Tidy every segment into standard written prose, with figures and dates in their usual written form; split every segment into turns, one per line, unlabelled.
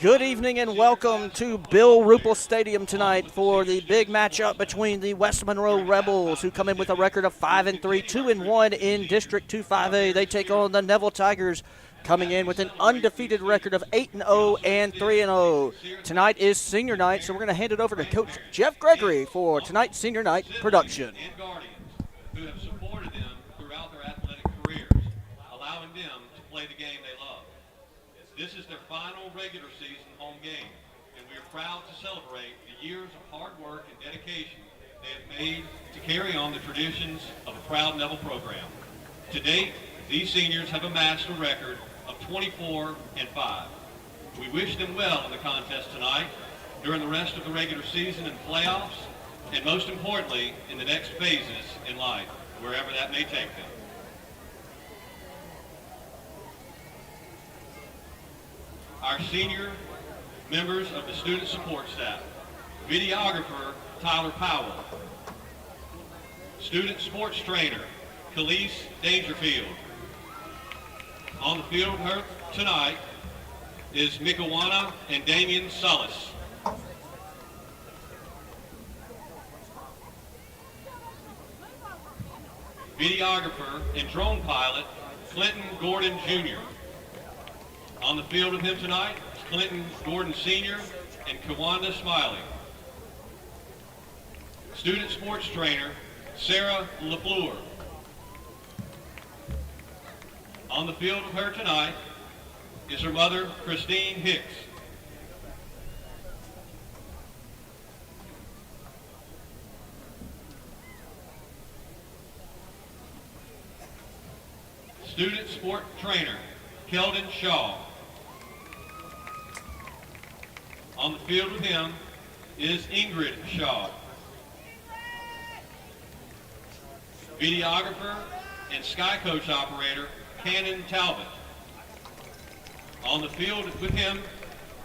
Good evening and welcome to Bill Ruple Stadium tonight for the big matchup between the West Monroe Rebels, who come in with a record of 5-3, 2-1 in District 2-5A. They take on the Neville Tigers, coming in with an undefeated record of 8-0 and 3-0. Tonight is senior night, so we're going to hand it over to Coach Jeff Gregory for tonight's senior night production.
Who have supported them throughout their athletic careers, allowing them to play the game they love. This is their final regular season home game, and we are proud to celebrate the years of hard work and dedication they have made to carry on the traditions of a proud Neville program. To date, these seniors have amassed a record of 24-5. We wish them well in the contest tonight, during the rest of the regular season and playoffs, and most importantly, in the next phases in life, wherever that may take them. Our senior members of the student support staff: videographer Tyler Powell, student sports trainer Khalees Dangerfield. On the field with her tonight is Mikawana and Damian Sullis. Videographer and drone pilot Clinton Gordon Jr. On the field with him tonight is Clinton Gordon Sr. and Kawanda Smiley. Student sports trainer Sarah LaFleur. On the field with her tonight is her mother, Christine Hicks. Student sport trainer Keldon Shaw. On the field with him is Ingrid Shaw. Videographer and Sky Coach operator Cannon Talbot. On the field with him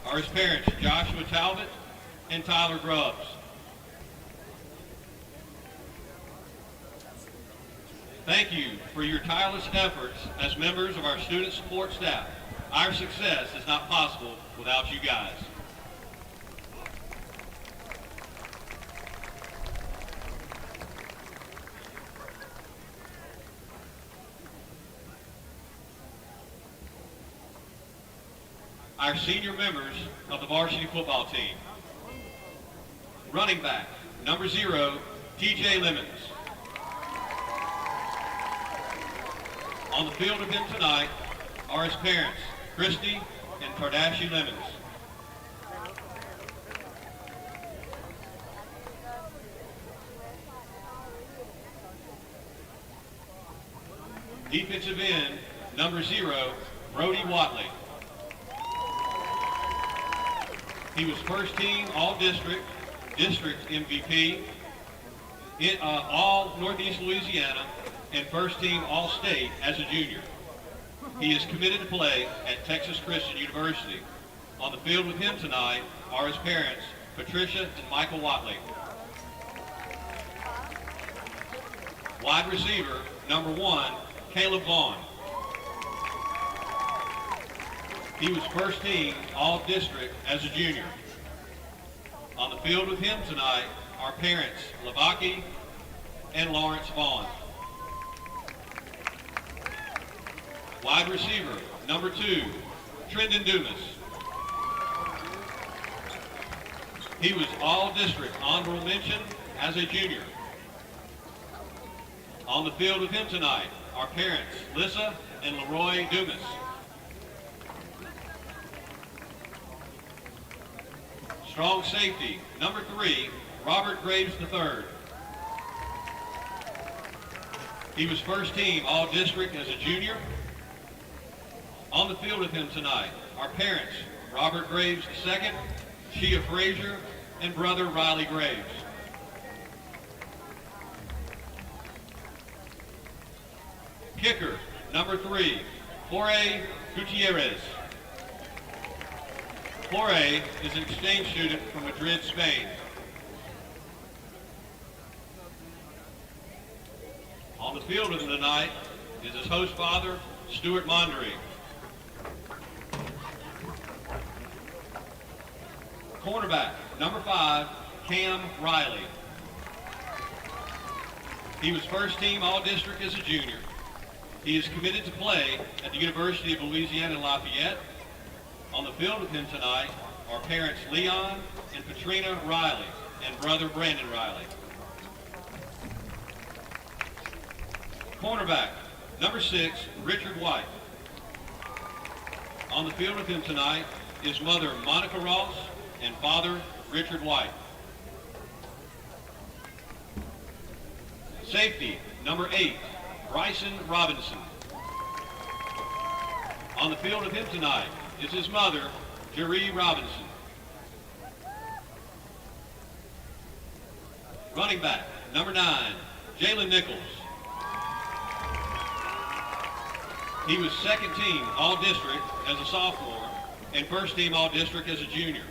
are his parents, Joshua Talbot and Tyler Grubbs. Thank you for your tireless efforts as members of our student support staff. Our success is not possible without you guys. Our senior members of the varsity football team. Running back, number 0, TJ Lemons. On the field with him tonight are his parents, Christy and Kardashian Lemons. Defensive end, number 0, Brody Watley. He was first team All-District, District MVP, in all Northeast Louisiana, and first team All-State as a junior. He is committed to play at Texas Christian University. On the field with him tonight are his parents, Patricia and Michael Watley. Wide receiver, number 1, Caleb Vaughn. He was first team All-District as a junior. On the field with him tonight are parents, Lavaki and Lawrence Vaughn. Wide receiver, number 2, Trendon Dumas. He was All-District honorable mention as a junior. On the field with him tonight are parents, Lissa and Leroy Dumas. Strong safety, number 3, Robert Graves III. He was first team All-District as a junior. On the field with him tonight are parents, Robert Graves II, Shia Frazier, and brother Riley Graves. Kicker, number 3, Jorge Gutierrez. Jorge is an exchange student from Madrid, Spain. On the field with him tonight is his host father, Stewart Mondry. Cornerback, number 5, Cam Riley. He was first team All-District as a junior. He is committed to play at the University of Louisiana Lafayette. On the field with him tonight are parents Leon and Katrina Riley and brother Brandon Riley. Cornerback, number 6, Richard White. On the field with him tonight is mother Monica Ross and father Richard White. Safety, number 8, Bryson Robinson. On the field with him tonight is his mother, Jeree Robinson. Running back, number 9, Jalen Nichols. He was second team All-District as a sophomore and first team All-District as a junior.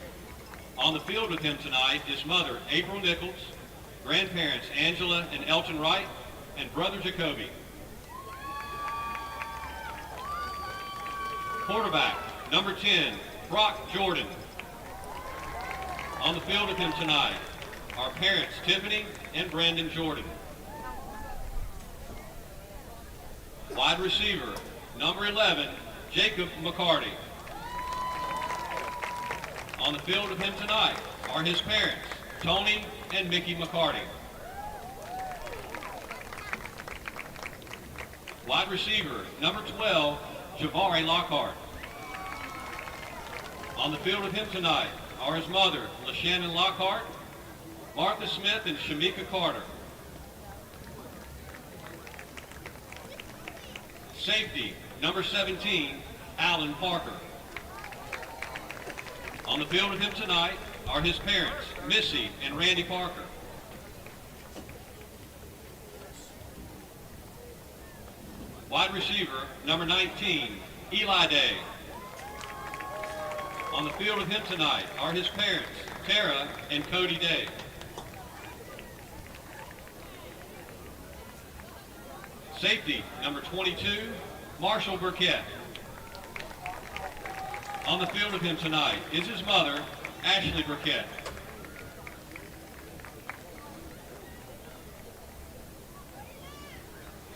On the field with him tonight is mother, April Nichols, grandparents Angela and Elton Wright, and brother Jacoby. Quarterback, number 10, Brock Jordan. On the field with him tonight are parents Tiffany and Brandon Jordan. Wide receiver, number 11, Jacob McCarty. On the field with him tonight are his parents, Tony and Mickey McCarty. Wide receiver, number 12, Javari Lockhart. On the field with him tonight are his mother, LaShannon Lockhart, Martha Smith, and Shamika Carter. Safety, number 17, Alan Parker. On the field with him tonight are his parents, Missy and Randy Parker. Wide receiver, number 19, Eli Day. On the field with him tonight are his parents, Tara and Cody Day. Safety, number 22, Marshall Burkett. On the field with him tonight is his mother, Ashley Burkett.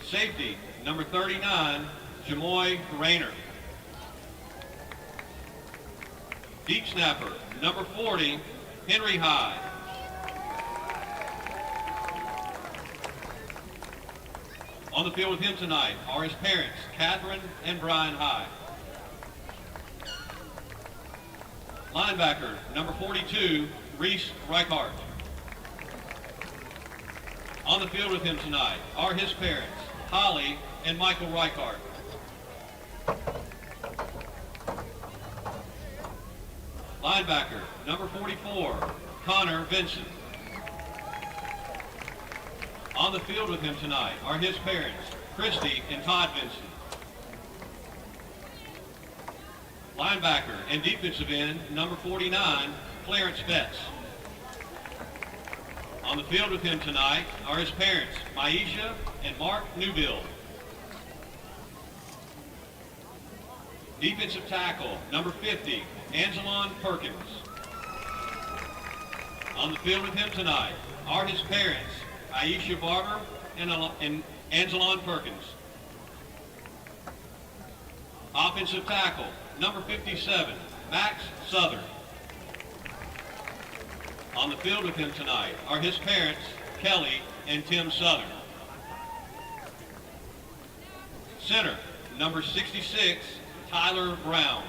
Safety, number 39, Jamoy Rayner. Deep snapper, number 40, Henry High. On the field with him tonight are his parents, Catherine and Brian High. Linebacker, number 42, Reese Reichart. On the field with him tonight are his parents, Holly and Michael Reichart. Linebacker, number 44, Connor Vincent. On the field with him tonight are his parents, Christy and Todd Vincent. Linebacker and defensive end, number 49, Clarence Betts. On the field with him tonight are his parents, Maisha and Mark Newbill. Defensive tackle, number 50, Angelon Perkins. On the field with him tonight are his parents, Aisha Barber and Angelon Perkins. Offensive tackle, number 57, Max Southern. On the field with him tonight are his parents, Kelly and Tim Southern. Center, number 66, Tyler Brown.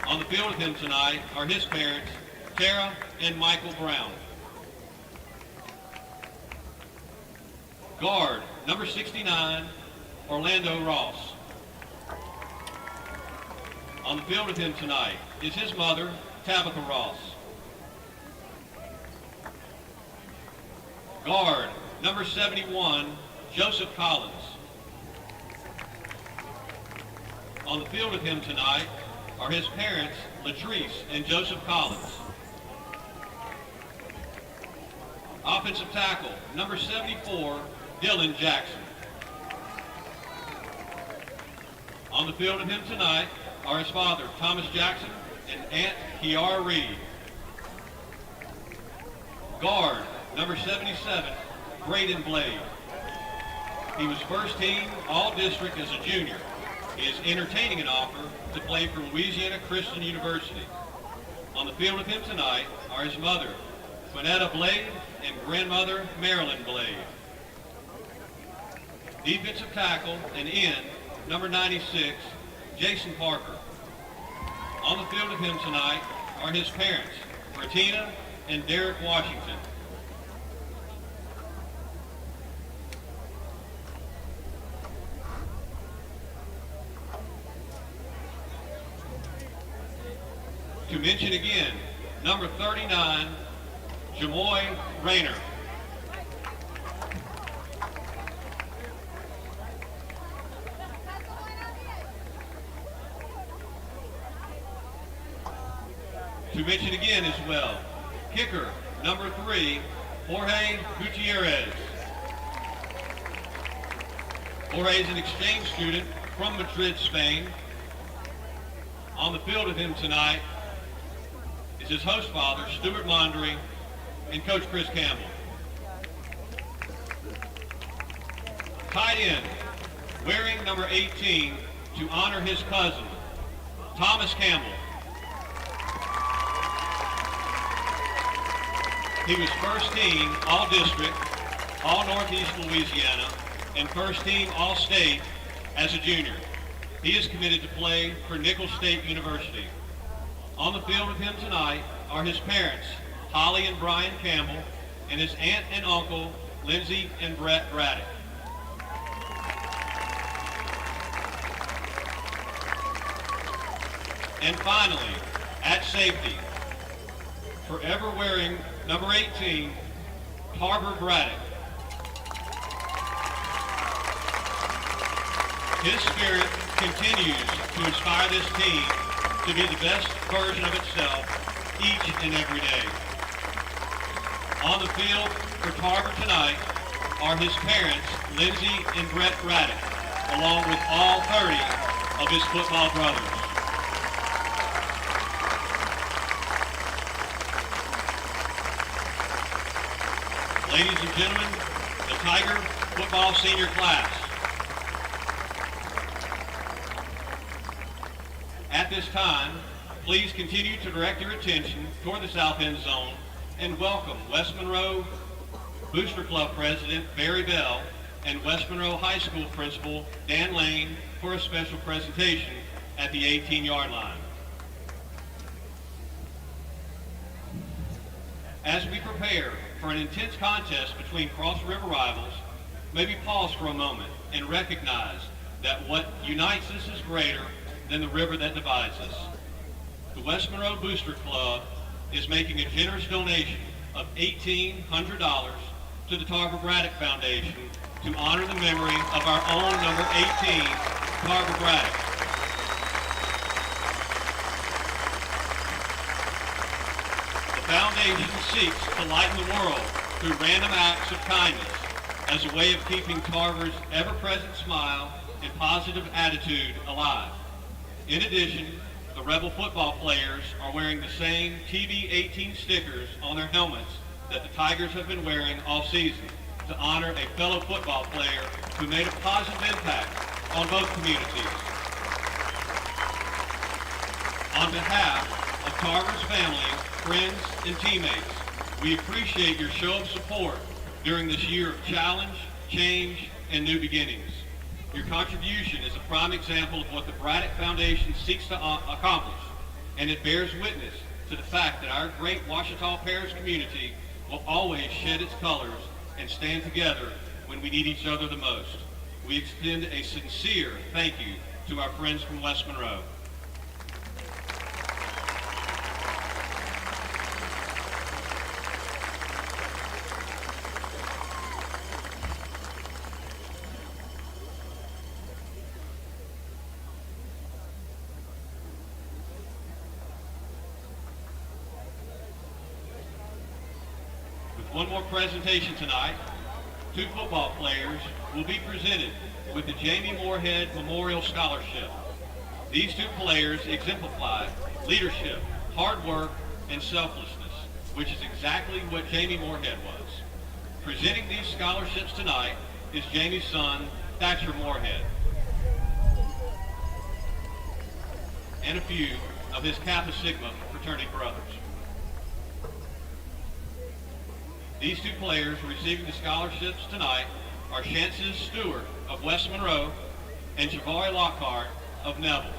On the field with him tonight are his parents, Tara and Michael Brown. Guard, number 69, Orlando Ross. On the field with him tonight is his mother, Tabitha Ross. Guard, number 71, Joseph Collins. On the field with him tonight are his parents, Latrice and Joseph Collins. Offensive tackle, number 74, Dylan Jackson. On the field with him tonight are his father, Thomas Jackson, and Aunt Kiara Reed. Guard, number 77, Braden Blade. He was first team All-District as a junior. He is entertaining an offer to play for Louisiana Christian University. On the field with him tonight are his mother, Quinetta Blade, and grandmother, Marilyn Blade. Defensive tackle and end, number 96, Jason Parker. On the field with him tonight are his parents, Bertina and Derek Washington. To mention again, number 39, Jamoy Rayner. To mention again as well, kicker, number 3, Jorge Gutierrez. Jorge is an exchange student from Madrid, Spain. On the field with him tonight is his host father, Stuart Mondry, and Coach Chris Campbell. Tight end, wearing number 18 to honor his cousin, Thomas Campbell. He was first team All-District, All-Northeast Louisiana, and first team All-State as a junior. He is committed to play for Nicholls State University. On the field with him tonight are his parents, Holly and Brian Campbell, and his aunt and uncle, Lindsay and Brett Braddock. And finally, at safety, forever wearing number 18, Tarver Braddock. His spirit continues to inspire this team to be the best version of itself each and every day. On the field for Tarver tonight are his parents, Lindsay and Brett Braddock, along with all 30 of his football brothers. Ladies and gentlemen, the Tiger football senior class. At this time, please continue to direct your attention toward the south end zone and welcome West Monroe Booster Club President Barry Bell and West Monroe High School Principal Dan Lane for a special presentation at the 18-yard line. As we prepare for an intense contest between Cross River rivals, maybe pause for a moment and recognize that what unites us is greater than the river that divides us. The West Monroe Booster Club is making a generous donation of $1,800 to the Tarver Braddock Foundation to honor the memory of our own number 18, Tarver Braddock. The foundation seeks to lighten the world through random acts of kindness as a way of keeping Tarver's ever-present smile and positive attitude alive. In addition, the Rebel football players are wearing the same TB18 stickers on their helmets that the Tigers have been wearing all season to honor a fellow football player who made a positive impact on both communities. On behalf of Tarver's family, friends, and teammates, we appreciate your show of support during this year of challenge, change, and new beginnings. Your contribution is a prime example of what the Braddock Foundation seeks to accomplish, and it bears witness to the fact that our great Ouachita Parish community will always shed its colors and stand together when we need each other the most. We extend a sincere thank you to our friends from West Monroe. One more presentation tonight. 2 football players will be presented with the Jamie Moorhead Memorial Scholarship. These two players exemplify leadership, hard work, and selflessness, which is exactly what Jamie Moorhead was. Presenting these scholarships tonight is Jamie's son, Thatcher Moorhead, and a few of his Kappa Sigma fraternity brothers. These two players receiving the scholarships tonight are Chances Stewart of West Monroe and Javari Lockhart of Neville.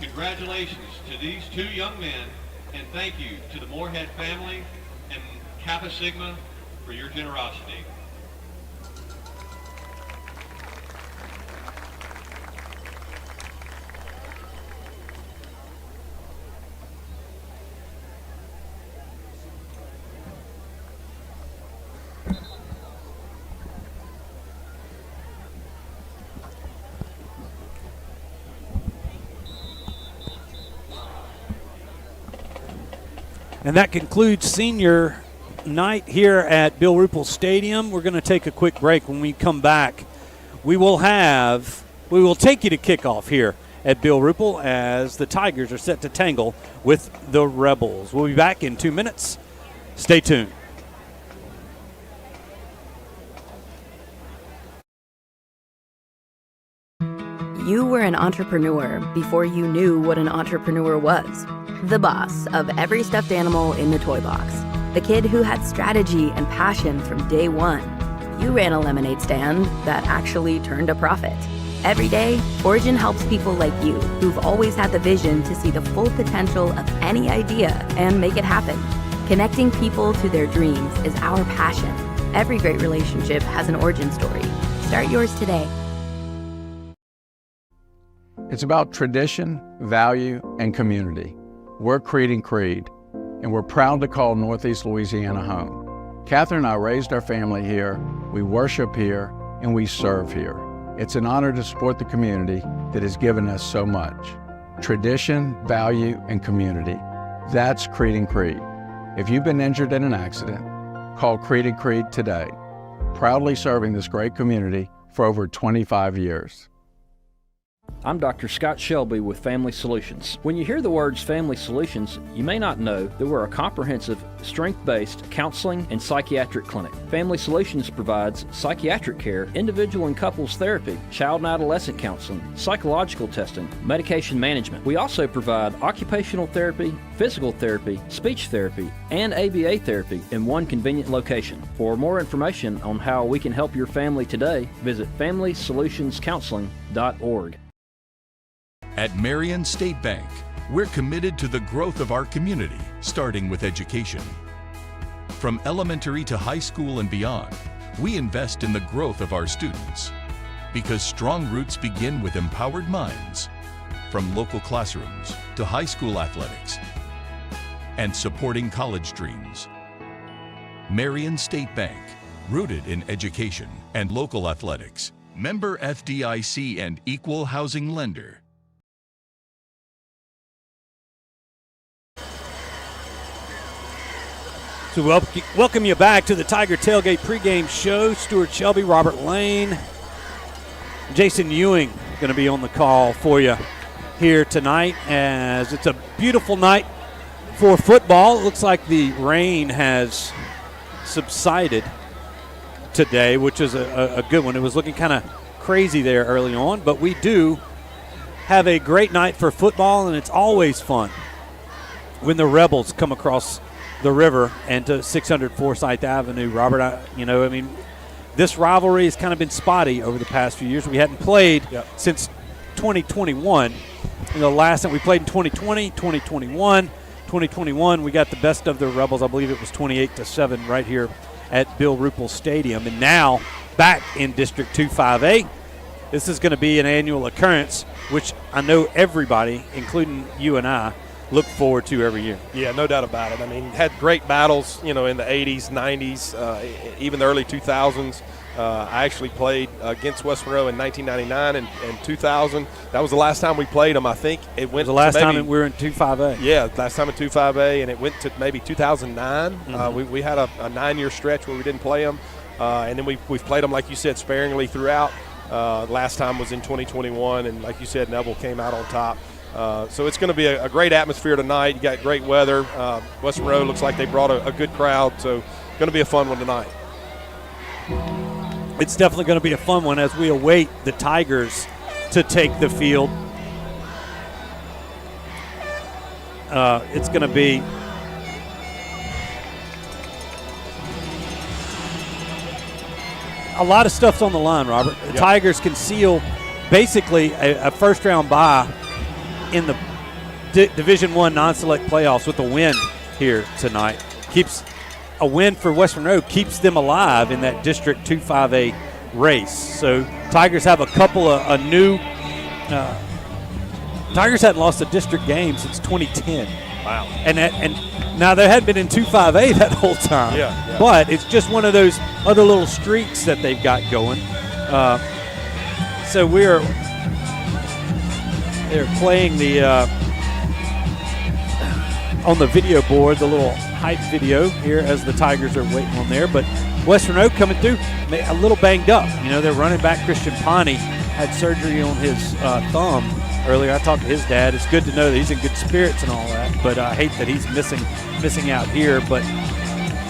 Congratulations to these two young men, and thank you to the Moorhead family and Kappa Sigma for your generosity.
And that concludes senior night here at Bill Ruple Stadium. We're going to take a quick break. When we come back, we will take you to kickoff here at Bill Ruple as the Tigers are set to tangle with the Rebels. We'll be back in 2 minutes. Stay tuned.
You were an entrepreneur before you knew what an entrepreneur was. The boss of every stuffed animal in the toy box. The kid who had strategy and passion from day one. You ran a lemonade stand that actually turned a profit. Every day, Origin helps people like you who've always had the vision to see the full potential of any idea and make it happen. Connecting people to their dreams is our passion. Every great relationship has an origin story. Start yours today.
It's about tradition, value, and community. We're Creed and Creed, and we're proud to call Northeast Louisiana home. Catherine and I raised our family here, we worship here, and we serve here. It's an honor to support the community that has given us so much. Tradition, value, and community. That's Creed and Creed. If you've been injured in an accident, call Creed and Creed today. Proudly serving this great community for over 25 years.
I'm Dr. Scott Shelby with Family Solutions. When you hear the words Family Solutions, you may not know that we're a comprehensive, strength-based counseling and psychiatric clinic. Family Solutions provides psychiatric care, individual and couples therapy, child and adolescent counseling, psychological testing, medication management. We also provide occupational therapy, physical therapy, speech therapy, and ABA therapy in one convenient location. For more information on how we can help your family today, visit FamilySolutionsCounseling.org.
At Marion State Bank, we're committed to the growth of our community, starting with education. From elementary to high school and beyond, we invest in the growth of our students. Because strong roots begin with empowered minds, from local classrooms to high school athletics, and supporting college dreams. Marion State Bank, rooted in education and local athletics. Member FDIC and equal housing lender.
So welcome you back to the Tiger Tailgate pregame show. Stewart Shelby, Robert Lane, Jason Ewing going to be on the call for you here tonight as it's a beautiful night for football. It looks like the rain has subsided today, which is a good one. It was looking kind of crazy there early on, but we do have a great night for football, and it's always fun when the Rebels come across the river and to 600 Forsyth Avenue. Robert, this rivalry has kind of been spotty over the past few years. We hadn't played since 2021. The last time we played in 2020, 2021, we got the best of the Rebels. I believe it was 28-7 right here at Bill Ruple Stadium. And now back in District 2-5A. This is going to be an annual occurrence, which I know everybody, including you and I, look forward to every year.
Yeah, no doubt about it. I mean, had great battles, in the 80s, 90s, even the early 2000s. I actually played against West Monroe in 1999 and 2000. That was the last time we played them. I think it went
the last
to maybe,
time we were in 2-5A.
Yeah, last time in 2-5A, and it went to maybe 2009. We had a 9-year stretch where we didn't play them, and then we've played them, like you said, sparingly throughout. Last time was in 2021, and like you said, Neville came out on top. So it's going to be a great atmosphere tonight. You got great weather. West Monroe looks like they brought a good crowd, so going to be a fun one tonight.
It's definitely going to be a fun one as we await the Tigers to take the field. It's going to be a lot of stuff's on the line, Robert. The Tigers can seal basically a first-round bye in the Division I non-select playoffs with a win here tonight. A win for West Monroe keeps them alive in that District 2-5A race. So Tigers have a couple of new Tigers hadn't lost a district game since 2010.
Wow.
And now they had been in 2-5A that whole time.
Yeah.
But it's just one of those other little streaks that they've got going. So they're playing on the video board, the little hype video here as the Tigers are waiting on there. But West Monroe coming through a little banged up. Their running back, Christian Pawnee, had surgery on his thumb earlier. I talked to his dad. It's good to know that he's in good spirits and all that, but I hate that he's missing out here. But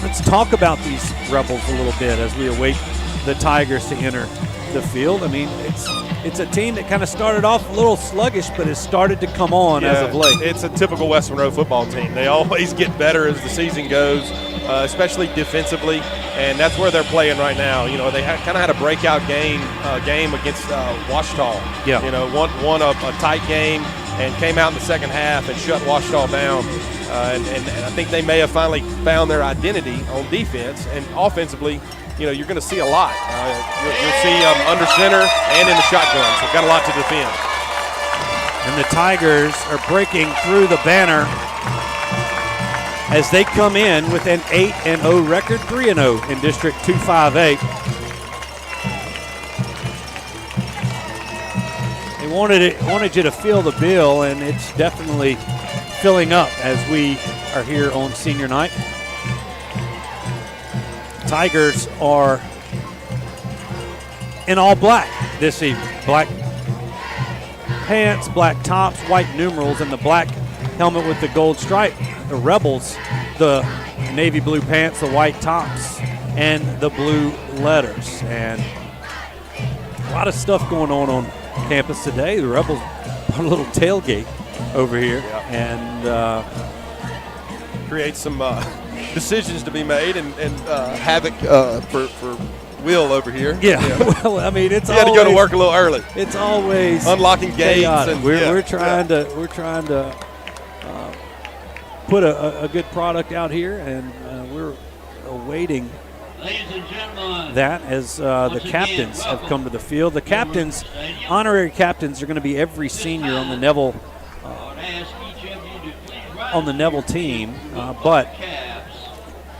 let's talk about these Rebels a little bit as we await the Tigers to enter the field. I mean, it's a team that kind of started off a little sluggish, but has started to come on as of late.
It's a typical West Monroe football team. They always get better as the season goes, especially defensively, and that's where they're playing right now. They kind of had a breakout game against Washita.
Yeah.
Won a tight game and came out in the second half and shut Washita down. And I think they may have finally found their identity on defense, and offensively, you're going to see a lot. You'll see under center and in the shotgun. So got a lot to defend.
And the Tigers are breaking through the banner as they come in with an 8-0 record, 3-0 in District 2-5A. They wanted you to feel the bill, and it's definitely filling up as we are here on senior night. Tigers are in all black this evening. Black pants, black tops, white numerals, and the black helmet with the gold stripe. The Rebels, the navy blue pants, the white tops, and the blue letters. And a lot of stuff going on campus today. The Rebels put a little tailgate over here and
create some decisions to be made and havoc for Will over here.
Yeah. Well, I mean, it's
he had to go to work a little early.
It's always
unlocking gates,
and we're trying to put a good product out here, and we're awaiting that as the captains have come to the field. The captains, honorary captains, are going to be every senior on the Neville team, but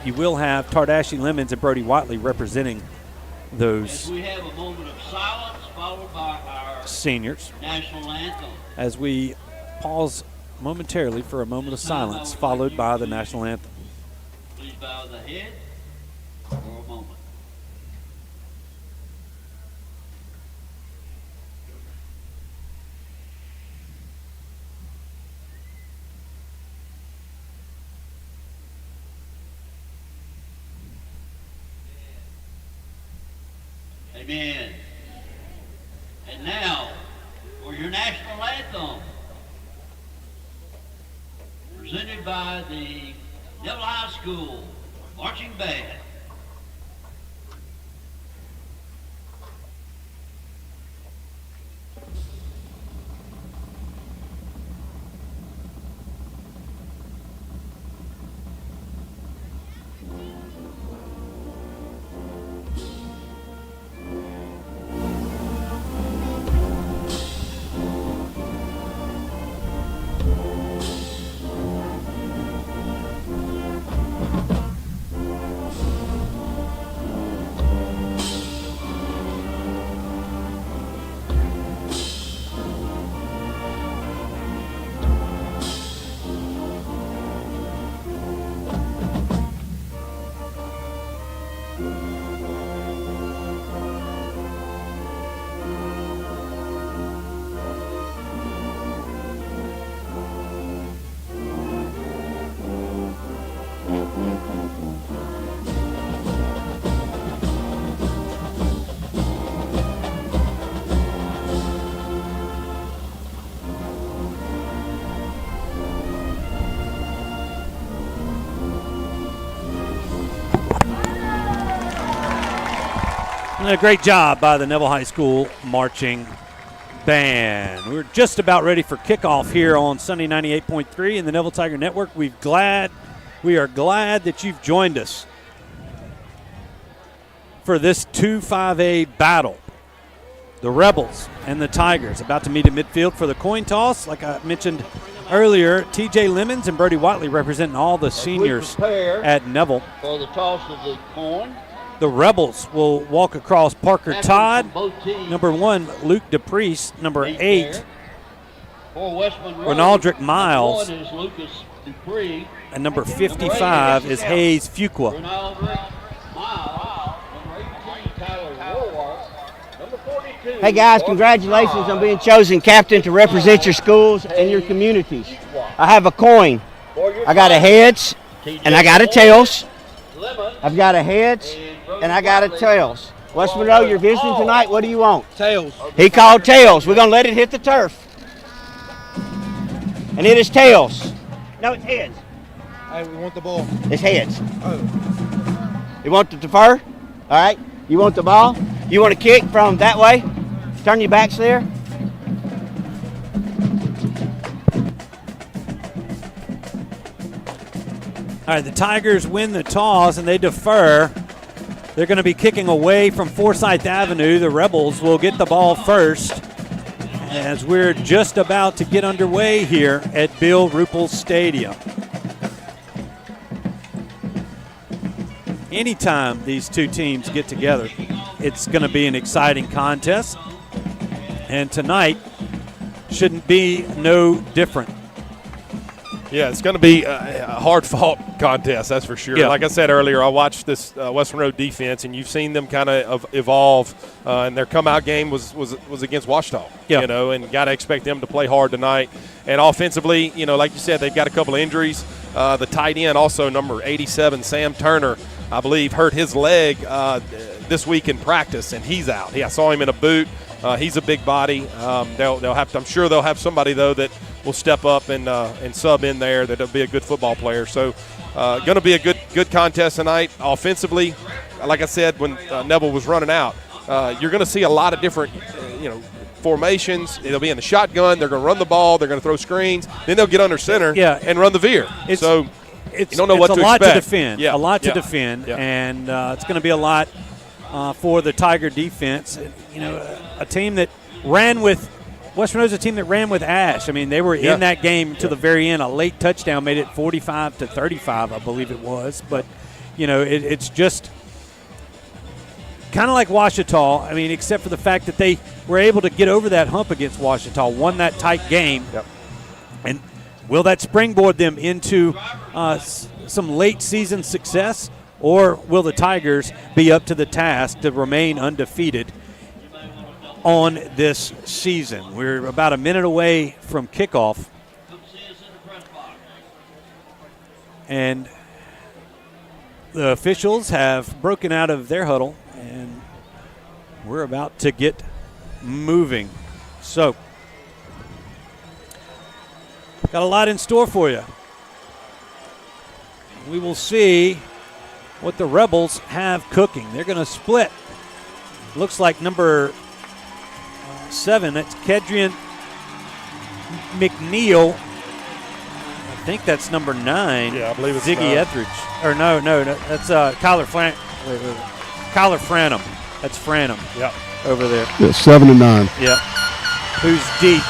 you will have Tardashe Lemons and Brody Watley representing those seniors. As we pause momentarily for a moment of silence, followed by the national anthem.
Please bow the head for a moment. Amen. And now, for your national anthem, presented by the Neville High School Marching Band.
A great job by the Neville High School marching band. We're just about ready for kickoff here on Sunday 98.3 in the Neville Tiger Network. We are glad that you've joined us for this 2-5A battle. The Rebels and the Tigers about to meet at midfield for the coin toss. Like I mentioned earlier, TJ Lemons and Brody Watley representing all the seniors at Neville.
For the toss of the coin.
The Rebels will walk across Parker Todd, number 1, Luke DePriest, number 8, Renaldrick Miles, and number 55 is Hayes Fuqua.
Hey guys, congratulations on being chosen captain to represent your schools and your communities. I have a coin. I got a heads and I got a tails. I've got a heads and I got a tails. West Monroe, you're visiting tonight. What do you want?
Tails.
He called tails. We're going to let it hit the turf. And it is tails. No, it's heads.
Hey, we want the ball.
It's heads.
Oh.
You want the defer? All right. You want the ball? You want to kick from that way? Turn your backs there.
All right, the Tigers win the toss and they defer. They're going to be kicking away from Forsyth Avenue. The Rebels will get the ball first as we're just about to get underway here at Bill Ruple Stadium. Anytime these two teams get together, it's going to be an exciting contest. And tonight shouldn't be no different.
Yeah, it's going to be a hard-fought contest, that's for sure.
Yeah.
Like I said earlier, I watched this West Monroe defense, and you've seen them kind of evolve. And their come-out game was against Ouachita,
Yeah.
And got to expect them to play hard tonight. And offensively, like you said, they've got a couple of injuries. The tight end, also number 87, Sam Turner, I believe, hurt his leg this week in practice, and he's out. I saw him in a boot. He's a big body. I'm sure they'll have somebody though that will step up and sub in there. That'll be a good football player. So, going to be a good contest tonight. Offensively, like I said when Neville was running out, you're going to see a lot of different, formations. They'll be in the shotgun. They're going to run the ball. They're going to throw screens. Then they'll get under center and run the veer. You don't know what to expect.
It's a lot to defend.
Yeah.
A lot to defend, and it's going to be a lot for the Tiger defense. A team that ran with West Monroe's a team that ran with Ash. I mean, they were in that game to the very end. A late touchdown made it 45-35, I believe it was. But, it's just kind of like Ouachita. I mean, except for the fact that they were able to get over that hump against Ouachita, won that tight game.
Yep.
And will that springboard them into some late season success, or will the Tigers be up to the task to remain undefeated on this season? We're about a minute away from kickoff, and the officials have broken out of their huddle, and we're about to get moving. So, got a lot in store for you. We will see what the Rebels have cooking. They're going to split. Looks like number 7, that's Kedrian McNeil. I think that's number 9.
Yeah, I believe it's
Ziggy
9.
Etheridge. Or no, that's Kyler Kyler Franum. That's Franum.
Yep.
Over there.
Yeah, 7 and 9.
Yep. Who's deep.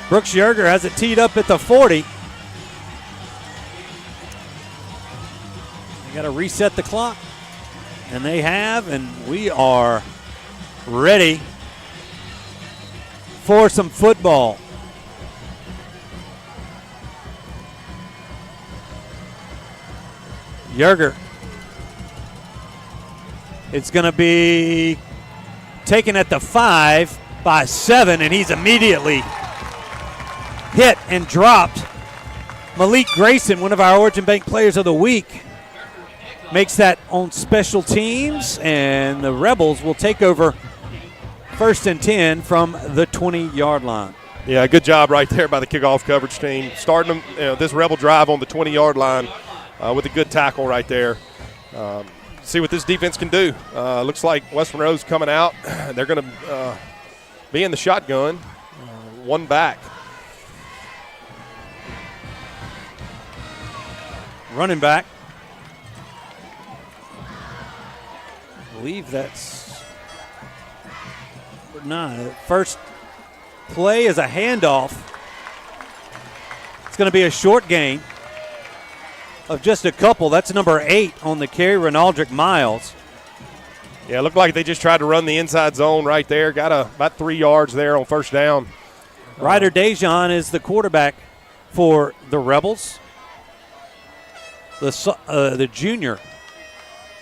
Brooks Yerger has it teed up at the 40. They got to reset the clock. And they have, and we are ready for some football. Yerger. It's going to be taken at the 5 by 7, and he's immediately hit and dropped. Malik Grayson, one of our Origin Bank Players of the Week, makes that on special teams, and the Rebels will take over 1st and 10 from the 20-yard line.
Yeah, good job right there by the kickoff coverage team. Starting them, this Rebel drive on the 20-yard line with a good tackle right there. See what this defense can do. Looks like West Monroe's coming out. They're going to be in the shotgun. One back.
Running back. I believe that's first play is a handoff. It's going to be a short gain of just a couple. That's number 8 on the carry, Renaldrick Miles.
Yeah, it looked like they just tried to run the inside zone right there. Got about 3 yards there on first down.
Ryder Dejan is the quarterback for the Rebels. The junior.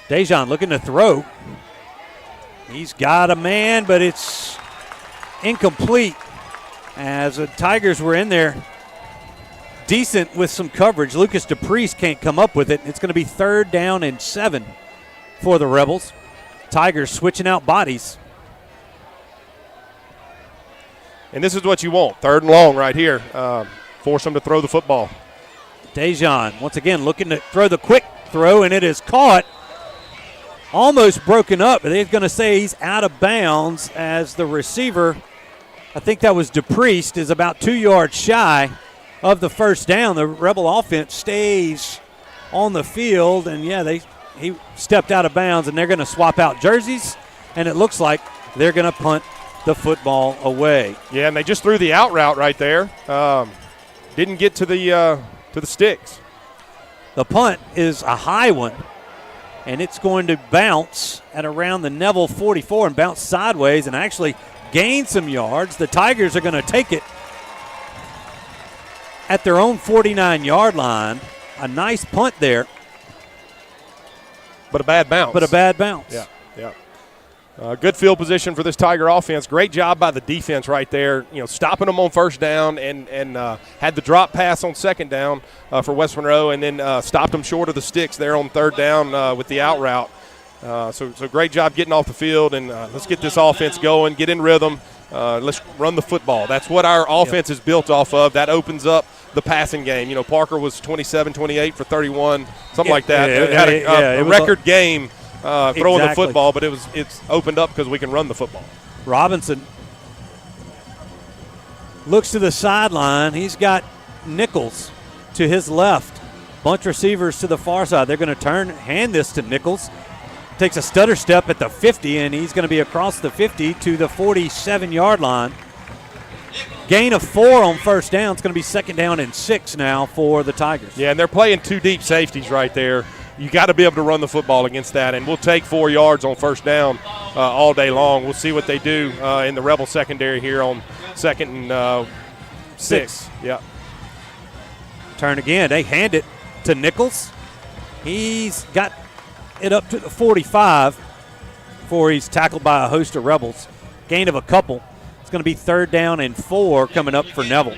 Dejan looking to throw. He's got a man, but it's incomplete as the Tigers were in there decent with some coverage. Lucas DePriest can't come up with it. It's going to be 3rd down and 7 for the Rebels. Tigers switching out bodies.
And this is what you want. 3rd and long right here. Force them to throw the football.
Dejan once again looking to throw the quick throw, and it is caught. Almost broken up, but they're going to say he's out of bounds as the receiver, I think that was DePriest, is about 2 yards shy of the first down. The Rebel offense stays on the field, and he stepped out of bounds, and they're going to swap out jerseys, and it looks like they're going to punt the football away.
Yeah, and they just threw the out route right there. Didn't get to the sticks.
The punt is a high one, and it's going to bounce at around the Neville 44 and bounce sideways and actually gain some yards. The Tigers are going to take it at their own 49-yard line. A nice punt there.
But a bad bounce. Yeah. Good field position for this Tiger offense. Great job by the defense right there, stopping them on first down and had the drop pass on second down for West Monroe, and then stopped them short of the sticks there on 3rd down with the out route. So great job getting off the field, and let's get this offense going, get in rhythm. Let's run the football. That's what our offense is built off of. That opens up the passing game. Parker was 27-28 for 31, something like that. Had a record game. Throwing the football, but it's opened up because we can run the football.
Robinson looks to the sideline. He's got Nichols to his left. Bunch receivers to the far side. They're going to hand this to Nichols. Takes a stutter step at the 50, and he's going to be across the 50 to the 47-yard line. Gain of 4 on first down. It's going to be 2nd down and 6 now for the Tigers.
Yeah, and they're playing 2 deep safeties right there. You got to be able to run the football against that, and we'll take 4 yards on first down all day long. We'll see what they do in the Rebel secondary here on 2nd and 6. Yeah.
Turn again. They hand it to Nichols. He's got it up to the 45 before he's tackled by a host of Rebels. Gain of a couple. It's going to be 3rd down and 4 coming up for Neville.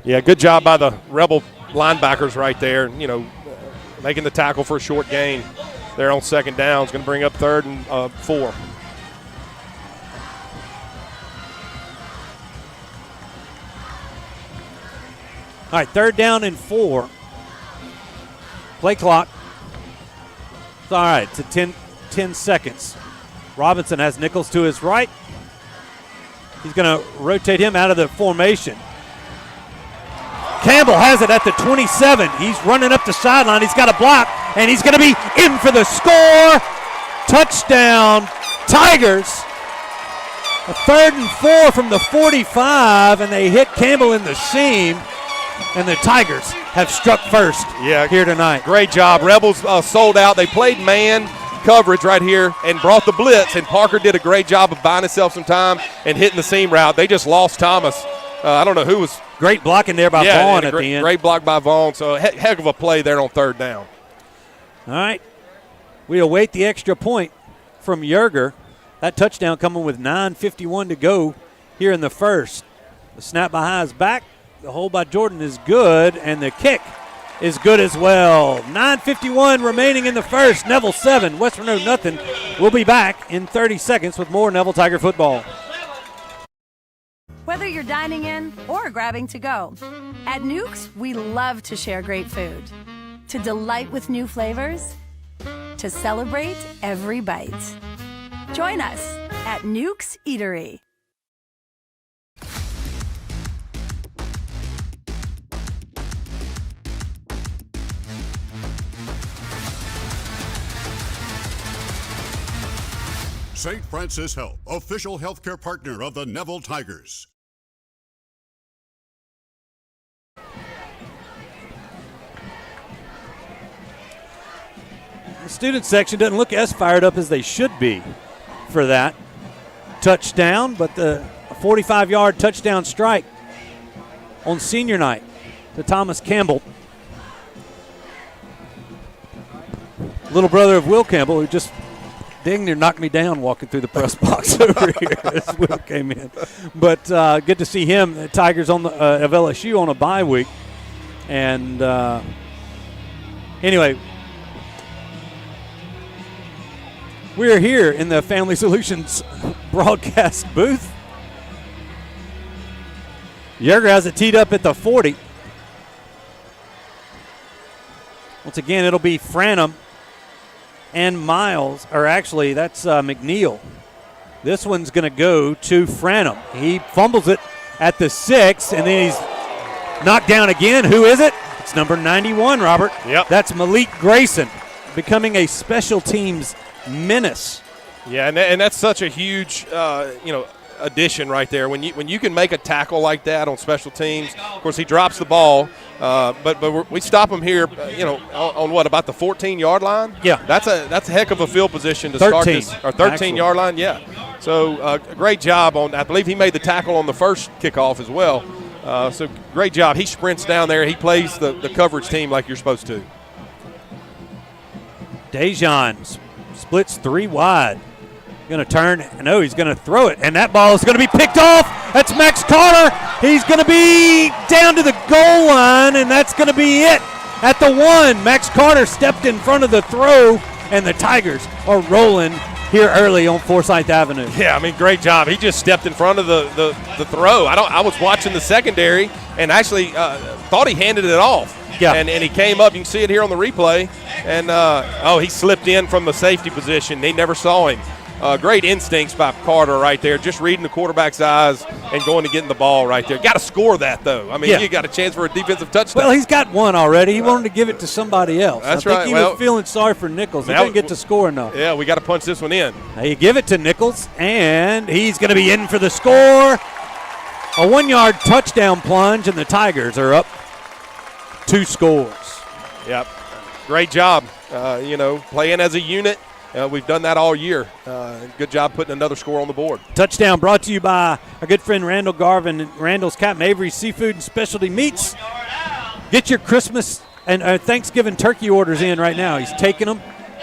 Yeah, good job by the Rebel linebackers right there, making the tackle for a short gain there on 2nd down. It's going to bring up 3rd and 4.
All right, 3rd down and 4. Play clock. It's all right, it's at 10 seconds. Robinson has Nichols to his right. He's going to rotate him out of the formation. Campbell has it at the 27. He's running up the sideline. He's got a block, and he's going to be in for the score. Touchdown, Tigers. A 3rd and 4 from the 45, and they hit Campbell in the seam, and the Tigers have struck first here tonight.
Great job. Rebels sold out. They played man coverage right here and brought the blitz, and Parker did a great job of buying himself some time and hitting the seam route. They just lost Thomas. I don't know who was.
Great blocking there by Vaughn at the end.
Great block by Vaughn. So heck of a play there on 3rd down.
All right. We await the extra point from Yerger. That touchdown coming with 9:51 to go here in the first. The snap by his back. The hold by Jordan is good, and the kick is good as well. 9:51 remaining in the first. Neville 7, West Monroe nothing. We'll be back in 30 seconds with more Neville Tiger football.
Whether you're dining in or grabbing to go, at Nukes, we love to share great food, to delight with new flavors, to celebrate every bite. Join us at Nukes Eatery.
St. Francis Health, official healthcare partner of the Neville Tigers.
The student section doesn't look as fired up as they should be for that touchdown, but the 45-yard touchdown strike on senior night to Thomas Campbell, little brother of Will Campbell, who just dang near knocked me down walking through the press box over here as Will came in. But good to see him. The Tigers on the of LSU on a bye week. And anyway, we're here in the Family Solutions broadcast booth. Yerger has it teed up at the 40. Once again, it'll be Franham and Miles, or actually that's McNeil. This one's going to go to Franham. He fumbles it at the 6, and then he's knocked down again. Who is it? It's number 91, Robert.
Yep.
That's Malik Grayson, becoming a special teams menace.
Yeah, and that's such a huge, addition right there. When you can make a tackle like that on special teams, of course he drops the ball, but we stop him here, on what, about the 14-yard line?
Yeah,
that's a heck of a field position to
13,
start this, or 13-yard line. Yeah, so great job on. I believe he made the tackle on the first kickoff as well. So great job. He sprints down there. He plays the coverage team like you're supposed to.
Dejan splits 3 wide. Going to turn. No, he's going to throw it. And that ball is going to be picked off. That's Max Carter. He's going to be down to the goal line, and that's going to be it at the 1. Max Carter stepped in front of the throw, and the Tigers are rolling here early on Forsyth Avenue.
Yeah, I mean, great job. He just stepped in front of the throw. I was watching the secondary and actually thought he handed it off.
Yeah.
And he came up. You can see it here on the replay. And, he slipped in from the safety position. They never saw him. Great instincts by Carter right there, just reading the quarterback's eyes and going to getting the ball right there. Got to score that, though. I mean, You got a chance for a defensive touchdown.
Well, he's got one already. He wanted to give it to somebody else.
That's
I think
right.
He was feeling sorry for Nichols. He didn't get to score enough.
Yeah, we got to punch this one in.
Now you give it to Nichols, and he's going to be in for the score. A 1-yard touchdown plunge, and the Tigers are up 2 scores.
Yep. Great job, playing as a unit. We've done that all year. Good job putting another score on the board.
Touchdown brought to you by our good friend Randall Garvin and Randall's Captain Avery Seafood and Specialty Meats. Get your Christmas and Thanksgiving turkey orders in right now. He's taking them.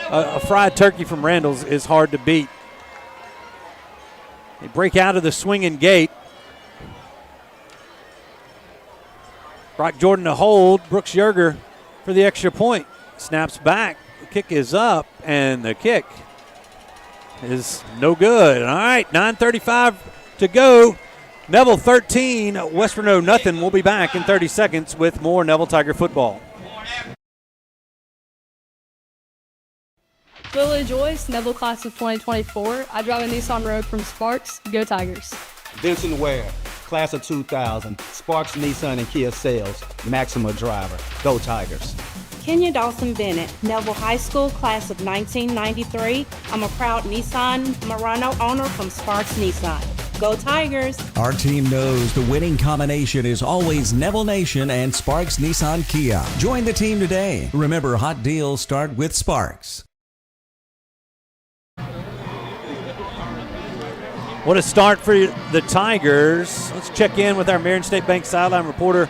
A fried turkey from Randall's is hard to beat. They break out of the swinging gate. Brock Jordan to hold. Brooks Yerger for the extra point. Snaps back. The kick is up, and the kick is no good. All right, 9:35 to go. Neville 13, West Monroe nothing. We'll be back in 30 seconds with more Neville Tiger football.
Lily Joyce, Neville class of 2024. I drive a Nissan Rogue from Sparks. Go Tigers.
Vincent Ware, class of 2000. Sparks Nissan and Kia sales. Maxima driver. Go Tigers.
Kenya Dawson Bennett, Neville High School, class of 1993. I'm a proud Nissan Murano owner from Sparks Nissan. Go Tigers!
Our team knows the winning combination is always Neville Nation and Sparks Nissan Kia. Join the team today. Remember, hot deals start with Sparks.
What a start for the Tigers. Let's check in with our Marion State Bank sideline reporter,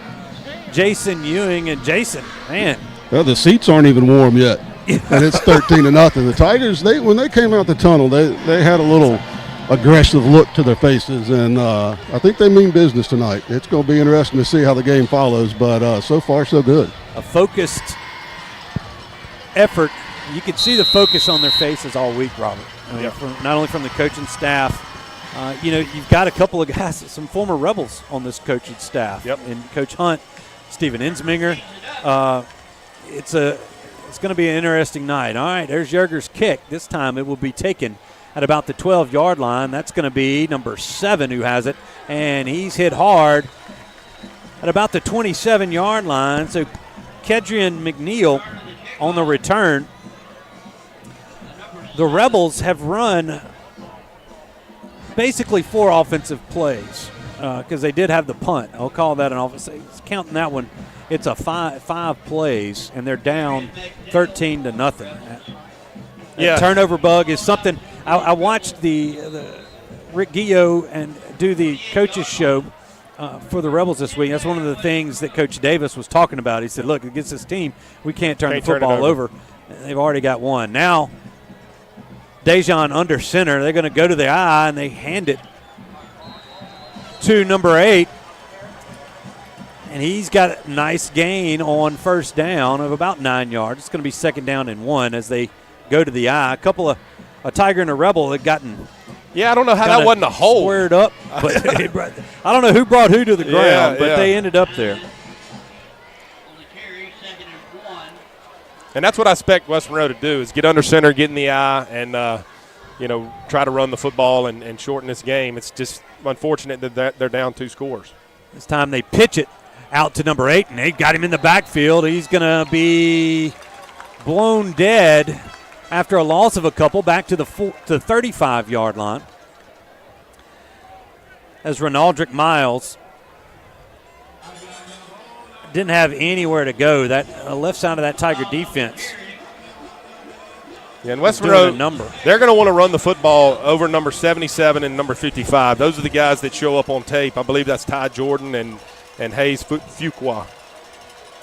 Jason Ewing. And Jason, man.
Well, the seats aren't even warm yet, and it's 13-0. The Tigers, when they came out the tunnel, they had a little aggressive look to their faces, and I think they mean business tonight. It's going to be interesting to see how the game follows, but so far so good.
A focused effort. You can see the focus on their faces all week, Robert. I mean, not only from the coaching staff, You've got a couple of guys, some former Rebels on this coaching staff.
Yep.
And Coach Hunt, Steven Ensminger. It's going to be an interesting night. All right, there's Yerger's kick. This time it will be taken at about the 12-yard line. That's going to be number 7 who has it, and he's hit hard at about the 27-yard line. So Kedrian McNeil on the return. The Rebels have run basically 4 offensive plays because they did have the punt. I'll call that an offensive. Counting that one, it's a five plays, and they're down 13-0.
Yeah.
Turnover bug is something. I watched the Rick Guillo and do the coaches show for the Rebels this week. That's one of the things that Coach Davis was talking about. He said, look, against this team, we can't turn the football over. They've already got one. Now, Dejon under center. They're going to go to the eye, and they hand it to number 8. And he's got a nice gain on first down of about 9 yards. It's going to be 2nd down and 1 as they go to the eye. A Tiger and a Rebel had gotten.
Yeah, I don't know how that wasn't a hole.
Squared up. But I don't know who brought who to the ground, but they ended up there.
And that's what I expect West Monroe to do is get under center, get in the eye, and try to run the football and shorten this game. It's just unfortunate that they're down 2 scores.
This time they pitch it out to number 8, and they got him in the backfield. He's going to be blown dead after a loss of a couple back to the 35-yard line. As Renaldrick Miles didn't have anywhere to go. That left side of that Tiger defense.
Yeah, and West Monroe, they're going to want to run the football over number 77 and number 55. Those are the guys that show up on tape. I believe that's Ty Jordan and Hayes Fuqua.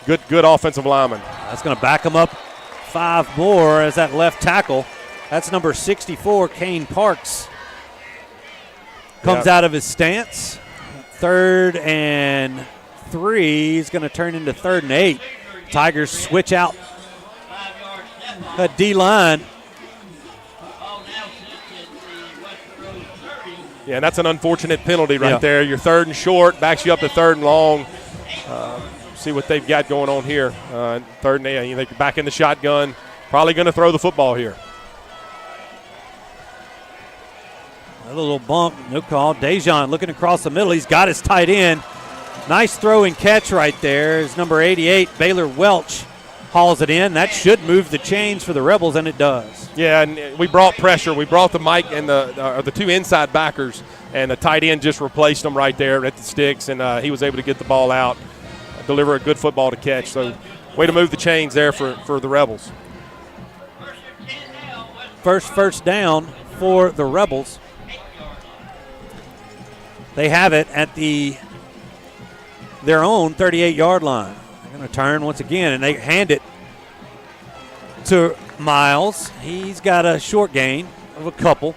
Good offensive lineman.
That's going to back them up 5 more as that left tackle. That's number 64, Kane Parks. Comes out of his stance. 3rd and 3. He's going to turn into 3rd and 8. Tigers switch out that D-line.
Yeah, and that's an unfortunate penalty right there. You're 3rd and short, backs you up to 3rd and long. See what they've got going on here. 3rd and 8. They're back in the shotgun. Probably going to throw the football here.
A little bump, no call. Dejon looking across the middle. He's got his tight end. Nice throw and catch right there. Is number 88, Baylor Welch, hauls it in. That should move the chains for the Rebels, and it does.
Yeah, and we brought pressure. We brought the Mike and the 2 inside backers, and the tight end just replaced them right there at the sticks, and he was able to get the ball out, deliver a good football to catch. So way to move the chains there for the Rebels.
First down for the Rebels. They have it at their own 38-yard line. They're going to turn once again, and they hand it to Miles. He's got a short gain of a couple.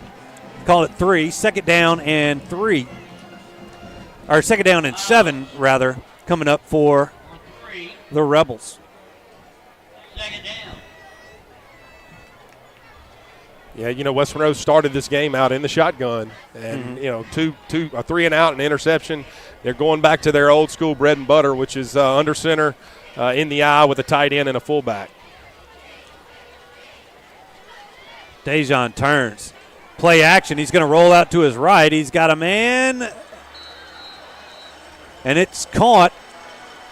Call it 3. 2nd down and 3. Or 2nd down and 7, rather, coming up for the Rebels.
2nd down.
Yeah, West Monroe started this game out in the shotgun, and 3 and out, an interception. They're going back to their old school bread and butter, which is under center, in the eye with a tight end and a fullback.
Dejon turns, play action. He's going to roll out to his right. He's got a man, and it's caught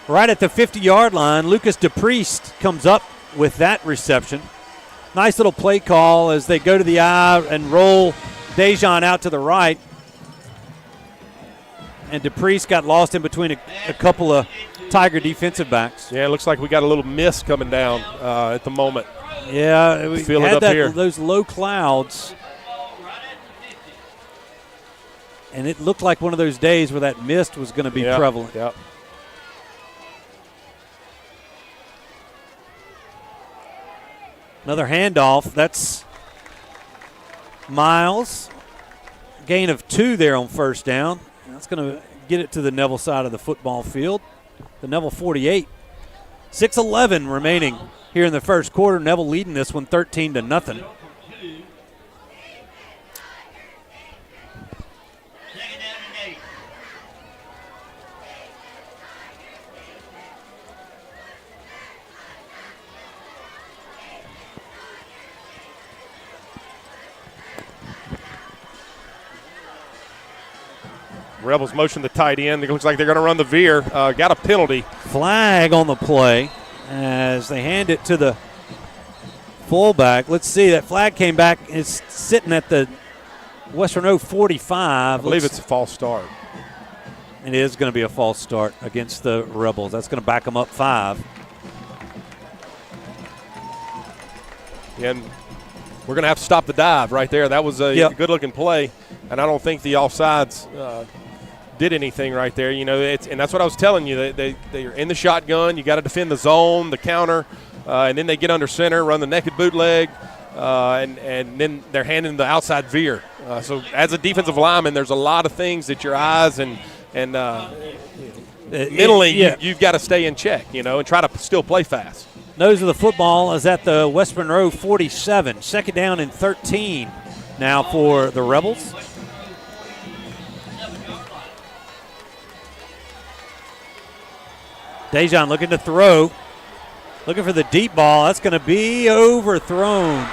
right at the 50-yard line. Lucas DePriest comes up with that reception. Nice little play call as they go to the eye and roll Dejon out to the right. And DePriest got lost in between a couple of Tiger defensive backs.
Yeah, it looks like we got a little mist coming down at the moment.
Yeah, we
feel
had
it up here.
Those low clouds. And it looked like one of those days where that mist was going to be prevalent.
Yep.
Another handoff. That's Miles. Gain of 2 there on first down. That's going to get it to the Neville side of the football field. The Neville 48. 6:11 remaining here in the first quarter. Neville leading this one 13-0.
Rebels motion the tight end. It looks like they're going to run the veer. Got a penalty.
Flag on the play as they hand it to the fullback. Let's see. That flag came back. It's sitting at the West Monroe 45.
I believe it's a false start.
It is going to be a false start against the Rebels. That's going to back them up 5.
And we're going to have to stop the dive right there. That was a good-looking play, and I don't think the offsides did anything right there. You know, and that's what I was telling you. They're in the shotgun. You got to defend the zone, the counter, and then they get under center, run the naked bootleg, and then they're handing the outside veer. So as a defensive lineman, there's a lot of things that your eyes and mentally you've got to stay in check, you know, and try to still play fast.
Nose of the football is at the West Monroe 47. Second down and 13 now for the Rebels. Dejan looking to throw. Looking for the deep ball. That's going to be overthrown.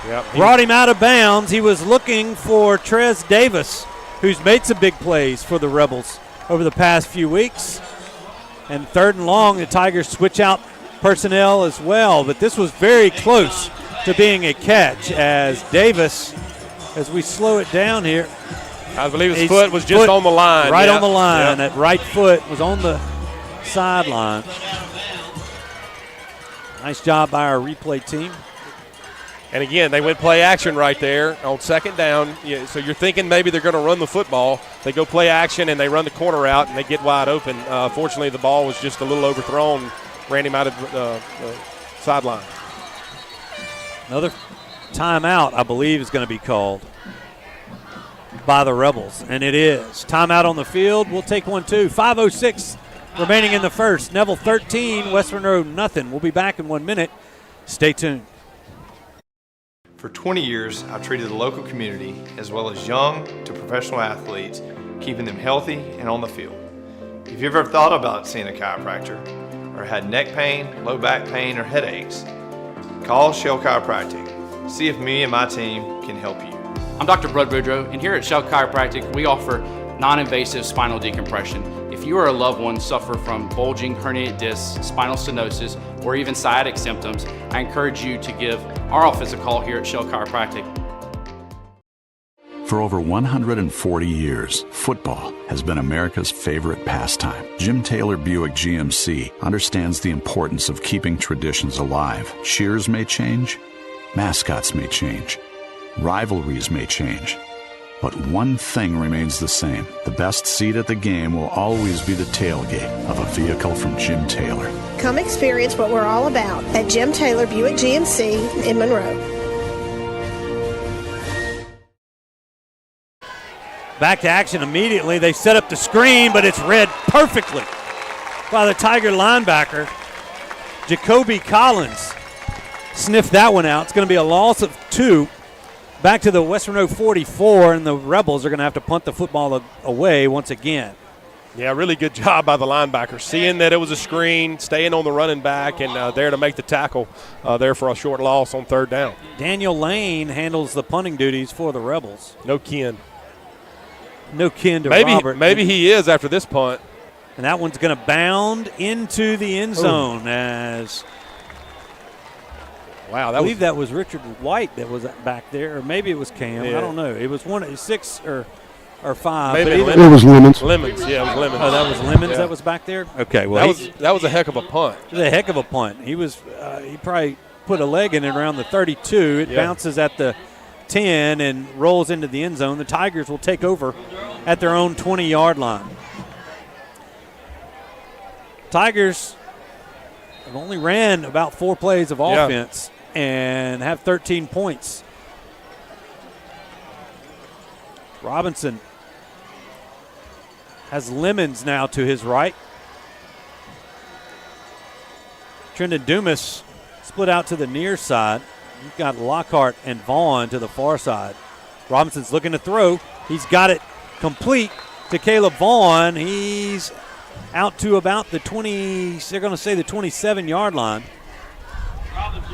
Yep.
Brought him out of bounds. He was looking for Trez Davis, who's made some big plays for the Rebels over the past few weeks. And 3rd and long, the Tigers switch out personnel as well. But this was very close to being a catch as Davis, as we slow it down here.
I believe his foot was just on the line.
Right on the line. That right foot was on the sideline. Nice job by our replay team.
And again, they went play action right there on 2nd down. Yeah, so you're thinking maybe they're going to run the football. They go play action and they run the corner out and they get wide open. Fortunately, the ball was just a little overthrown, ran him out of the sideline.
Another timeout, I believe, is going to be called by the Rebels, and it is. Timeout on the field. We'll take one, too. 5:06 remaining in the first. Neville 13, West Monroe nothing. We'll be back in 1 minute. Stay tuned.
For 20 years, I've treated the local community as well as young to professional athletes, keeping them healthy and on the field. If you've ever thought about seeing a chiropractor or had neck pain, low back pain, or headaches, call Shell Chiropractic. See if me and my team can help you.
I'm Dr. Bud Boudreaux, and here at Shell Chiropractic, we offer non-invasive spinal decompression. If you or a loved one suffer from bulging herniated discs, spinal stenosis, or even sciatic symptoms, I encourage you to give our office a call here at Shell Chiropractic.
For over 140 years, football has been America's favorite pastime. Jim Taylor Buick GMC understands the importance of keeping traditions alive. Cheers may change, mascots may change, rivalries may change, but one thing remains the same. The best seat at the game will always be the tailgate of a vehicle from Jim Taylor.
Come experience what we're all about at Jim Taylor Buick GMC in Monroe.
Back to action immediately. They set up the screen, but it's read perfectly by the Tiger linebacker. Jacoby Collins sniffed that one out. It's going to be a loss of 2. Back to the West Monroe 44, and the Rebels are going to have to punt the football away once again.
Yeah, really good job by the linebacker, seeing that it was a screen, staying on the running back, and there to make the tackle there for a short loss on 3rd down.
Daniel Lane handles the punting duties for the Rebels.
No kin.
No kin to Robert.
Maybe he is after this punt.
And that one's going to bound into the end zone as –
wow,
I believe that was Richard White that was back there, or maybe it was Cam. Yeah. I don't know. It was 6 or 5.
Maybe
it was Lemons.
Lemons, yeah, it was Lemons.
Oh, that was Lemons that was back there? Okay, well,
that was a heck of a punt.
It was a heck of a punt. He was he probably put a leg in it around the 32. It bounces at the 10 and rolls into the end zone. The Tigers will take over at their own 20-yard line. Tigers have only ran about 4 plays of offense and have 13 points. Robinson has Lemons now to his right. Trendon Dumas split out to the near side. You've got Lockhart and Vaughn to the far side. Robinson's looking to throw. He's got it complete to Caleb Vaughn. He's out to about the 20, they're going to say the 27-yard line.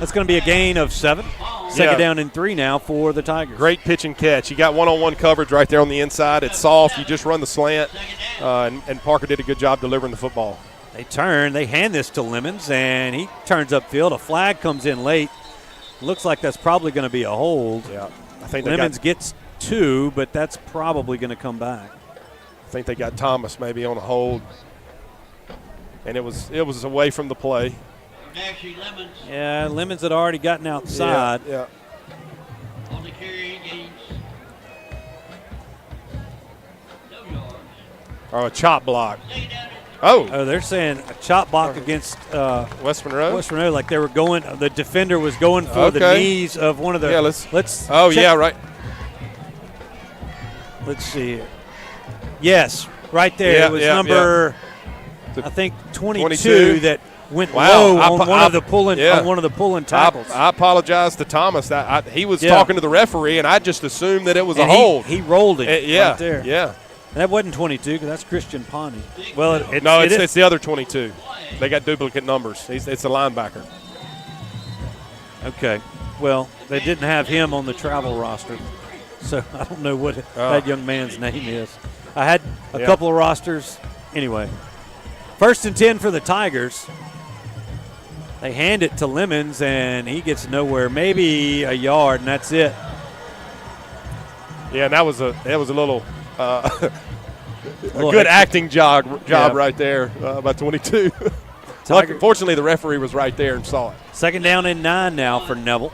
That's going to be a gain of 7. Second down and 3 now for the Tigers.
Great pitch and catch. You got one-on-one coverage right there on the inside. It's soft. You just run the slant, and Parker did a good job delivering the football.
They turn. They hand this to Lemons, and he turns upfield. A flag comes in late. Looks like that's probably going to be a hold.
Yeah, I think
Lemons gets 2, but that's probably going to come back.
I think they got Thomas maybe on a hold, and it was away from the play.
Yeah, Lemons had already gotten outside.
Yeah.
On the carry gains.
Or a chop block. Oh,
they're saying a chop block against
West Monroe.
West Monroe, like they were going. The defender was going for the knees of one of the.
Yeah, let's.
Oh,
yeah, right.
Let's see here. Yes, right there. It was number, I think, 22 that went low on one of the pulling tackles.
I apologize to Thomas. He was talking to the referee, and I just assumed that it was a hold.
He rolled it right there.
Yeah.
That wasn't 22 because that's Christian Pawnee. Well,
it's the other 22. They got duplicate numbers. It's a linebacker.
Okay. Well, they didn't have him on the travel roster, so I don't know what that young man's name is. I had a couple of rosters. Anyway, 1st and 10 for the Tigers. They hand it to Lemons, and he gets nowhere. Maybe a yard, and that's it.
Yeah, and that was a little a good acting job right there by 22. Fortunately, the referee was right there and saw it.
2nd down and 9 now for Neville.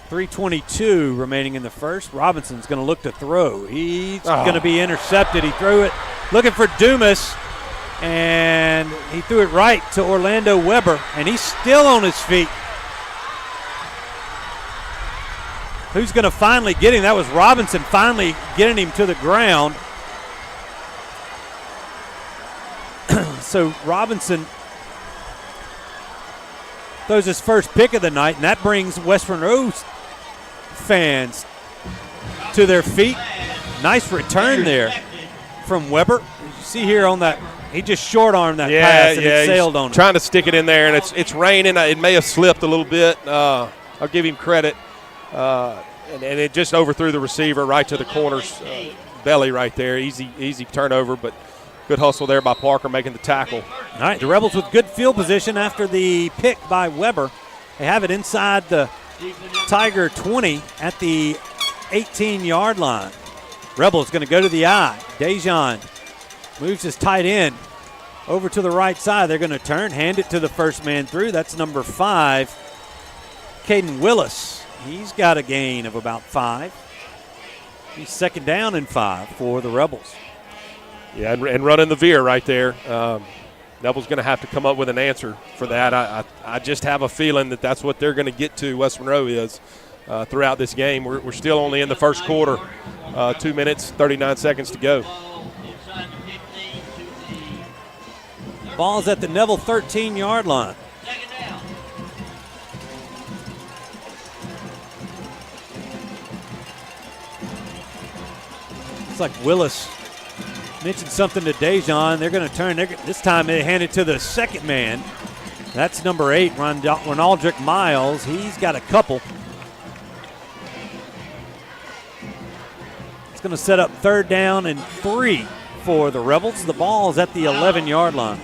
3:22 remaining in the first. Robinson's going to look to throw. He's going to be intercepted. He threw it looking for Dumas, and he threw it right to Orlando Weber, and he's still on his feet. Who's going to finally get him? That was Robinson finally getting him to the ground. So Robinson throws his first pick of the night, and that brings West Monroe's fans to their feet. Nice return there from Weber. You see here on that, he just short-armed that pass, and it sailed on him.
Trying to stick it in there, and it's raining. It may have slipped a little bit. I'll give him credit. And it just overthrew the receiver right to the corner's belly right there. Easy turnover, but good hustle there by Parker making the tackle.
All right, the Rebels with good field position after the pick by Weber. They have it inside the Tiger 20 at the 18-yard line. Rebels going to go to the eye. Dejan moves his tight end over to the right side. They're going to turn, hand it to the first man through. That's number 5, Caden Willis. He's got a gain of about 5. He's 2nd down and 5 for the Rebels.
Yeah, and running the veer right there. Neville's going to have to come up with an answer for that. I just have a feeling that that's what they're going to get to, West Monroe is, throughout this game. We're still only in the first quarter, 2 minutes, 39 seconds to go.
Ball's at the Neville 13-yard line. Like Willis mentioned something to Dejan. They're going to turn. This time they hand it to the second man. That's number 8, Ronaldrick Miles. He's got a couple. It's going to set up 3rd down and 3 for the Rebels. The ball is at the 11-yard line.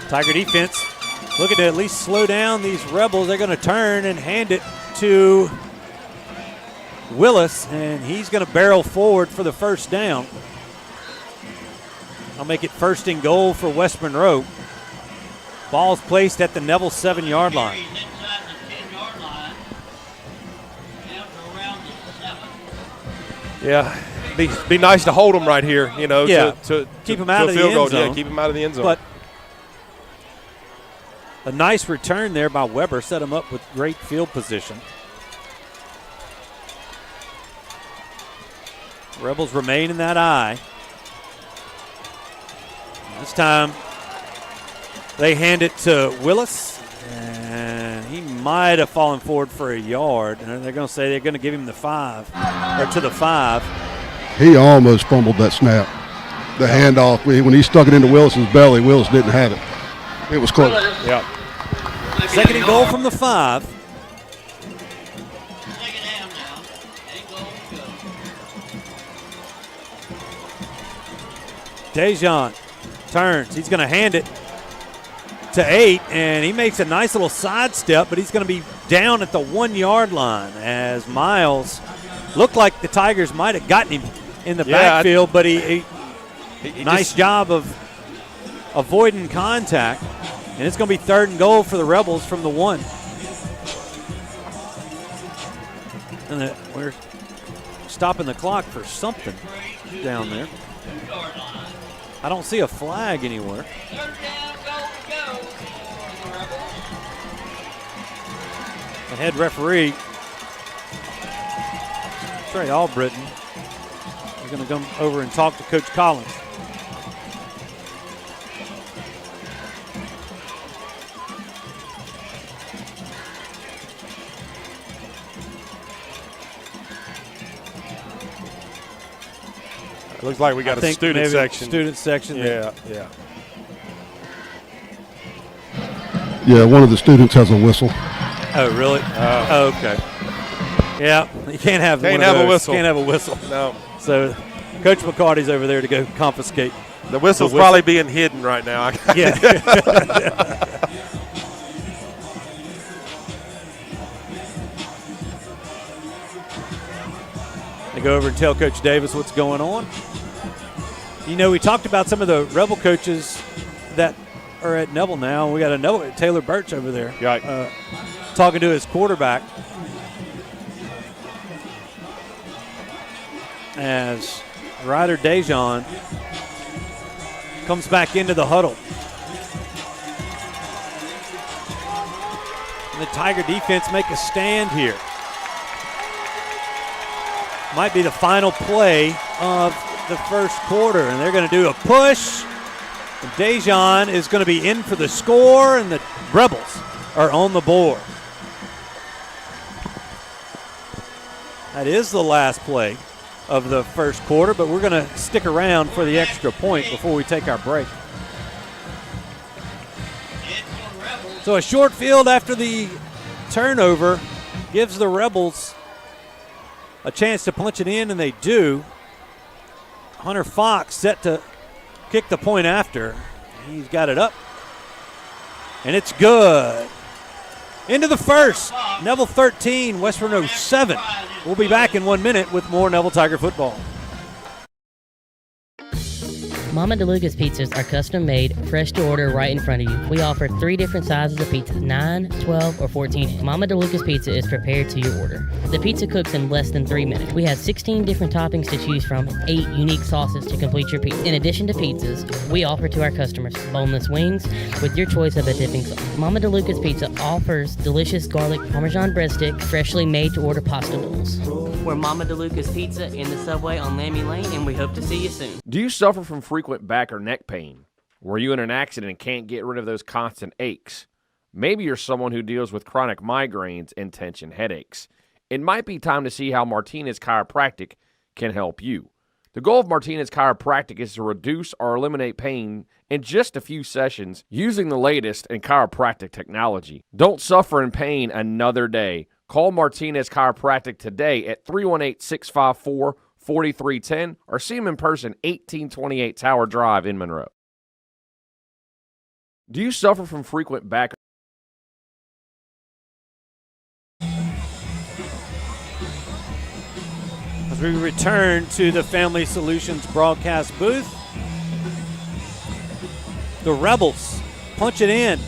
Tiger defense looking to at least slow down these Rebels. They're going to turn and hand it to Willis, and he's going to barrel forward for the 1st down. I'll make it 1st and goal for West Monroe. Ball's placed at the Neville 7-yard line.
Yeah, be nice to hold them right here, to
keep them out of the end zone.
Yeah, keep them out of the end zone.
But a nice return there by Weber, set him up with great field position. Rebels remain in that eye. This time they hand it to Willis, and he might have fallen forward for a yard. And they're going to say they're going to give him the 5, or to the 5.
He almost fumbled that snap. The handoff, when he stuck it into Willis's belly, Willis didn't have it. It was close.
Yeah.
Second and goal from the 5. Dejon turns. He's going to hand it to 8, and he makes a nice little sidestep, but he's going to be down at the 1-yard line as Miles looked like the Tigers might have gotten him in the backfield, but he nice job of avoiding contact. And it's going to be 3rd and goal for the Rebels from the 1. And we're stopping the clock for something down there. I don't see a flag anywhere. The head referee, Trey Albritton, is going to come over and talk to Coach Collins.
Looks like we got a student section.
Student section.
Yeah.
Yeah, one of the students has a whistle.
Oh, really? Okay. Yeah, you can't have
a whistle.
Can't have a whistle.
No.
So Coach McCarty's over there to go confiscate.
The whistle's probably being hidden right now.
Yeah. They go over and tell Coach Davis what's going on. You know, we talked about some of the Rebel coaches that are at Neville now. We got Taylor Birch over there talking to his quarterback as Ryder Dejon comes back into the huddle. And the Tiger defense make a stand here. Might be the final play of the first quarter, and they're going to do a push. And Dejon is going to be in for the score, and the Rebels are on the board. That is the last play of the first quarter, but we're going to stick around for the extra point before we take our break. So a short field after the turnover gives the Rebels a chance to punch it in, and they do. Hunter Fox set to kick the point after. He's got it up, and it's good. Into the first. Neville 13, West Monroe 7. We'll be back in 1 minute with more Neville Tiger football.
Mama DeLuca's pizzas are custom made, fresh to order right in front of you. We offer 3 different sizes of pizzas, 9, 12, or 14. Mama DeLuca's pizza is prepared to your order. The pizza cooks in less than 3 minutes. We have 16 different toppings to choose from, 8 unique sauces to complete your pizza. In addition to pizzas, we offer to our customers boneless wings with your choice of a dipping sauce. Mama DeLuca's Pizza offers delicious garlic Parmesan breadstick, freshly made to order pasta bowls. We're Mama DeLuca's Pizza in the subway on Lammy Lane, and we hope to see you soon.
Do you suffer from frequent back or neck pain? Were you in an accident and can't get rid of those constant aches? Maybe you're someone who deals with chronic migraines and tension headaches. It might be time to see how Martinez Chiropractic can help you. The goal of Martinez Chiropractic is to reduce or eliminate pain in just a few sessions using the latest in chiropractic technology. Don't suffer in pain another day. Call Martinez Chiropractic today at 318-654-4310 or see him in person, 1828 Tower Drive in Monroe. Do you suffer from frequent back?
As we return to the Family Solutions broadcast booth, the Rebels punch it in.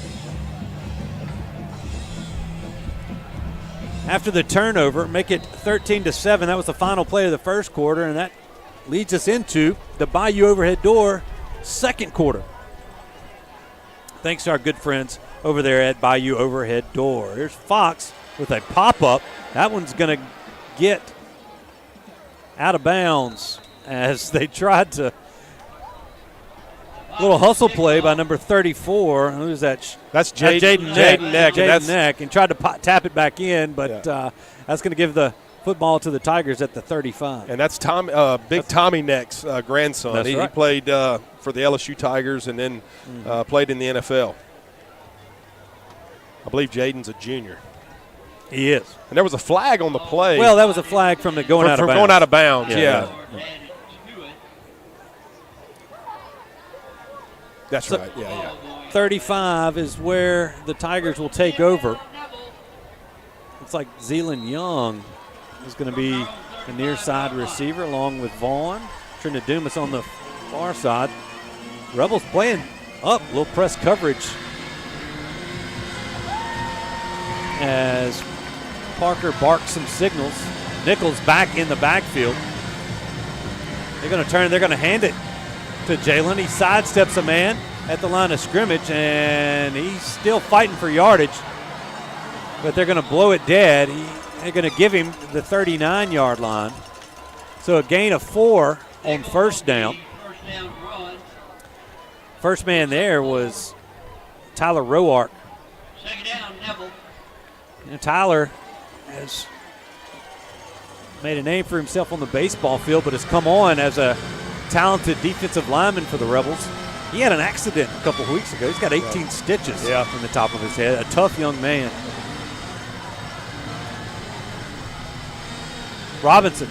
After the turnover, make it 13-7. That was the final play of the first quarter, and that leads us into the Bayou Overhead Door second quarter. Thanks to our good friends over there at Bayou Overhead Door. Here's Fox with a pop-up. That one's going to get out of bounds as they tried to Little hustle play by number 34. Who's that?
That's
Jaden
Neck.
Jaden Neck, and tried to tap it back in, but that's going to give the football to the Tigers at the 35.
And that's Tommy Neck's grandson. He played for the LSU Tigers and then played in the NFL. I believe Jaden's a junior.
He is.
And there was a flag on the play.
Well, that was a flag from going out of bounds.
Going out of bounds, yeah. That's right, yeah.
35 is where the Tigers will take over. It's like Zealand Young is going to be the near side receiver along with Vaughn. Trina Dumas on the far side. Rebels playing up, little press coverage as Parker barks some signals. Nichols back in the backfield. They're going to turn, they're going to hand it to Jalen. He sidesteps a man at the line of scrimmage, and he's still fighting for yardage, but they're going to blow it dead. They're going to give him the 39-yard line. So a gain of 4 on first down. First man there was Tyler Roark.
Second down, Neville.
And Tyler has made a name for himself on the baseball field, but has come on as a talented defensive lineman for the Rebels. He had an accident a couple of weeks ago. He's got 18 stitches in the top of his head. A tough young man. Robinson,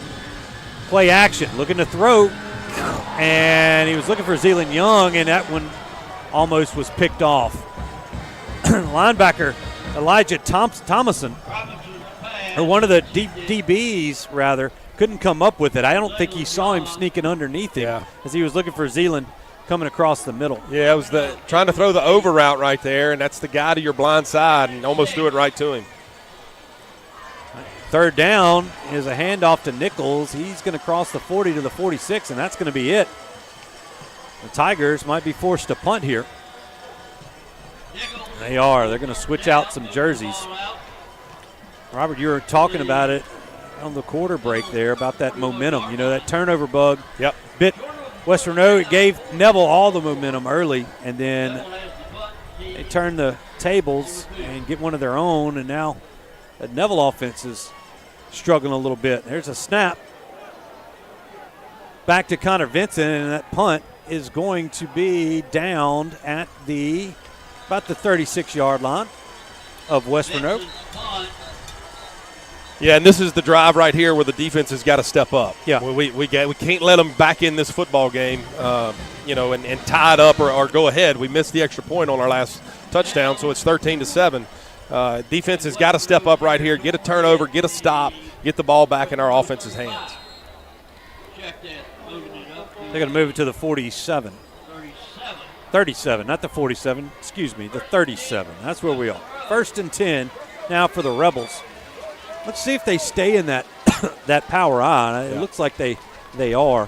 play action, looking to throw, and he was looking for Zealand Young, and that one almost was picked off. Linebacker Elijah Thomason, or one of the DBs rather, couldn't come up with it. I don't think he saw him sneaking underneath him as he was looking for Zealand coming across the middle.
Yeah, it was trying to throw the over route right there, and that's the guy to your blind side, and almost threw it right to him.
Third down is a handoff to Nichols. He's going to cross the 40 to the 46, and that's going to be it. The Tigers might be forced to punt here. They are. They're going to switch out some jerseys. Robert, you were talking about it on the quarter break there about that momentum. You know, that turnover bug bit Western O. It gave Neville all the momentum early, and then they turned the tables and get one of their own, and now the Neville offense is struggling a little bit. There's a snap. Back to Connor Vincent, and that punt is going to be downed at about the 36-yard line of West Monroe.
Yeah, and this is the drive right here where the defense has got to step up.
Yeah,
we can't let them back in this football game, and tie it up or go ahead. We missed the extra point on our last touchdown, so it's 13-7. Defense has got to step up right here, get a turnover, get a stop, get the ball back in our offense's hands.
They're going to move it to the 47. 37, not the 47, excuse me, the 37. That's where we are. 1st and 10 now for the Rebels. Let's see if they stay in that that power I. It looks like they are.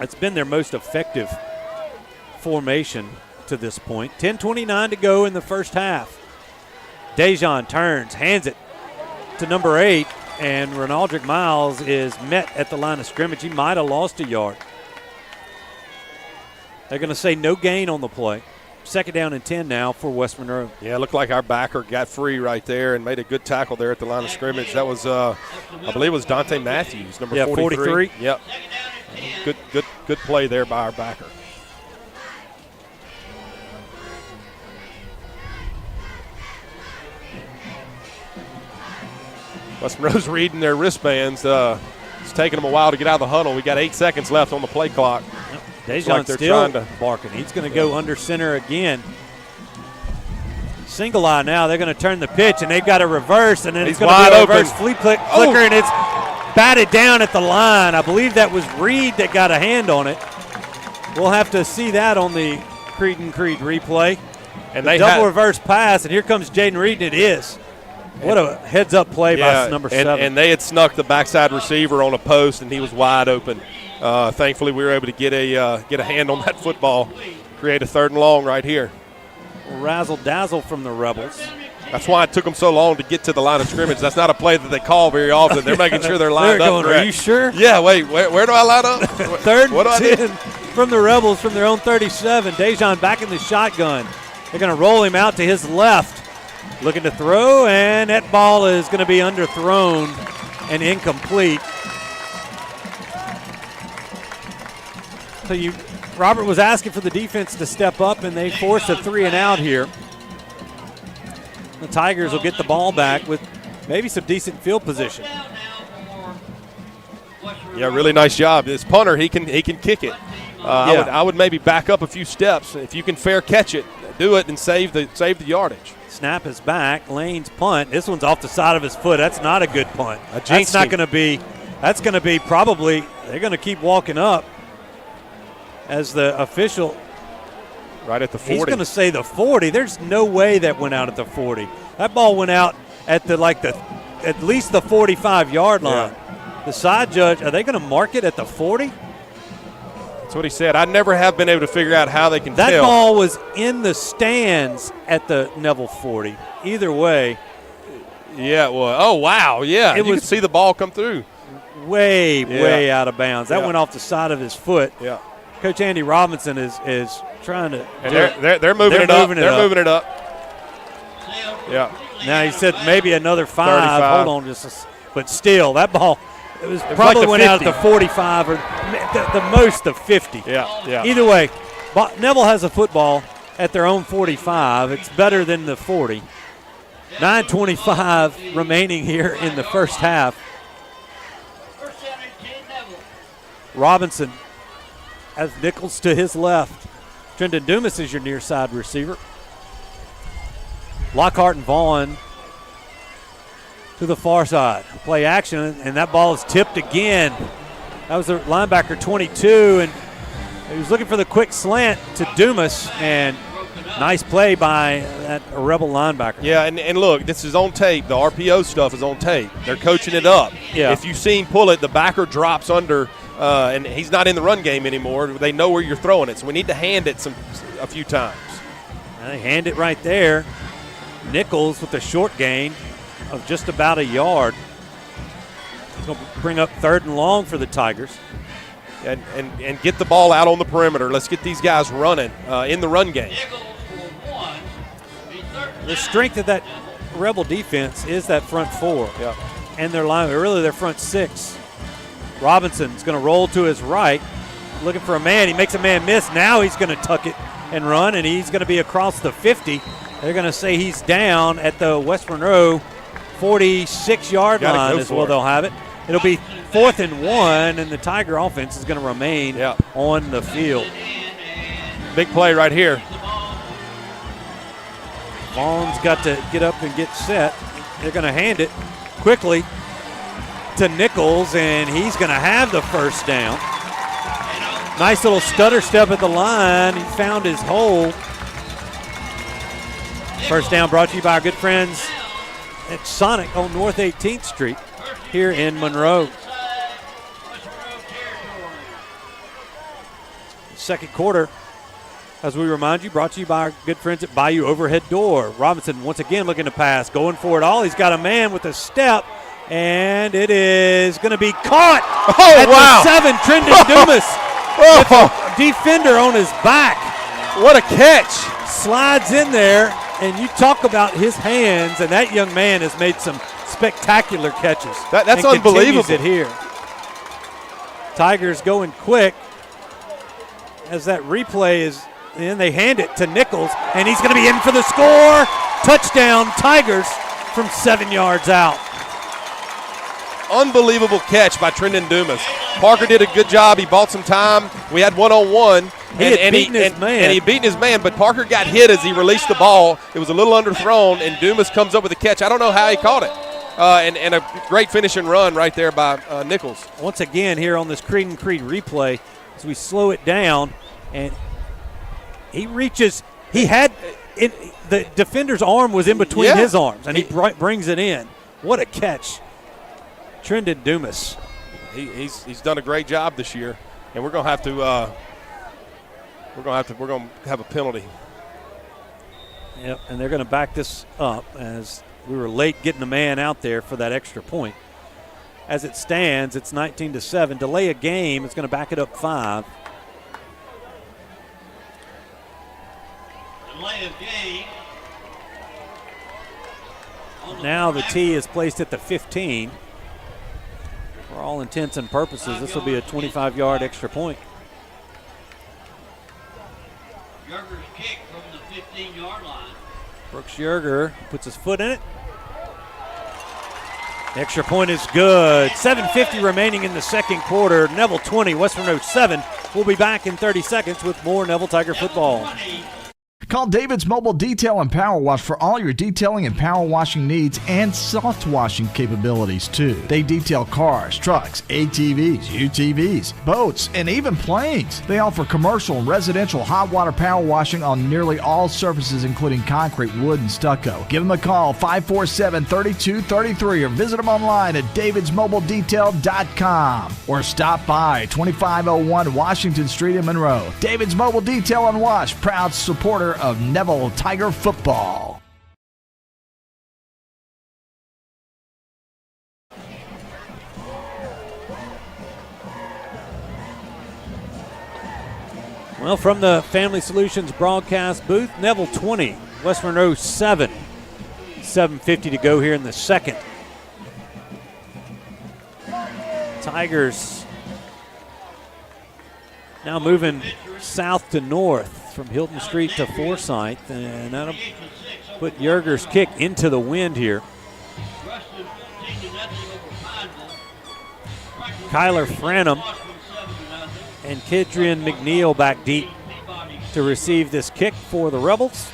It's been their most effective formation to this point. 10:29 to go in the first half. Dejon turns, hands it to number 8, and Ronaldrick Miles is met at the line of scrimmage. He might have lost a yard. They're going to say no gain on the play. 2nd down and 10 now for West Monroe.
Yeah, it looked like our backer got free right there and made a good tackle there at the line of scrimmage. That was, I believe it was Dante Matthews, number 43. Yep. Good play there by our backer. West Monroe's reading their wristbands. It's taking them a while to get out of the huddle. We got 8 seconds left on the play clock.
Dejon still barking. He's going to go under center again. Single eye now. They're going to turn the pitch, and they've got a reverse, and then it's going to be a reverse flicker, and it's batted down at the line. I believe that was Reed that got a hand on it. We'll have to see that on the Creed replay. And they double reverse pass, and here comes Jaden Reed, and it is. What a heads-up play by number 7.
And they had snuck the backside receiver on a post, and he was wide open. Thankfully, we were able to get a hand on that football, create a 3rd and long right here.
Razzle-dazzle from the Rebels.
That's why it took them so long to get to the line of scrimmage. That's not a play that they call very often. They're making sure they're lined up.
Are you sure?
Yeah, wait, where do I line up?
3rd and 10. from the Rebels from their own 37. Dejan back in the shotgun. They're going to roll him out to his left. Looking to throw, and that ball is going to be underthrown and incomplete. So Robert was asking for the defense to step up, and they forced a 3-and-out here. The Tigers will get the ball back with maybe some decent field position.
Yeah, really nice job. This punter, he can kick it. I would maybe back up a few steps. If you can fair catch it, do it and save the yardage.
Snap is back. Lane's punt. This one's off the side of his foot. That's not a good punt. That's not going to be. That's going to be probably. They're going to keep walking up. As the official,
right at the 40.
He's going to say the 40. There's no way that went out at the 40. That ball went out at at least the 45-yard line. Yeah. The side judge, are they going to mark it at the 40?
That's what he said. I never have been able to figure out how they can tell.
That ball was in the stands at the Neville 40. Either way.
Yeah, it was. Oh, wow. Yeah, you could see the ball come through.
Way out of bounds. That went off the side of his foot.
Yeah.
Coach Andy Robinson is trying to.
And they're moving it up. They're moving it up. Yeah.
Now he said maybe another 5. Hold on but still, that ball, it probably
like
went out at the 45 or the most of 50.
Yeah.
Either way, Neville has a football at their own 45. It's better than the 40. 9:25 remaining here in the first half. Robinson has Nichols to his left. Trendon Dumas is your near side receiver. Lockhart and Vaughn to the far side. Play action, and that ball is tipped again. That was the linebacker 22, and he was looking for the quick slant to Dumas, and nice play by that Rebel linebacker.
Yeah, and look, this is on tape. The RPO stuff is on tape. They're coaching it up.
Yeah.
If you see him pull it, the backer drops under, and he's not in the run game anymore. They know where you're throwing it, so we need to hand it a few times.
And they hand it right there. Nichols with a short gain of just about a yard. He's going to bring up 3rd and long for the Tigers.
And get the ball out on the perimeter. Let's get these guys running in the run game.
The strength of that Rebel defense is that front 4.
Yeah.
And their line, really their front 6. Robinson's going to roll to his right, looking for a man. He makes a man miss. Now he's going to tuck it and run, and he's going to be across the 50. They're going to say he's down at the West Monroe 46-yard line is where they'll have it. It'll be 4th and 1, and the Tiger offense is going to remain on the field.
Big play right here.
Vaughn's got to get up and get set. They're going to hand it quickly to Nichols, and he's going to have the first down. Nice little stutter step at the line. He found his hole. First down brought to you by our good friends at Sonic on North 18th Street here in Monroe. Second quarter, as we remind you, brought to you by our good friends at Bayou Overhead Door. Robinson once again looking to pass, going for it all. He's got a man with a step, and it is going to be caught at the 7. Trendon Dumas with a defender on his back.
What a catch.
Slides in there, and you talk about his hands, and that young man has made some spectacular catches.
That's
and
unbelievable.
Continues it here. Tigers going quick as that replay is in. They hand it to Nichols, and he's going to be in for the score. Touchdown, Tigers from 7 yards out.
Unbelievable catch by Trendon Dumas. Parker did a good job. He bought some time. We had one-on-one.
He had beaten his man.
And he beat his man, but Parker got hit as he released the ball. It was a little underthrown, and Dumas comes up with a catch. I don't know how he caught it. And a great finish and run right there by Nichols.
Once again here on this Creed and Creed replay, as we slow it down, and he reaches. He had it, the defender's arm was in between his arms, and he brings it in. What a catch. Trendon Dumas.
He's done a great job this year, and we're gonna have to have a penalty.
Yep, and they're going to back this up as we were late getting the man out there for that extra point. As it stands, it's 19-7. Delay a game. It's going to back it up 5.
Delay of game.
Now the tee is placed at the 15. For all intents and purposes, this will be a 25-yard extra point.
Yerger's kick from the 15-yard line.
Brooks Yerger puts his foot in it. Extra point is good. 7:50 remaining in the second quarter. Neville 20, West Monroe 7. We'll be back in 30 seconds with more Neville Tiger football.
Call David's Mobile Detail and Power Wash for all your detailing and power washing needs and soft washing capabilities too. They detail cars, trucks, ATVs, UTVs, boats, and even planes. They offer commercial and residential hot water power washing on nearly all surfaces including concrete, wood, and stucco. Give them a call 547-3233 or visit them online at davidsmobiledetail.com or stop by 2501 Washington Street in Monroe. David's Mobile Detail and Wash, proud supporter of Neville Tiger football.
Well, from the Family Solutions broadcast booth, Neville 20, West Monroe 7. 7:50 to go here in the second. Tigers now moving south to north from Hilton Street to Forsyth, and that'll put Yerger's kick into the wind here. Kyler Franham and Kedrian McNeil back deep to receive this kick for the Rebels.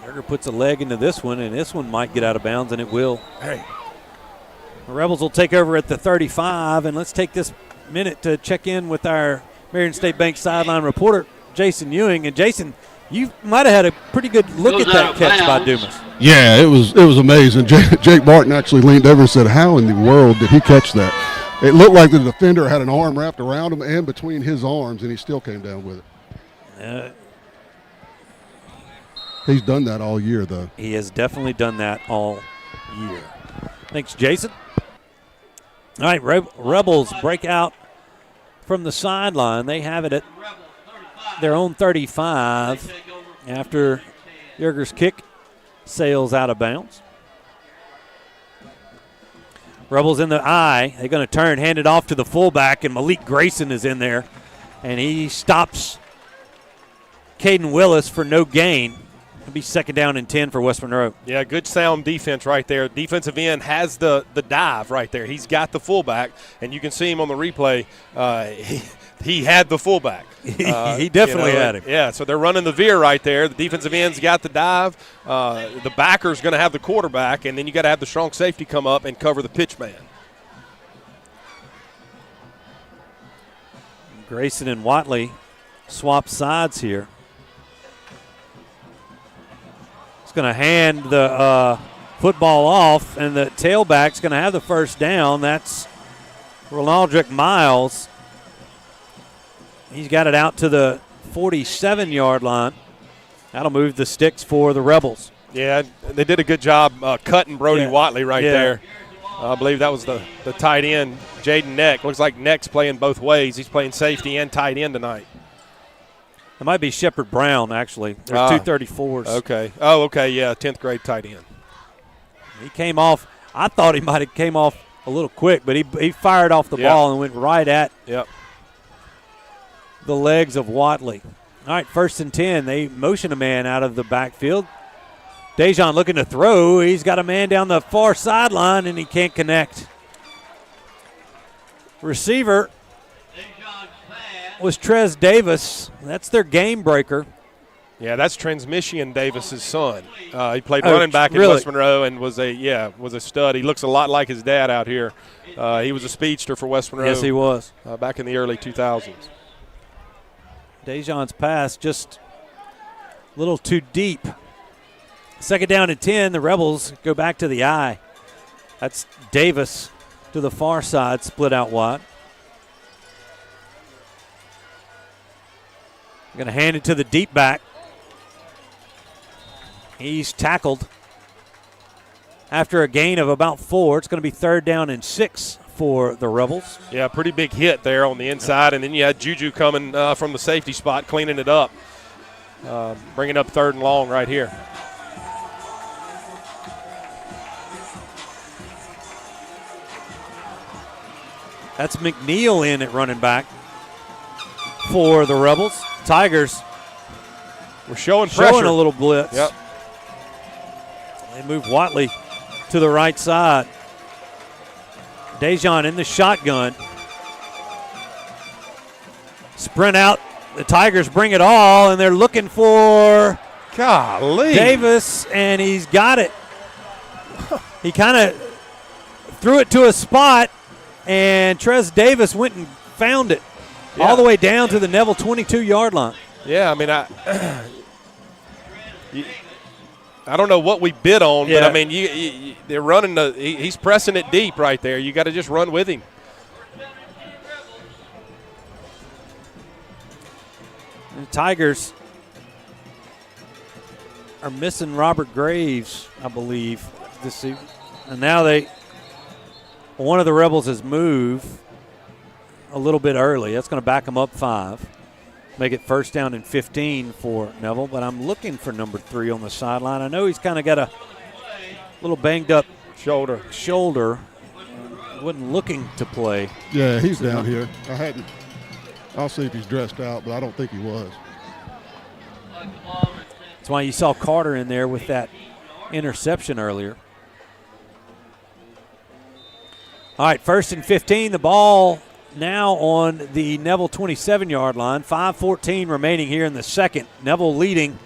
Yerger puts a leg into this one, and this one might get out of bounds, and it will. Hey. The Rebels will take over at the 35, and let's take this minute to check in with our Marion State Bank sideline reporter, Jason Ewing. And Jason, you might have had a pretty good look at that catch by Dumas.
Yeah, it was amazing. Jake Martin actually leaned over and said, how in the world did he catch that? It looked like the defender had an arm wrapped around him and between his arms, and he still came down with it. He's done that all year, though.
He has definitely done that all year. Thanks, Jason. All right, Rebels break out from the sideline. They have it at their own 35 after Yerger's kick sails out of bounds. Rebels in the eye. They're going to turn, hand it off to the fullback, and Malik Grayson is in there. And he stops Caden Willis for no gain. It'll be second down and 10 for West Monroe.
Yeah, good sound defense right there. Defensive end has the dive right there. He's got the fullback, and you can see him on the replay. He had the fullback.
He definitely had him.
Yeah, so they're running the veer right there. The defensive end's got the dive. The backer's going to have the quarterback, and then you got to have the strong safety come up and cover the pitch man.
Grayson and Watley swap sides here. Going to hand the football off, and the tailback's going to have the first down. That's Ronaldrick Miles. He's got it out to the 47-yard line. That'll move the sticks for the Rebels.
Yeah, they did a good job cutting Brody Watley right there. I believe that was the tight end, Jaden Neck. Looks like Neck's playing both ways. He's playing safety and tight end tonight.
It might be Shepard Brown, actually. There's 234s.
Okay. Oh, okay, yeah, 10th grade tight end.
He came off. I thought he might have came off a little quick, but he fired off the ball and went right at the legs of Watley. All right, 1st and 10. They motion a man out of the backfield. Dejon looking to throw. He's got a man down the far sideline, and he can't connect. Receiver was Trez Davis. That's their game breaker.
Yeah, that's Transmission Davis's son. He played running back in West Monroe and was a stud. He looks a lot like his dad out here. He was a speedster for West Monroe.
Yes, he was.
Back in the early 2000s.
Dejon's pass just a little too deep. Second down and 10. The Rebels go back to the eye. That's Davis to the far side, split out wide. Going to hand it to the deep back. He's tackled after a gain of about 4. It's going to be 3rd down and 6 for the Rebels.
Yeah, pretty big hit there on the inside, and then you had Juju coming from the safety spot, cleaning it up, bringing up 3rd and long right here.
That's McNeil in at running back for the Rebels. Tigers
We're showing pressure.
A little blitz.
Yep.
They move Watley to the right side. Dejon in the shotgun. Sprint out. The Tigers bring it all, and they're looking for Davis, and he's got it. He kind of threw it to a spot, and Trez Davis went and found it all the way down to the Neville 22-yard line.
Yeah, I mean, I don't know what we bid on, but I mean, they're running he's pressing it deep right there. You got to just run with him.
The Tigers are missing Robert Graves, I believe, this season. And now one of the Rebels has moved a little bit early. That's going to back them up 5. Make it 1st down and 15 for Neville, but I'm looking for number 3 on the sideline. I know he's kind of got a little banged up shoulder. Wasn't looking to play.
Yeah, he's down here. I'll see if he's dressed out, but I don't think he was.
That's why you saw Carter in there with that interception earlier. All right, 1st and 15. The ball now on the Neville 27-yard line. 5:14 remaining here in the second. Neville leading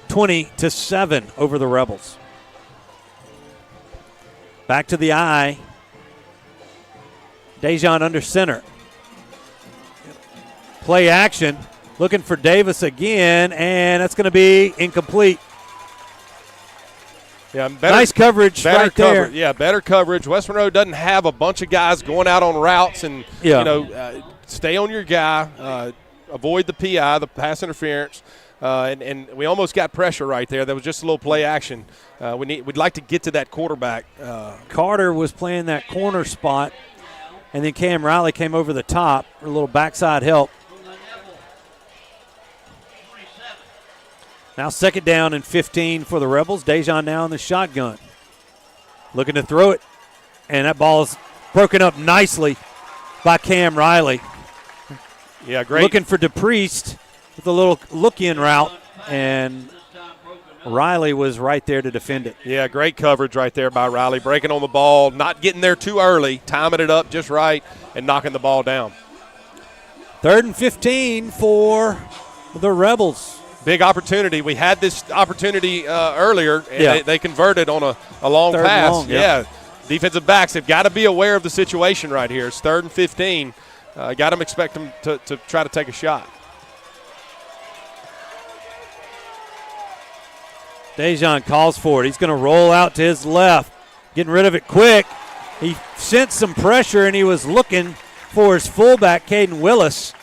20-7 over the Rebels. Back to the eye. Dejon under center. Play action. Looking for Davis again, and that's going to be incomplete.
Yeah,
nice coverage right there.
Yeah, better coverage. West Monroe doesn't have a bunch of guys going out on routes, and stay on your guy, avoid the PI, the pass interference, and we almost got pressure right there. That was just a little play action. We'd like to get to that quarterback.
Carter was playing that corner spot, and then Cam Riley came over the top for a little backside help. Now 2nd down and 15 for the Rebels. Dejon now in the shotgun. Looking to throw it. And that ball is broken up nicely by Cam Riley.
Yeah, great.
Looking for DePriest with a little look-in route. And Riley was right there to defend it.
Yeah, great coverage right there by Riley. Breaking on the ball, not getting there too early, timing it up just right, and knocking the ball down.
3rd and 15 for the Rebels.
Big opportunity. We had this opportunity earlier, and they converted on a long
3rd
pass.
Long, yeah.
Defensive backs have got to be aware of the situation right here. It's 3rd and 15. Got to expect them to try to take a shot.
Dejon calls for it. He's going to roll out to his left, getting rid of it quick. He sensed some pressure, and he was looking for his fullback, Caden Willis,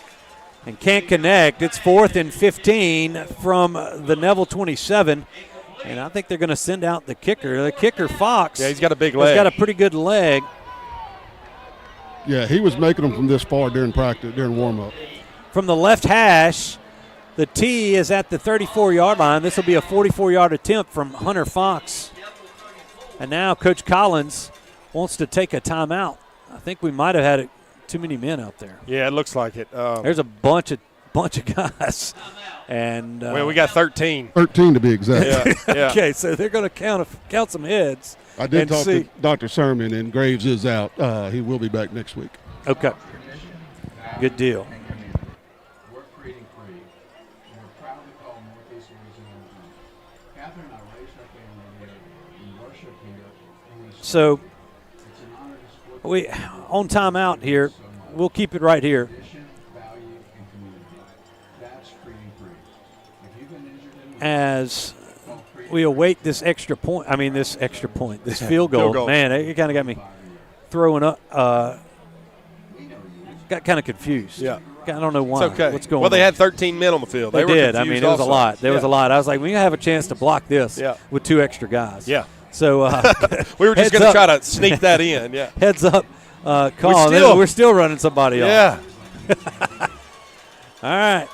and can't connect. It's 4th and 15 from the Neville 27, and I think they're going to send out the kicker. The kicker, Fox.
Yeah, he's got a big leg.
He's got a pretty good leg.
Yeah, he was making them from this far during practice, during warm-up.
From the left hash, the tee is at the 34-yard line. This will be a 44-yard attempt from Hunter Fox. And now Coach Collins wants to take a timeout. I think we might have had too many men out there.
Yeah, it looks like it.
There's a bunch of guys, and
we got 13.
13 to be exact.
Yeah.
Okay, so they're going to count some heads.
I did talk to Dr. Sermon, and Graves is out. He will be back next week.
Okay, good deal. So we on timeout here. We'll keep it right here. As we await this extra point. This field goal. Man, it kind of got me throwing up. Got kind of confused.
Yeah.
I don't know why.
It's okay.
What's going on?
Well, they had 13 men on the field.
They
were
did.
confused
It was
also.
a lot. There was a lot. I was like, we have a chance to block this
Yeah.
with 2 extra guys.
Yeah.
So
we were just going to try to sneak that in. Yeah.
Heads up. Call. We're still running somebody off.
Yeah.
All right.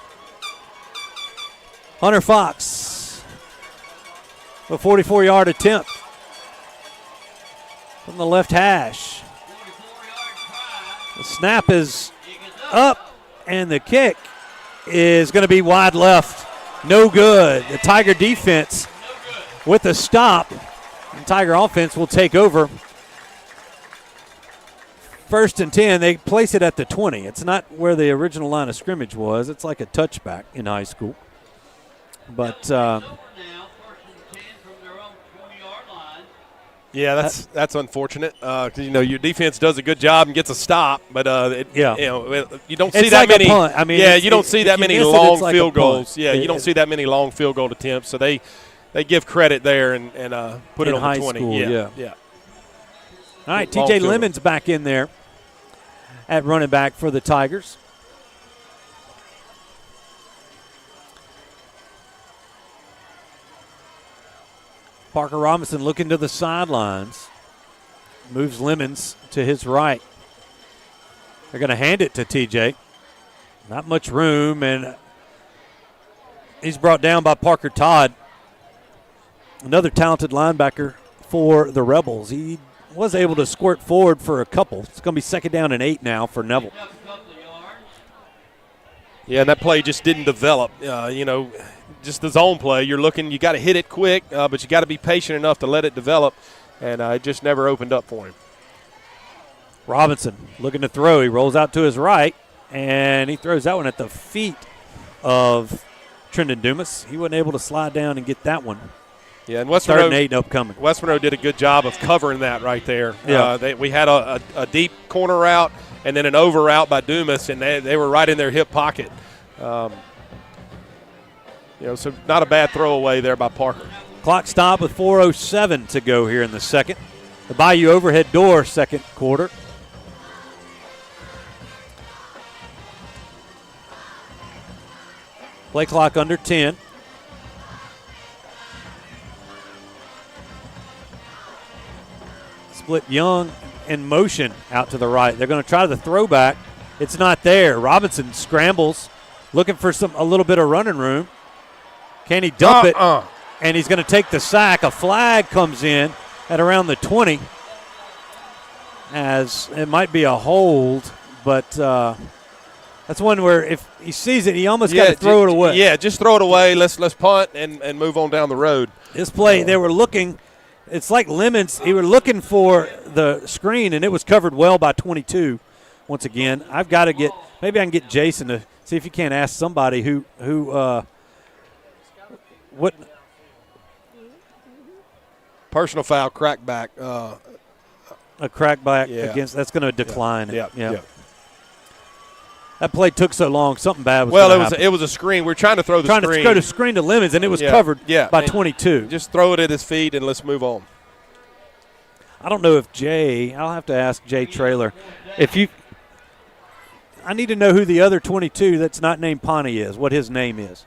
Hunter Fox. A 44-yard attempt from the left hash. The snap is up, and the kick is going to be wide left. No good. The Tiger defense with a stop. The Tiger offense will take over. 1st and 10. They place it at the 20. It's not where the original line of scrimmage was. It's like a touchback in high school. But
yeah, that's unfortunate. 'Cause, your defense does a good job and gets a stop, but you don't see that many.
Punt. I mean,
you don't see that many long field goals. Yeah, you don't
see
see that many long field goal attempts. So they give credit there and put it on
high
the 20.
School, yeah. All right,
Long
TJ
field
Lemon's back in there at running back for the Tigers. Parker Robinson looking to the sidelines. Moves Lemons to his right. They're going to hand it to TJ. Not much room, and he's brought down by Parker Todd. Another talented linebacker for the Rebels. He was able to squirt forward for a couple. It's going to be 2nd down and 8 now for Neville.
Yeah, and that play just didn't develop. Just the zone play. You got to hit it quick, but you got to be patient enough to let it develop, and it just never opened up for him.
Robinson looking to throw. He rolls out to his right, and he throws that one at the feet of Trendon Dumas. He wasn't able to slide down and get that one.
Yeah, and West
3rd and 8 upcoming.
West Monroe did a good job of covering that right there.
Yeah.
We had a deep corner route and then an over route by Dumas, and they were right in their hip pocket. So not a bad throwaway there by Parker.
Clock stop with 4:07 to go here in the second. The Bayou overhead door, second quarter. Play clock under 10. Split Young in motion out to the right. They're going to try the throwback. It's not there. Robinson scrambles, looking for a little bit of running room. Can he dump it? And he's going to take the sack. A flag comes in at around the 20, as it might be a hold, but that's one where if he sees it, he almost got to throw it away.
Yeah, just throw it away. Let's punt and move on down the road.
This play, they were looking. It's like Lemons. He were looking for the screen, and it was covered well by 22. Once again, I've got to maybe I can get Jason to see if you can't ask somebody what
personal foul, crackback.
A crackback against that's going to decline.
Yeah.
That play took so long. Something bad was.
Well, it was a screen. We're trying to throw the screen.
Trying to go to screen to Lemons, and it was covered by 22.
Just throw it at his feet and let's move on.
I don't know if I'll have to ask Jay Traylor. I need to know who the other 22 that's not named Pawnee is, what his name is.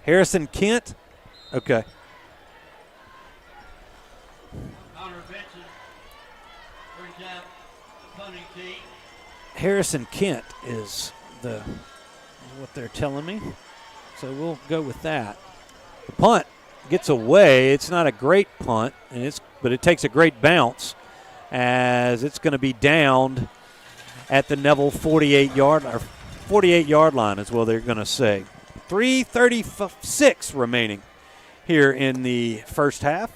Harrison Kent? Okay. Harrison Kent is what they're telling me. So we'll go with that. The punt gets away. It's not a great punt, but it takes a great bounce as it's going to be downed at the Neville 48-yard line is what they're going to say. 3:36 remaining here in the first half.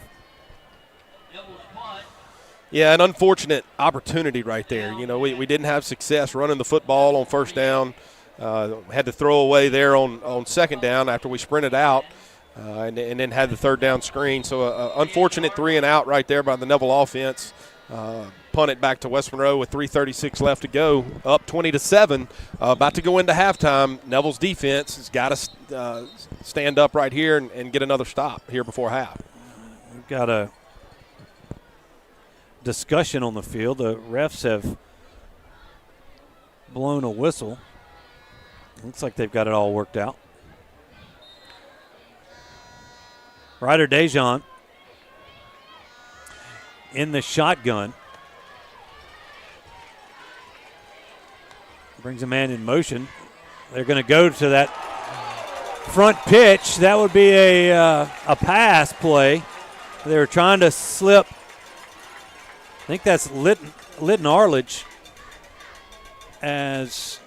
Yeah, an unfortunate opportunity right there. We didn't have success running the football on first down. Had to throw away there on second down after we sprinted out and then had the third down screen. So unfortunate 3 and out right there by the Neville offense. Punt it back to West Monroe with 3:36 left to go, up 20-7. About to go into halftime. Neville's defense has got to stand up right here and get another stop here before half.
We've got a discussion on the field. The refs have blown a whistle. Looks like they've got it all worked out. Ryder Dejon in the shotgun. Brings a man in motion. They're going to go to that front pitch. That would be a pass play. They were trying to slip. I think that's Lytton Arledge, as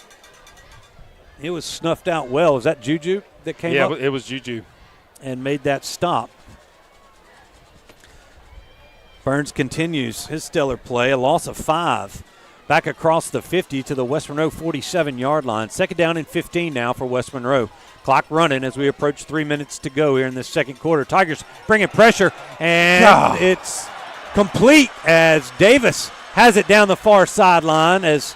it was snuffed out well. Was that Juju that came up?
Yeah, it was Juju.
And made that stop. Burns continues his stellar play, a loss of 5. Back across the 50 to the West Monroe 47-yard line. Second down and 15 now for West Monroe. Clock running as we approach 3 minutes to go here in the second quarter. Tigers bringing pressure, and it's complete as Davis has it down the far sideline as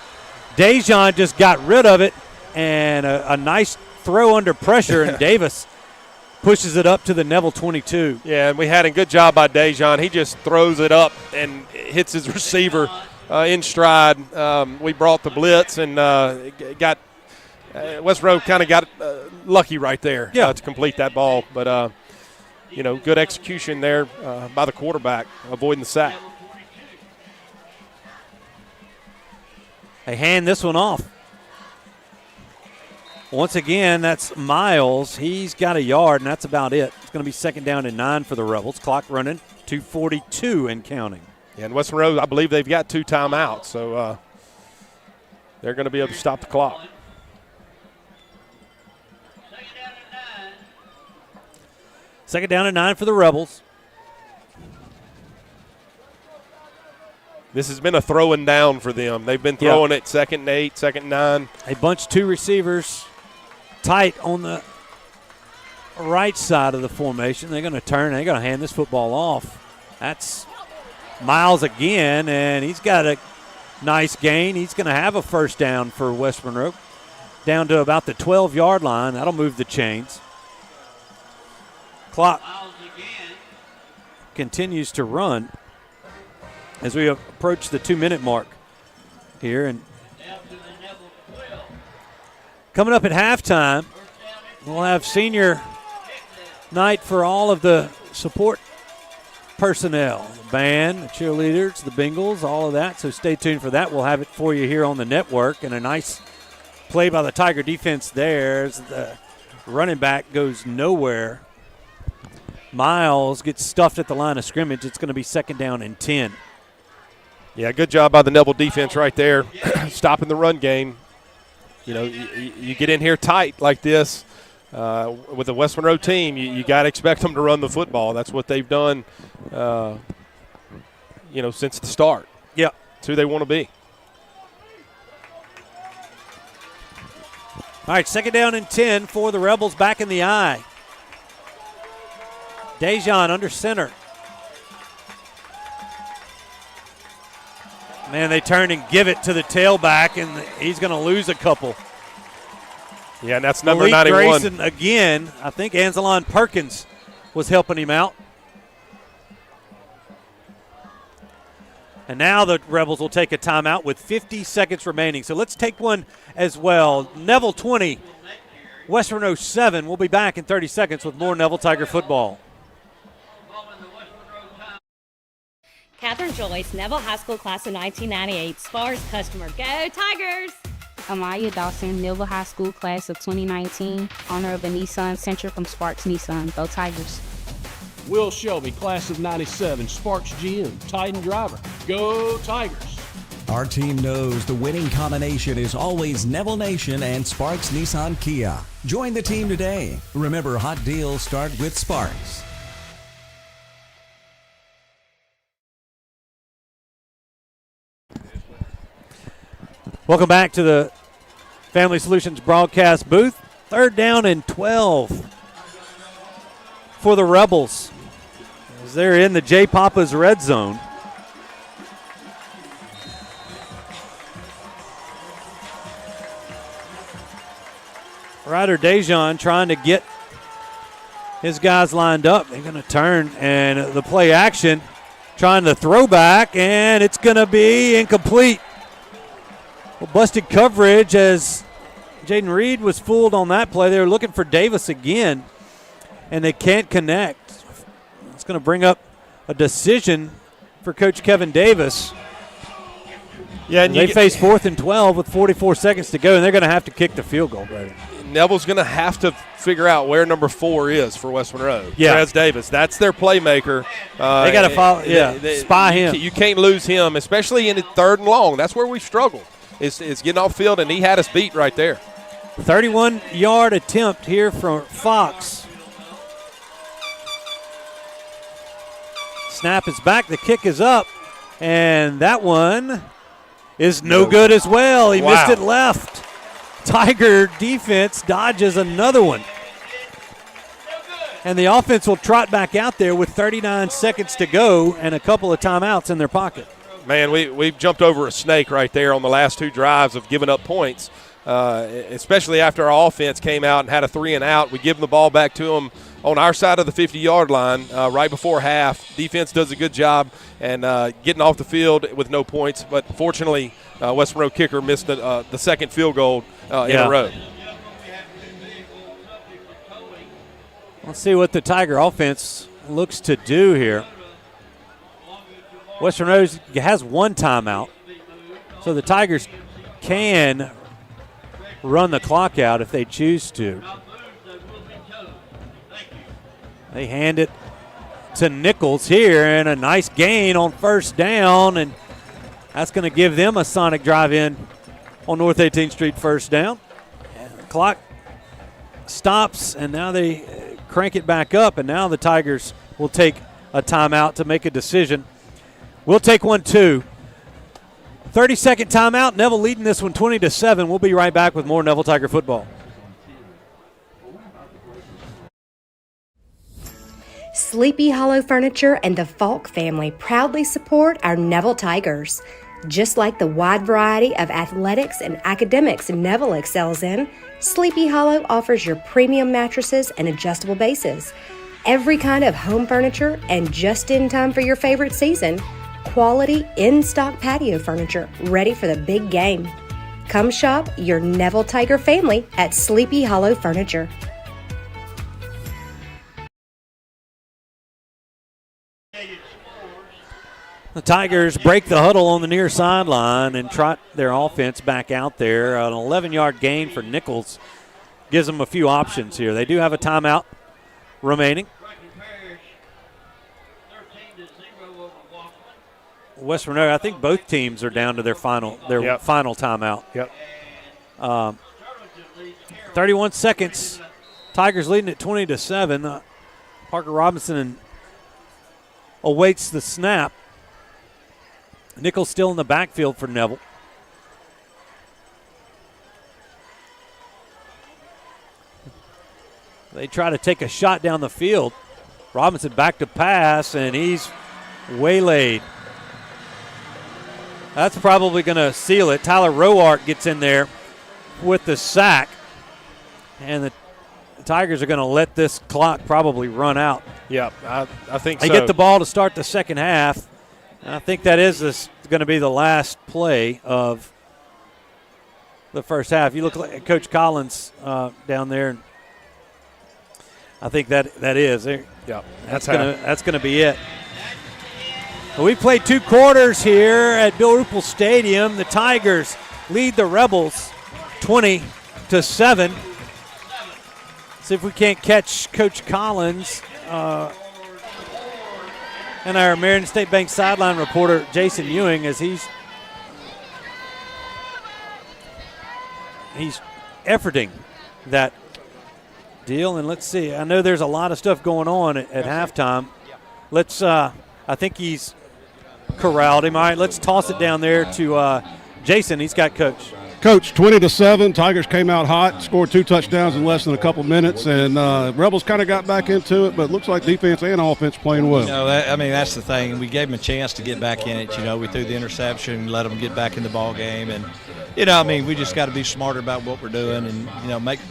Dejon just got rid of it, and a nice throw under pressure, and Davis pushes it up to the Neville 22.
Yeah, and we had a good job by Dejon. He just throws it up and hits his receiver in stride. We brought the blitz and got West Monroe kind of got lucky right there to complete that ball. But, good execution there by the quarterback, avoiding the sack.
They hand this one off. Once again, that's Miles. He's got a yard, and that's about it. It's going to be second down and 9 for the Rebels. Clock running, 2:42 and counting.
Yeah, and West Monroe, I believe they've got 2 timeouts, so they're going to be able to stop the clock.
Second down and 9 for the Rebels.
This has been a throwing down for them. They've been throwing it 2nd and 8, 2nd and 9.
They bunched 2 receivers tight on the right side of the formation. They're going to turn. They're going to hand this football off. That's Miles again, and he's got a nice gain. He's going to have a first down for West Monroe. Down to about the 12-yard line. That'll move the chains. Clock continues to run as we approach the 2-minute mark here. And coming up at halftime, we'll have senior night for all of the support personnel, the band, the cheerleaders, the Bengals, all of that. So stay tuned for that. We'll have it for you here on the network. And a nice play by the Tiger defense there as the running back goes nowhere. Miles gets stuffed at the line of scrimmage. It's going to be second down and 10.
Yeah, good job by the Neville defense right there, stopping the run game. You get in here tight like this with the West Monroe team, you got to expect them to run the football. That's what they've done, since the start.
Yeah.
It's who they want to be.
All right, second down and 10 for the Rebels back in the eye. Dejon under center. Man, they turn and give it to the tailback, and he's going to lose a couple.
Yeah, and that's number
Malik
91.
Grayson again. I think Anzalon Perkins was helping him out. And now the Rebels will take a timeout with 50 seconds remaining. So let's take one as well. Neville 20, West Monroe 7. We'll be back in 30 seconds with more Neville Tiger football.
Catherine Joyce, Neville High School class of 1998, Spars customer. Go Tigers!
Amaya Dawson, Neville High School class of 2019, owner of a Nissan Sentra from Sparks Nissan. Go Tigers!
Will Shelby, class of 97, Sparks GM, Titan driver. Go Tigers!
Our team knows the winning combination is always Neville Nation and Sparks Nissan Kia. Join the team today. Remember, hot deals start with Sparks.
Welcome back to the Family Solutions broadcast booth. Third down and 12 for the Rebels as they're in the J. Papa's red zone. Ryder Dejon trying to get his guys lined up. They're going to turn, and the play action, trying to throw back, and it's going to be incomplete. Well, busted coverage as Jaden Reed was fooled on that play. They were looking for Davis again, and they can't connect. It's going to bring up a decision for Coach Kevin Davis.
Yeah, and
they face 4th and 12 with 44 seconds to go, and they're going to have to kick the field goal. Right?
Neville's going to have to figure out where number 4 is for West Monroe.
Yeah.
Trez Davis. That's their playmaker.
They got to follow. Spy him.
You can't lose him, especially in the 3rd and long. That's where we struggled. It's getting off field, and he had us beat right there.
31-yard attempt here from Fox. Snap is back. The kick is up, and that one is no good as well. He missed it left. Tiger defense dodges another one. And the offense will trot back out there with 39 seconds to go and a couple of timeouts in their pocket.
Man, we've jumped over a snake right there on the last 2 drives of giving up points, especially after our offense came out and had a 3 and out. We give them the ball back to them on our side of the 50-yard line right before half. Defense does a good job and getting off the field with no points. But fortunately, West Monroe kicker missed the second field goal in a row.
Let's see what the Tiger offense looks to do here. West Monroe has 1 timeout, so the Tigers can run the clock out if they choose to. They hand it to Nichols here, and a nice gain on 1st down, and that's going to give them a sonic drive in on North 18th Street 1st down. And the clock stops, and now they crank it back up, and now the Tigers will take a timeout to make a decision. We'll take one too. 30-second timeout. Neville leading this one 20-7. We'll be right back with more Neville Tiger football.
Sleepy Hollow Furniture and the Falk family proudly support our Neville Tigers. Just like the wide variety of athletics and academics Neville excels in, Sleepy Hollow offers your premium mattresses and adjustable bases. Every kind of home furniture and just in time for your favorite season. Quality in-stock patio furniture ready for the big game. Come shop your Neville Tiger family at Sleepy Hollow Furniture.
The Tigers break the huddle on the near sideline and trot their offense back out there. An 11-yard gain for Nichols gives them a few options here. They do have a timeout remaining. West Monroe, I think both teams are down to their final timeout.
Yep.
31 seconds. Tigers leading at 20-7. Parker Robinson awaits the snap. Nichols still in the backfield for Neville. They try to take a shot down the field. Robinson back to pass, and he's waylaid. That's probably going to seal it. Tyler Roark gets in there with the sack, and the Tigers are going to let this clock probably run out.
Yeah, I think
they
so.
They get the ball to start the second half. And I think that is going to be the last play of the first half. You look at Coach Collins down there, and I think that is.
Yeah,
that's going to be it. We played 2 quarters here at Bill Ruple Stadium. The Tigers lead the Rebels 20-7. See if we can't catch Coach Collins and our Marion State Bank sideline reporter Jason Ewing as he's efforting that deal. And let's see. I know there's a lot of stuff going on at halftime. Let's. I think he's corralled him. All right, let's toss it down there to Jason. He's got Coach.
Coach, 20-7. Tigers came out hot, scored 2 touchdowns in less than a couple minutes, and Rebels kind of got back into it, but it looks like defense and offense playing well.
You know, that's the thing. We gave them a chance to get back in it. You know, we threw the interception, let them get back in the ball game, and we just got to be smarter about what we're doing, and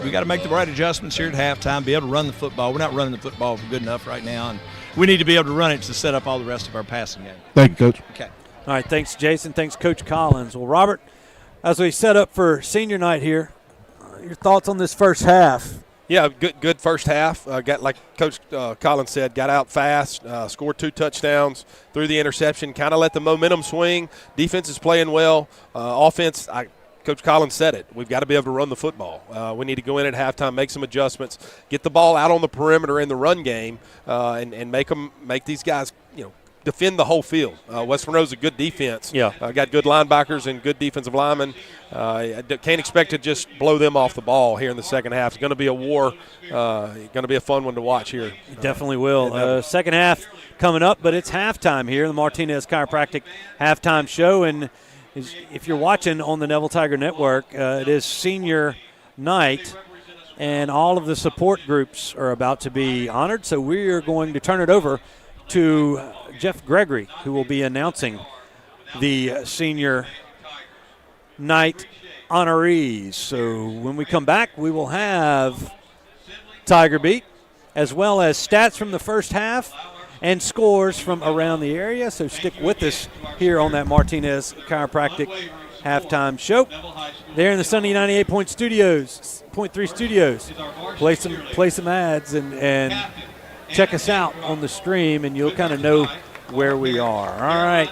we got to make the right adjustments here at halftime. Be able to run the football. We're not running the football good enough right now, and we need to be able to run it to set up all the rest of our passing game.
Thank you, Coach.
Okay.
All right, thanks, Jason. Thanks, Coach Collins. Well, Robert, as we set up for senior night here, your thoughts on this first half?
Yeah, good first half. Got, like Coach Collins said, got out fast, scored 2 touchdowns, threw the interception, kind of let the momentum swing. Defense is playing well. Offense, Coach Collins said it. We've got to be able to run the football. We need to go in at halftime, make some adjustments, get the ball out on the perimeter in the run game, and make these guys, defend the whole field. West Monroe's a good defense.
Yeah.
Got good linebackers and good defensive linemen. Can't expect to just blow them off the ball here in the second half. It's going to be a war. Going to be a fun one to watch here.
It definitely will. Second half coming up, but it's halftime here in the Martinez Chiropractic halftime show. And if you're watching on the Neville Tiger Network, it is senior night, and all of the support groups are about to be honored. So we are going to turn it over to Jeff Gregory, who will be announcing the senior night honorees. So when we come back, we will have Tiger Beat, as well as stats from the first half and scores from around the area. So stick with us here on that Martinez Chiropractic halftime show. There in the Sunny 98.3 studios. Play some ads and check us out on the stream, and you'll kind of know where we are. All right.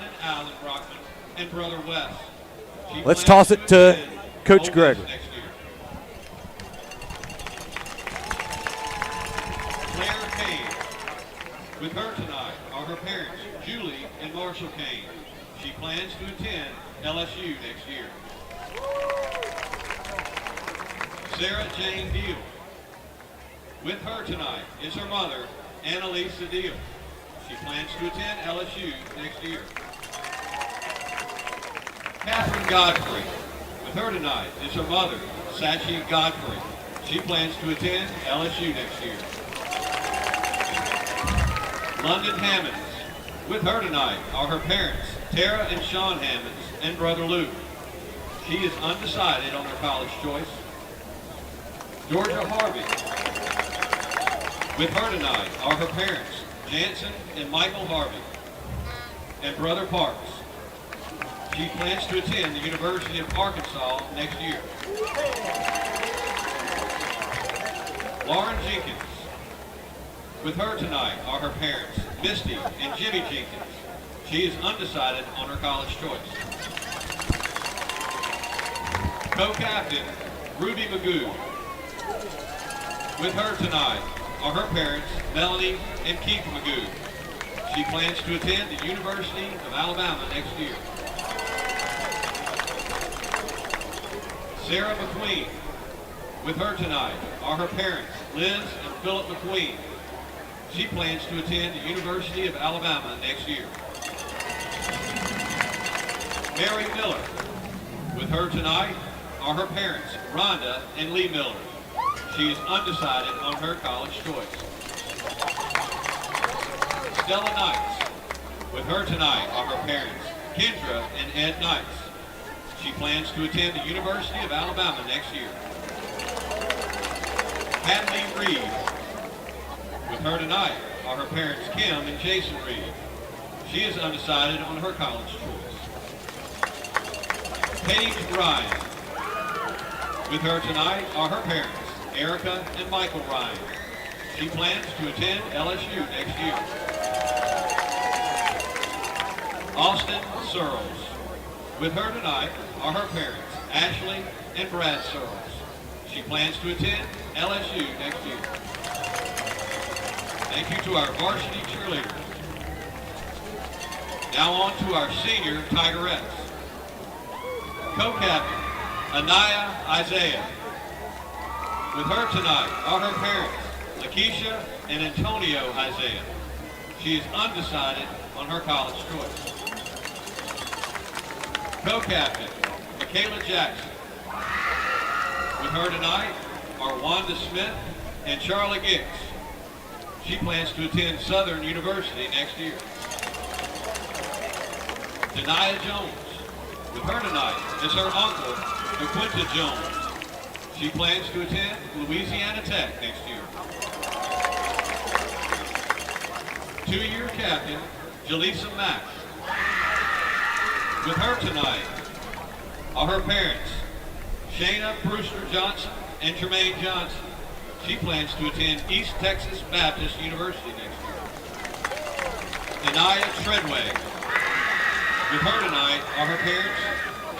Let's toss it to Coach Gregory.
Claire Kane. With her tonight are her parents, Julie and Marshall Kane. She plans to attend LSU next year. Sarah Jane Deal. With her tonight is her mother, Annalisa Deal. She plans to attend LSU next year. Catherine Godfrey. With her tonight is her mother, Sachi Godfrey. She plans to attend LSU next year. London Hammonds. With her tonight are her parents, Tara and Sean Hammonds, and brother Luke. She is undecided on her college choice. Georgia Harvey. With her tonight are her parents, Jansen and Michael Harvey, and brother Parks. She plans to attend the University of Arkansas next year. Lauren Jenkins. With her tonight are her parents, Misty and Jimmy Jenkins. She is undecided on her college choice. Co-captain, Ruby Magoo. With her tonight are her parents, Melanie and Keith Magoo. She plans to attend the University of Alabama next year. Sarah McQueen. With her tonight are her parents, Liz and Philip McQueen. She plans to attend the University of Alabama next year. Mary Miller. With her tonight are her parents, Rhonda and Lee Miller. She is undecided on her college choice. Stella Knights. With her tonight are her parents, Kendra and Ed Knights. She plans to attend the University of Alabama next year. Hadley Reed. With her tonight are her parents, Kim and Jason Reed. She is undecided on her college choice. Paige Ryan. With her tonight are her parents, Erica and Michael Ryan. She plans to attend LSU next year. Austin Searles. With her tonight are her parents, Ashley and Brad Searles. She plans to attend LSU next year. Thank you to our varsity cheerleaders. Now on to our senior Tigerettes. Co-captain, Anaya Isaiah. With her tonight are her parents, Lakeisha and Antonio Isaiah. She is undecided on her college choice. Co-captain, Michaela Jackson. With her tonight are Wanda Smith and Charlie Gicks. She plans to attend Southern University next year. Denia Jones. With her tonight is her uncle, DeQuinta Jones. She plans to attend Louisiana Tech next year. Two-year captain, Jaleesa Mack. With her tonight are her parents, Shayna Brewster Johnson and Jermaine Johnson. She plans to attend East Texas Baptist University next year. Anaya Treadway. With her tonight are her parents,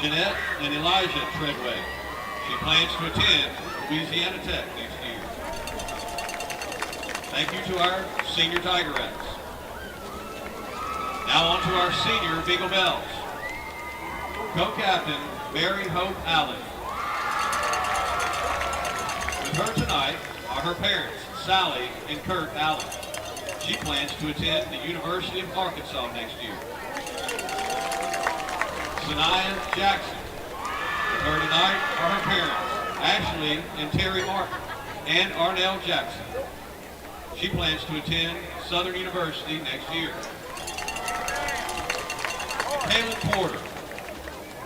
Jeanette and Elijah Treadway. She plans to attend Louisiana Tech next year. Thank you to our senior Tigerettes. Now on to our senior Beagle Bells. Co-captain Mary Hope Allen. With her tonight are her parents, Sally and Kurt Allen. She plans to attend the University of Arkansas next year. Sanaya Jackson. With her tonight are her parents, Ashley and Terry Martin, and Arnell Jackson. She plans to attend Southern University next year. Kaylin Porter.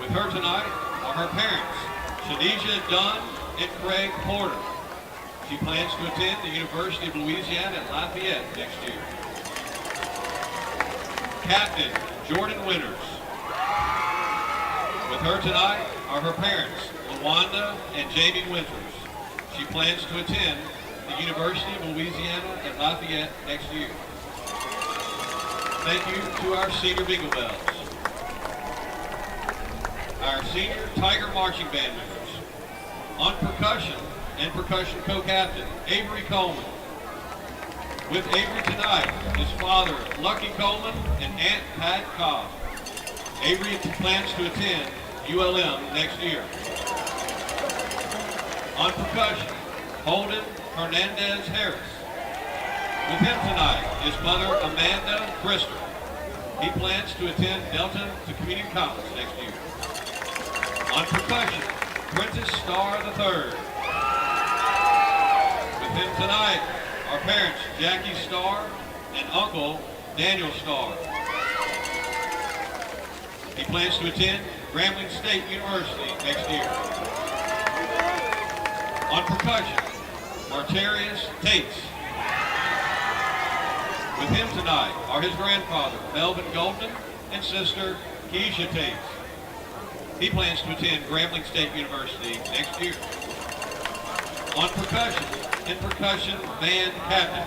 With her tonight are her parents, Shanisha Dunn and Craig Porter. She plans to attend the University of Louisiana at Lafayette next year. Captain Jordan Winters. With her tonight are her parents, LaWanda and Jamie Winters. She plans to attend the University of Louisiana at Lafayette next year. Thank you to our senior Beagle Bells. Our senior Tiger Marching Band members. On percussion and percussion co-captain, Avery Coleman. With Avery tonight, his father, Lucky Coleman, and Aunt Pat Cobb. Avery plans to attend ULM next year. On percussion, Holden Hernandez Harris. With him tonight is mother Amanda Brister. He plans to attend Delta to Community College next year. On percussion, Prentice Starr III. With him tonight are parents Jackie Starr and uncle Daniel Starr. He plans to attend Grambling State University next year. On percussion, Martarius Tates. With him tonight are his grandfather, Melvin Goldman, and sister, Keisha Tates. He plans to attend Grambling State University next year. On percussion and percussion band captain,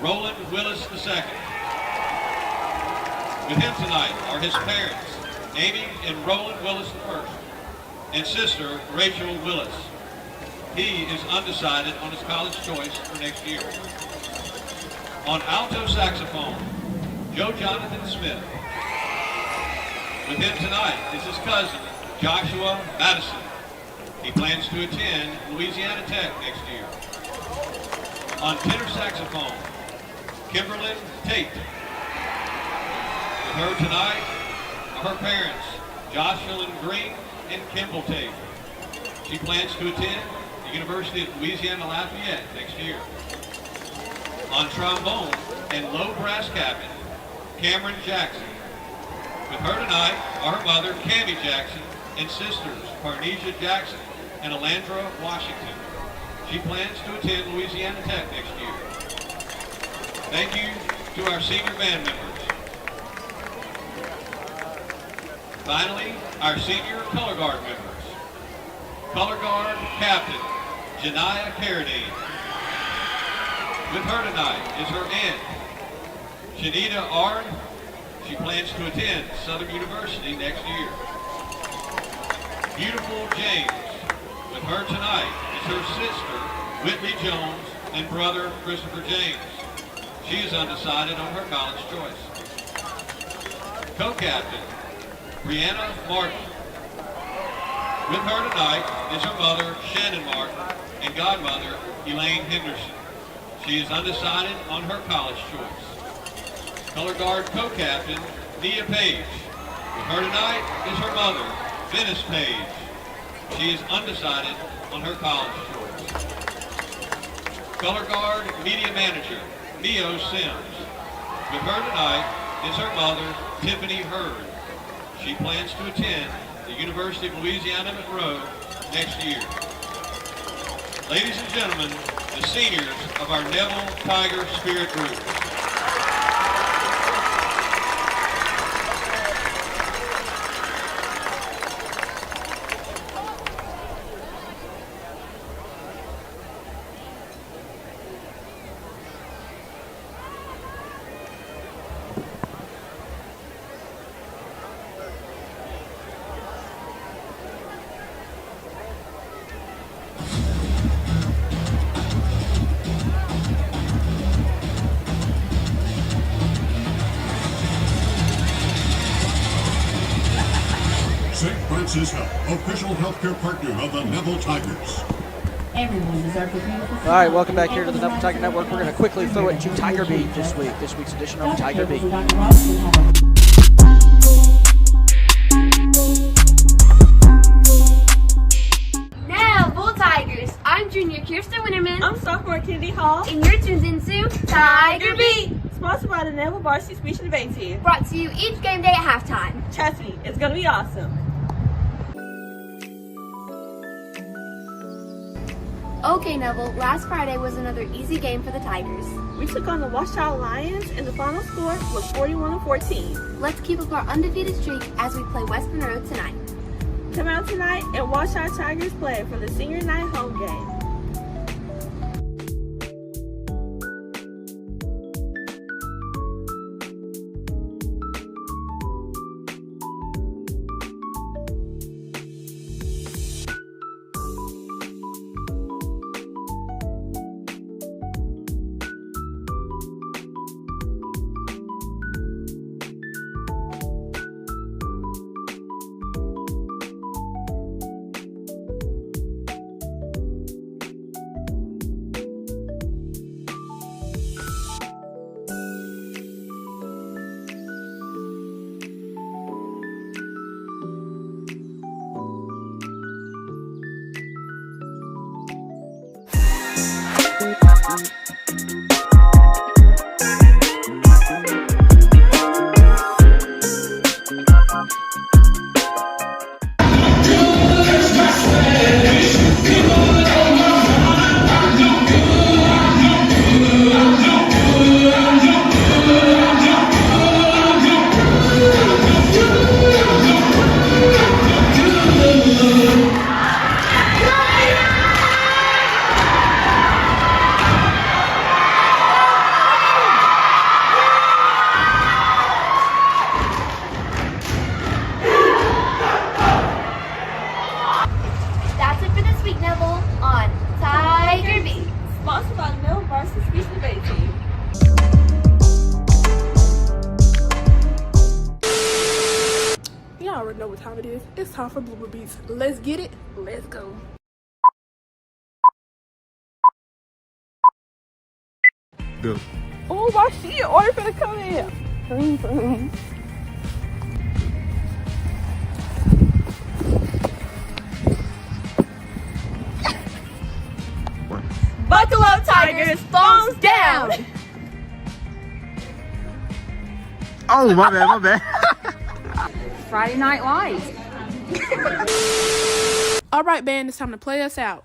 Roland Willis II. With him tonight are his parents, Amy and Roland Willis I, and sister, Rachel Willis. He is undecided on his college choice for next year. On alto saxophone, Joe Jonathan Smith. With him tonight is his cousin, Joshua Madison. He plans to attend Louisiana Tech next year. On tenor saxophone, Kimberlyn Tate. With her tonight are her parents, Jocelyn Green and Kimball Tate. She plans to attend the University of Louisiana Lafayette next year. On trombone and low brass captain, Cameron Jackson. With her tonight are her mother, Cammie Jackson, and sisters, Parnesia Jackson and Alandra Washington. She plans to attend Louisiana Tech next year. Thank you to our senior band members. Finally, our senior color guard members. Color guard captain, Janiyah Carradine. With her tonight is her aunt, Shanita Ard. She plans to attend Southern University next year. Beautiful James. With her tonight is her sister, Whitley Jones, and brother, Christopher James. She is undecided on her college choice. Co-captain, Brianna Martin. With her tonight is her mother, Shannon Martin, and godmother, Elaine Henderson. She is undecided on her college choice. Color guard co-captain, Nia Page. With her tonight is her mother, Venice Page. She is undecided on her college choice. Color guard media manager, Mio Sims. With her tonight is her mother, Tiffany Hurd. She plans to attend the University of Louisiana Monroe next year. Ladies and gentlemen, the seniors of our Neville Tiger Spirit Group.
System, official healthcare partner of the Neville Tigers.
Everyone deserves a beautiful.
All right, welcome back here to the Neville Tiger Network. We're going to quickly throw it to Tiger Beat this week. This week's edition of Tiger Beat.
Now, Bull Tigers. I'm Junior Kirsten Winterman.
I'm sophomore Kennedy Hall.
And you're tuned into Tiger Beat.
Sponsored by the Neville Varsity Speech and Debate Team.
Brought to you each game day at halftime.
Trust me, it's going to be awesome.
Okay, Neville, last Friday was another easy game for the Tigers.
We took on the Washout Lions, and the final score was 41-14.
Let's keep up our undefeated streak as we play West Monroe tonight.
Come out tonight and watch our Tigers play for the senior night home game.
It's time for Blooper Beats. Let's get it. Let's go.
Go.
Oh, my shit. Order for the come in. Boom, boom.
Buckle up, Tigers. Thumbs down.
Oh, my bad.
Friday Night Lights. All right, band, it's time to play us out.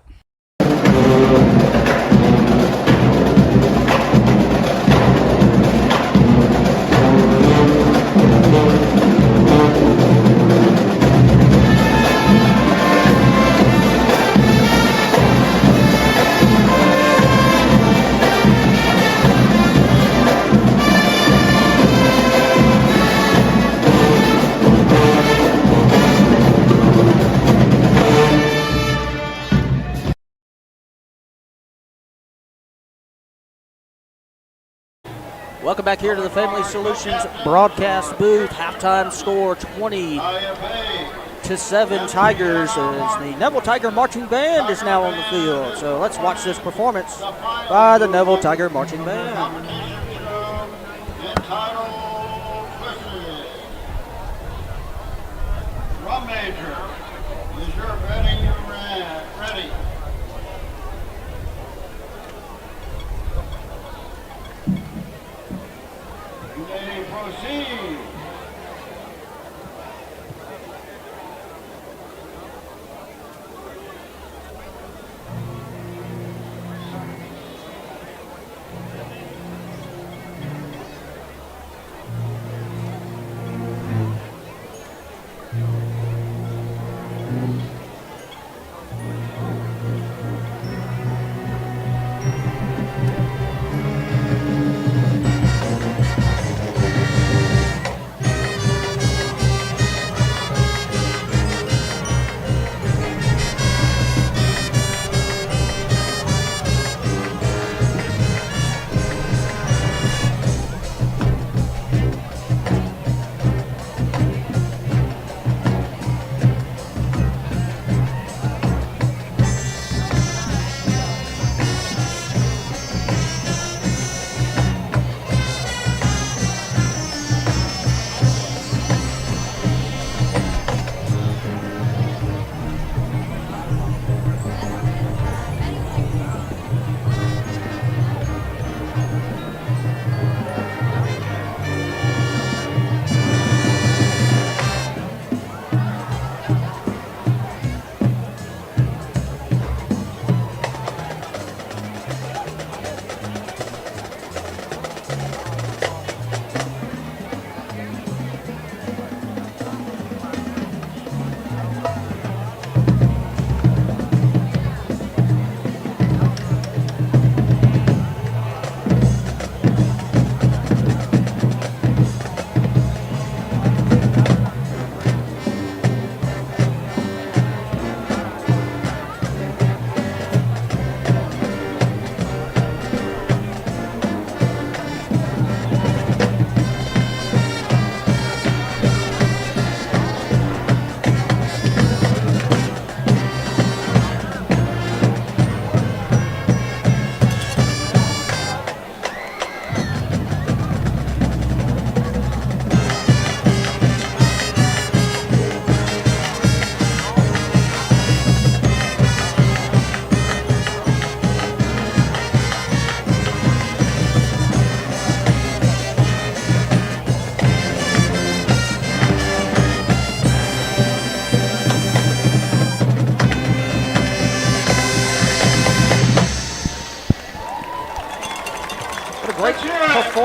Welcome back here to the Family Solutions broadcast booth. Halftime score 20-7 Tigers as the Neville Tiger Marching Band is now on the field. So let's watch this performance by the Neville Tiger Marching Band.
Drum major, is your ready? Ready. You may proceed.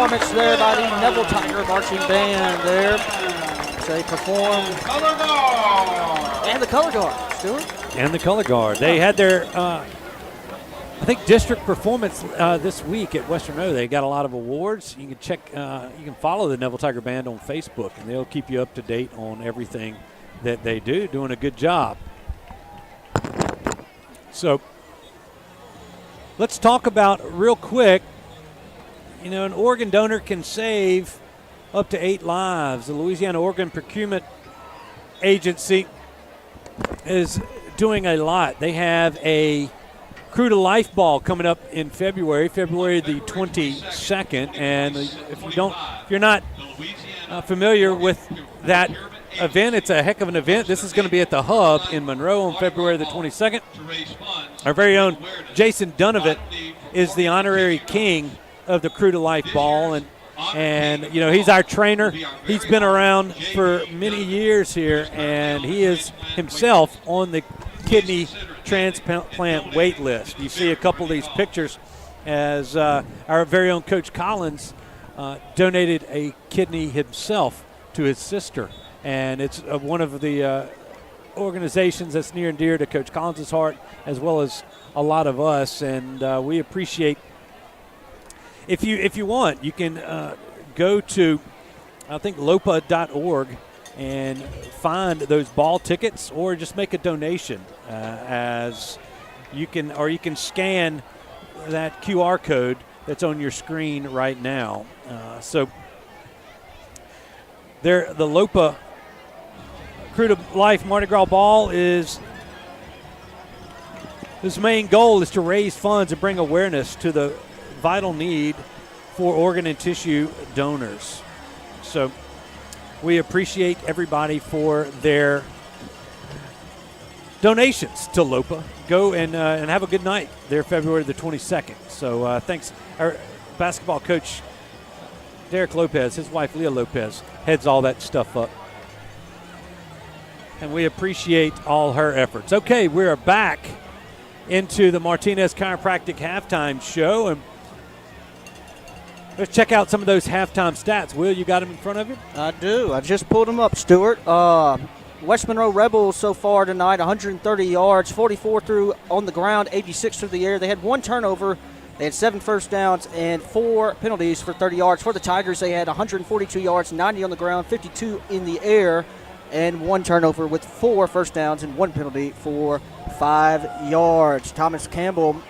performance there by the Neville Tiger Marching Band there. They perform. And the color guard, Stewart.
And the color guard. They had their, I think, district performance this week at Western O. They got a lot of awards. You can check, you can follow the Neville Tiger Band on Facebook, and they'll keep you up to date on everything that they do, doing a good job. So let's talk about real quick, you know, an organ donor can save up to 8 lives. The Louisiana Organ Procurement Agency is doing a lot. They have a Crew to Life ball coming up in February the 22nd, and if you're not familiar with that event, it's a heck of an event. This is going to be at the Hub in Monroe on February the 22nd. Our very own Jason Dunovit is the honorary king of the Crew to Life ball, and you know, he's our trainer. He's been around for many years here, and he is himself on the kidney transplant wait list. You see a couple of these pictures as our very own Coach Collins donated a kidney himself to his sister, and it's one of the organizations that's near and dear to Coach Collins' heart, as well as a lot of us, and we appreciate. If you want, you can go to, I think, lopa.org and find those ball tickets, or just make a donation as you can, or you can scan that QR code that's on your screen right now. So there, the Lopa Crew to Life Mardi Gras Ball is, his main goal is to raise funds and bring awareness to the vital need for organ and tissue donors. So we appreciate everybody for their donations to Lopa. Go and have a good night there February the 22nd. So thanks. Our basketball coach, Derek Lopez, his wife Leah Lopez, heads all that stuff up. And we appreciate all her efforts. Okay, we're back into the Martinez Chiropractic halftime show, and let's check out some of those halftime stats. Will, you got them in front of you?
I do. I just pulled them up, Stewart. West Monroe Rebels so far tonight, 130 yards, 44 through on the ground, 86 through the air. They had 1 turnover. They had 7 first downs and 4 penalties for 30 yards. For the Tigers, they had 142 yards, 90 on the ground, 52 in the air, and 1 turnover with 4 first downs and 1 penalty for 5 yards. Thomas Campbell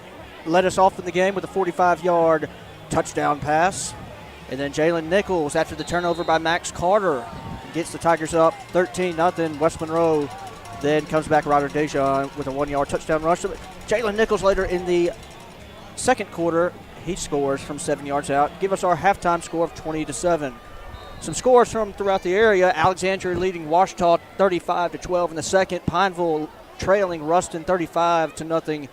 led us off in the game with a 45-yard touchdown pass. And then Jalen Nichols, after the turnover by Max Carter, gets the Tigers up 13-0. West Monroe then comes back. Ryder Dejan with a 1-yard touchdown rush. Jalen Nichols later in the second quarter, he scores from 7 yards out. Give us our halftime score of 20-7. Some scores from throughout the area. Alexandria leading Washita 35-12 in the second. Pineville trailing Ruston 35-0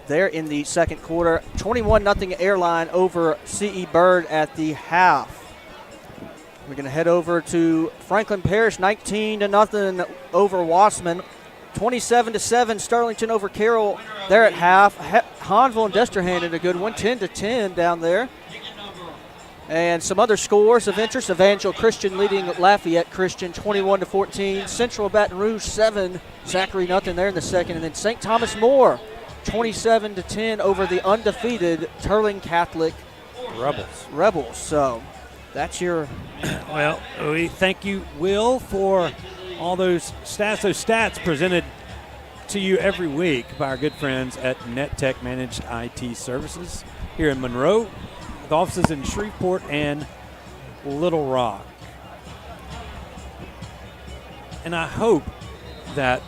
there in the second quarter. 21-0 Airline over C.E. Bird at the half. We're going to head over to Franklin Parish, 19-0 over Wassman. 27-7 Sterlington over Carroll there at half. Hanville and Desterhand in a good one, 10-10 down there. And some other scores of interest. Evangel Christian leading Lafayette Christian 21-14. Central Baton Rouge 7, Zachary nothing there in the second. And then St. Thomas More 27-10 over the undefeated Turling Catholic Rebels. So that's your.
Well, we thank you, Will, for all those stats. Those stats presented to you every week by our good friends at NetTech Managed IT Services here in Monroe, with offices in Shreveport and Little Rock. And I hope that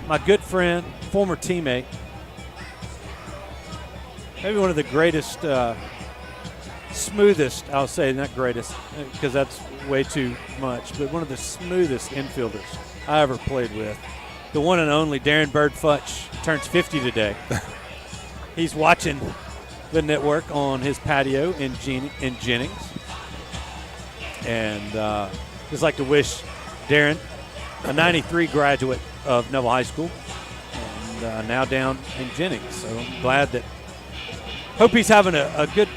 my good friend, former teammate, maybe one of the greatest, smoothest, I'll say, not greatest, because that's way too much, but one of the smoothest infielders I ever played with. The one and only Darren Bird Futch turns 50 today. He's watching the network on his patio in Jennings. And just like to wish Darren, a 93 graduate of Neville High School, and now down in Jennings. So I'm glad that Hope he's having a good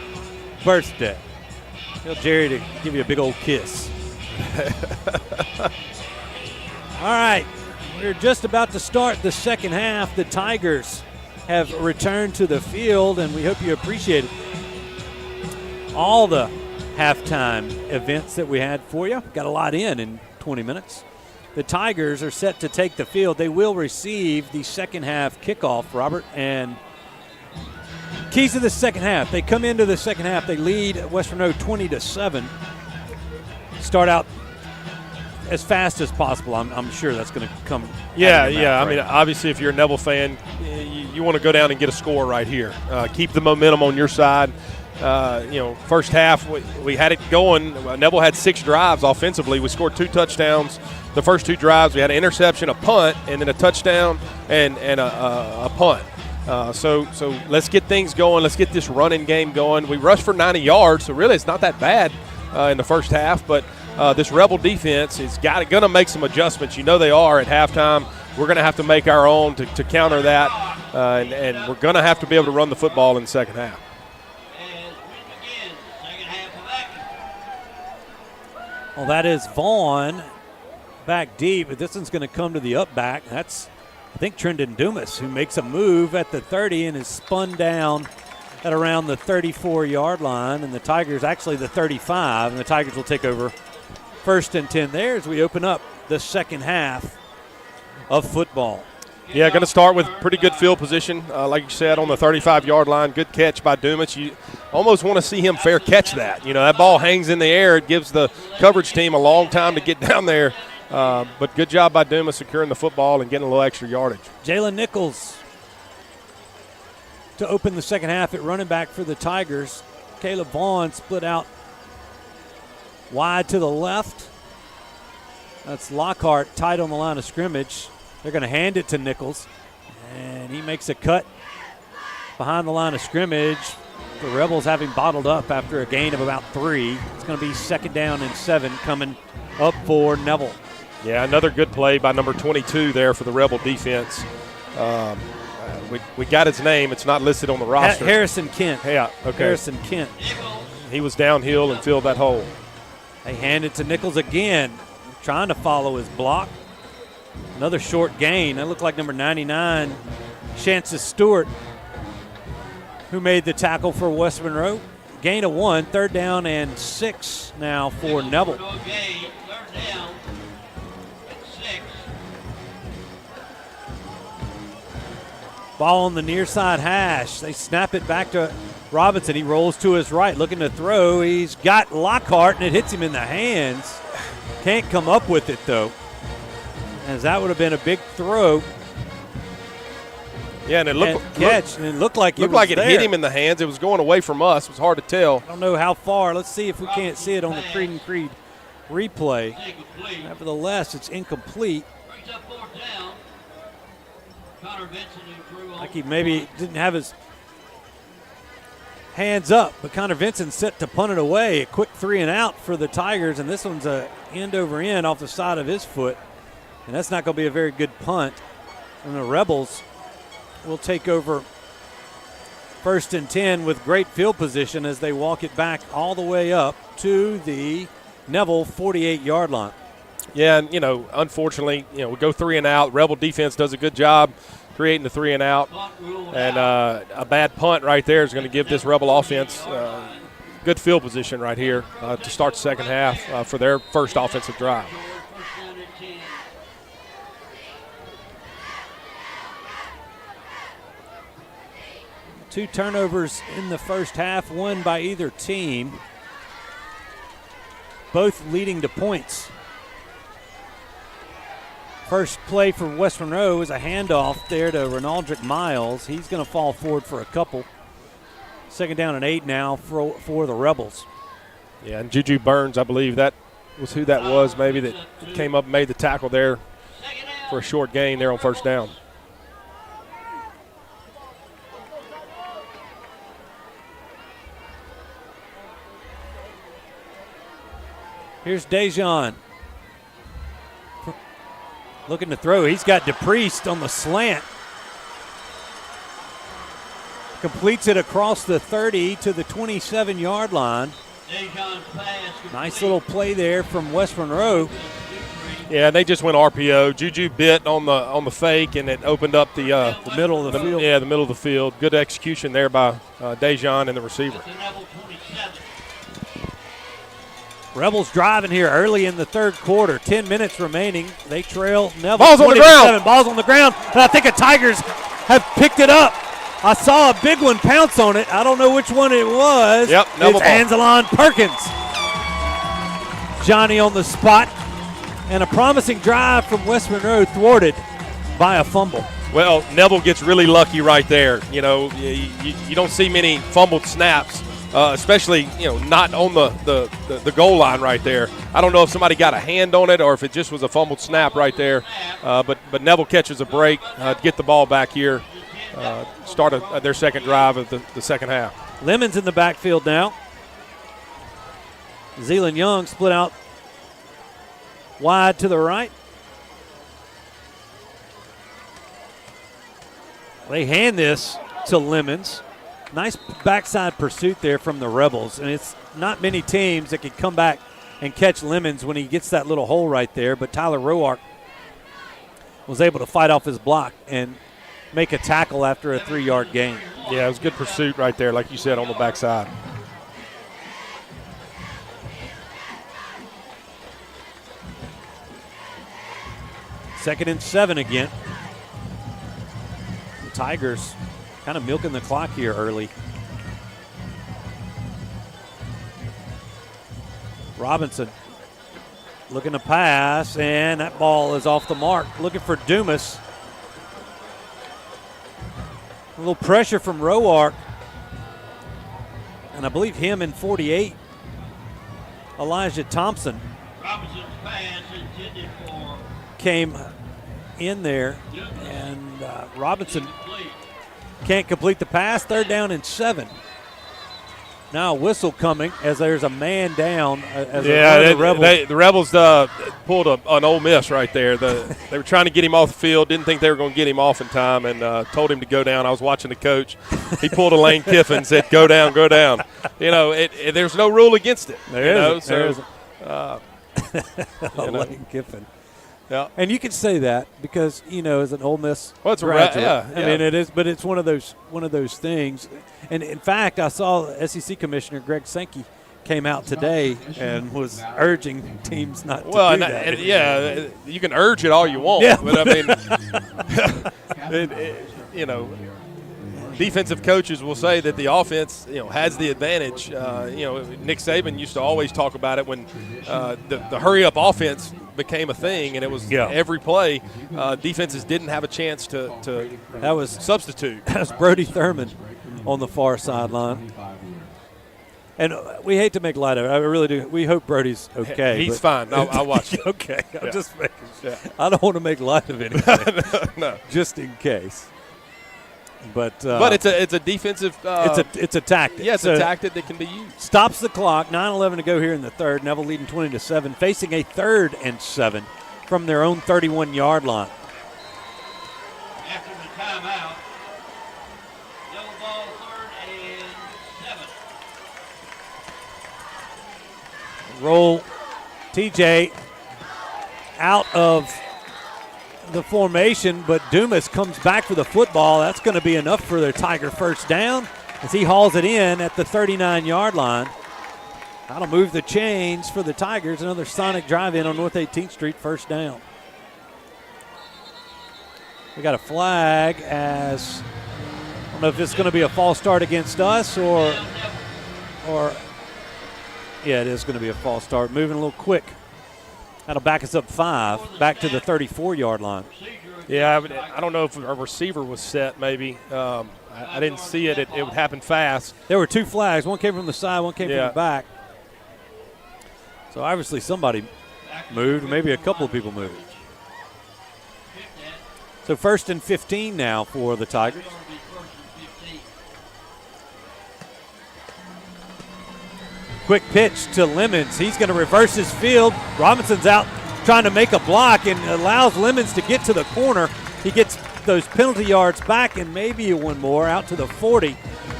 birthday. Tell Jerry to give you a big old kiss. All right, we're just about to start the second half. The Tigers have returned to the field, and we hope you appreciate it. All the halftime events that we had for you. Got a lot in 20 minutes. The Tigers are set to take the field. They will receive the second half kickoff, Robert, and keys to the second half. They come into the second half. They lead West Monroe 20-7. Start out as fast as possible. I'm sure that's going to come.
Yeah.
Right?
I mean, obviously, if you're a Neville fan, you want to go down and get a score right here. Keep the momentum on your side. First half, we had it going. Neville had 6 drives offensively. We scored 2 touchdowns. The first 2 drives, we had an interception, a punt, and then a touchdown and a punt. So let's get things going. Let's get this running game going. We rushed for 90 yards, so really it's not that bad in the first half. But this Rebel defense is going to make some adjustments. You know they are at halftime. We're going to have to make our own to counter that, and we're going to have to be able to run the football in the second half.
Well, that is Vaughn back deep, but this one's going to come to the up back. That's, I think, Trendon Dumas, who makes a move at the 30 and is spun down at around the 34-yard line, and the Tigers actually the 35, and the Tigers will take over 1st and 10 there as we open up the second half of football.
Yeah, going to start with pretty good field position, like you said, on the 35-yard line. Good catch by Dumas. You almost want to see him fair catch that. You know, that ball hangs in the air. It gives the coverage team a long time to get down there. But good job by Dumas securing the football and getting a little extra yardage.
Jalen Nichols to open the second half at running back for the Tigers. Caleb Vaughn split out wide to the left. That's Lockhart tight on the line of scrimmage. They're going to hand it to Nichols, and he makes a cut behind the line of scrimmage. The Rebels having bottled up after a gain of about 3. It's going to be 2nd down and 7 coming up for Neville.
Yeah, another good play by number 22 there for the Rebel defense. We got his name. It's not listed on the roster.
Harrison Kent.
Yeah, okay.
Harrison Kent.
He was downhill and filled that hole.
They hand it to Nichols again, trying to follow his block. Another short gain. That looked like number 99, Chances Stewart, who made the tackle for West Monroe. Gain of 1, 3rd down and 6 now for Neville. Ball on the near side hash. They snap it back to Robinson. He rolls to his right, looking to throw. He's got Lockhart, and it hits him in the hands. Can't come up with it, though, as that would have been a big throw.
Yeah, and it looked
like
it hit him in the hands. It was going away from us. It was hard to tell.
I don't know how far. Let's see if we can't see it on the Creed and Creed replay. Nevertheless, it's incomplete. Like he maybe didn't have his hands up, but Connor Vincent set to punt it away. A quick 3 and out for the Tigers, and this one's a end over end off the side of his foot, and that's not going to be a very good punt. And the Rebels will take over 1st and 10 with great field position as they walk it back all the way up to the Neville 48-yard line.
Yeah, and, unfortunately, we go 3 and out. Rebel defense does a good job creating the 3 and out. And a bad punt right there is going to give this Rebel offense good field position right here to start the second half for their first offensive drive.
Two turnovers in the first half, one by either team, both leading to points. First play for West Monroe is a handoff there to Renaldrick Miles. He's going to fall forward for a couple. 2nd down and 8 now for the Rebels.
Yeah, and Juju Burns, I believe that was who that was, maybe, that came up and made the tackle there for a short gain there on 1st down.
Here's Dejon. Looking to throw. He's got DePriest on the slant. Completes it across the 30 to the 27-yard line. Nice little play there from West Monroe.
Yeah, they just went RPO. Juju bit on the fake, and it opened up the
middle of the field.
Yeah, the middle of the field. Good execution there by Dejan and the receiver.
Rebels driving here early in the third quarter. 10 minutes remaining. They trail Neville.
Ball's on the ground.
Ball's on the ground, and I think the Tigers have picked it up. I saw a big one pounce on it. I don't know which one it was.
Yep,
it's Anzelon Perkins. Johnny on the spot. And a promising drive from West Monroe thwarted by a fumble.
Well, Neville gets really lucky right there. You know, you don't see many fumbled snaps, especially, not on the goal line right there. I don't know if somebody got a hand on it or if it just was a fumbled snap right there. But Neville catches a break to get the ball back here. Start their second drive of the second half.
Lemons in the backfield now. Zealand Young split out wide to the right. They hand this to Lemons. Nice backside pursuit there from the Rebels. And it's not many teams that can come back and catch Lemons when he gets that little hole right there. But Tyler Roark was able to fight off his block and make a tackle after a 3-yard gain.
Yeah, it was a good pursuit right there, like you said, on the backside.
Second and 7 again. The Tigers kind of milking the clock here early. Robinson looking to pass, and that ball is off the mark. Looking for Dumas. A little pressure from Roark. And I believe him in 48, Elijah Thompson,
Robinson's pass intended for
came in there, and Robinson can't complete the pass. Third down and 7. Now a whistle coming as there's a man down.
The Rebels pulled an Ole Miss right there. They were trying to get him off the field, didn't think they were going to get him off in time, and told him to go down. I was watching the coach. He pulled a Lane Kiffin and said, go down, go down. There's no rule against it.
There isn't. Lane Kiffin.
Yeah,
and you can say that because as an Ole Miss
graduate,
I mean it is, but it's one of those things. And in fact, I saw SEC Commissioner Greg Sankey came out today and was urging teams not to do that.
You can urge it all you want, but I mean, defensive coaches will say that the offense, has the advantage. Nick Saban used to always talk about it when the hurry-up offense became a thing, and it was every play. Defenses didn't have a chance to substitute.
That was Brody Thurman on the far sideline. And we hate to make light of it. I really do. We hope Brody's okay.
He's fine. I'll watch it.
Okay. I'm just making sure. I don't want to make light of anything.
No.
Just in case. But
it's a defensive.
It's a tactic.
Yeah, it's a tactic that can be used.
Stops the clock. 9:11 to go here in the third. Neville leading 20-7, facing a 3rd and 7 from their own 31-yard line.
after the timeout. Yellow ball, 3rd and 7.
Roll TJ out of the formation, but Dumas comes back for the football. That's going to be enough for their Tiger first down as he hauls it in at the 39-yard line. That'll move the chains for the Tigers. Another sonic drive-in on North 18th Street, first down. We got a flag as, I don't know if it's going to be a false start against us or yeah, it is going to be a false start. Moving a little quick. That'll back us up 5, back to the 34-yard line.
Yeah, I don't know if our receiver was set maybe. I didn't see it. It would happen fast.
There were 2 flags. One came from the side, one came from the back. So obviously somebody moved, maybe a couple of people moved. So 1st and 15 now for the Tigers. Quick pitch to Lemons. He's going to reverse his field. Robinson's out trying to make a block and allows Lemons to get to the corner. He gets those penalty yards back and maybe one more out to the 40.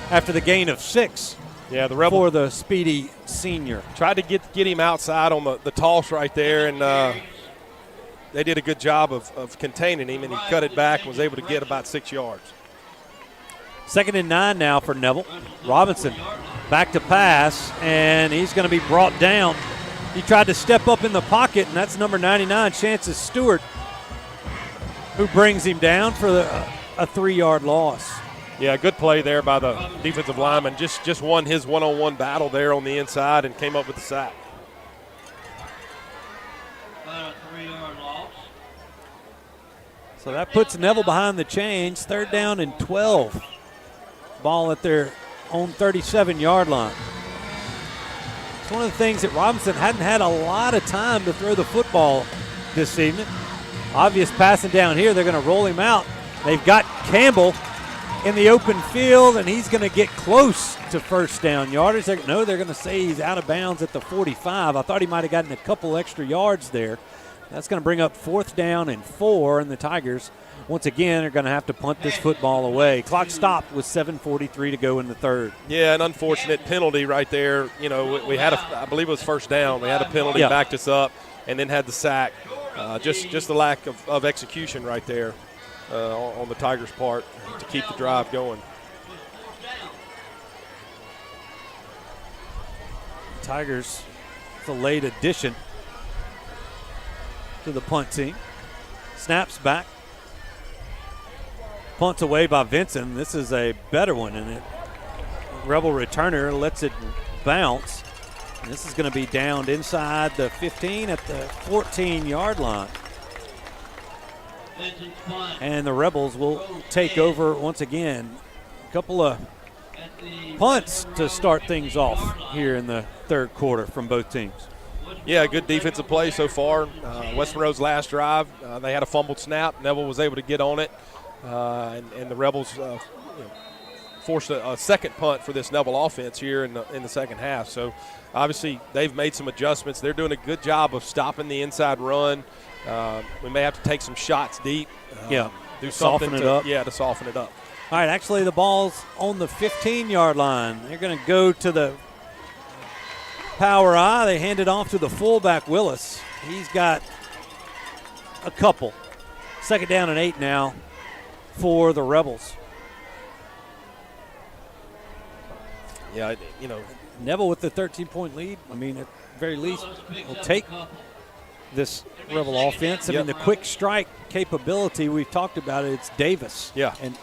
after the gain of 6.
Yeah, the Rebels
for the speedy senior.
Tried to get him outside on the toss right there, and they did a good job of containing him, and he cut it back and was able to get about 6 yards.
2nd and 9 now for Neville. Robinson back to pass, and he's going to be brought down. He tried to step up in the pocket, and that's number 99, Chances Stewart, who brings him down for a 3-yard loss.
Yeah, good play there by the defensive lineman. Just won his one-on-one battle there on the inside and came up with the sack.
About a 3-yard loss.
So that puts Neville behind the chains. 3rd down and 12. Ball at their own 37-yard line. It's one of the things that Robinson hadn't had a lot of time to throw the football this evening. Obvious passing down here. They're going to roll him out. They've got Campbell in the open field, and he's going to get close to 1st down yardage. They're going to say he's out of bounds at the 45. I thought he might have gotten a couple extra yards there. That's going to bring up 4th down and 4, and the Tigers, once again, are going to have to punt this football away. Clock stopped with 7:43 to go in the 3rd.
Yeah, an unfortunate penalty right there. You know, we had I believe it was 1st down. We had a penalty, backed us up, and then had the sack. Just the lack of execution right there on the Tigers' part to keep the drive going.
Tigers, it's a late addition to the punt team. Snaps back. Punts away by Vinson. This is a better one, and it Rebel returner lets it bounce. And this is going to be downed inside the 15 at the 14-yard line. And the Rebels will take over once again. A couple of punts to start things off here in the 3rd quarter from both teams.
Yeah, good defensive play so far. West Monroe's last drive, they had a fumbled snap. Neville was able to get on it, and the Rebels forced a second punt for this Neville offense here in the 2nd half. So obviously they've made some adjustments. They're doing a good job of stopping the inside run. We may have to take some shots deep.
Do something to
soften it up.
All right, actually the ball's on the 15-yard line. They're going to go to the power eye. They hand it off to the fullback, Willis. He's got a couple. 2nd down and 8 now for the Rebels.
Yeah,
Neville with the 13-point lead. I mean, at the very least, will take this Rebel offense. I mean, the quick strike capability, we've talked about it. It's Davis.
Yeah.
And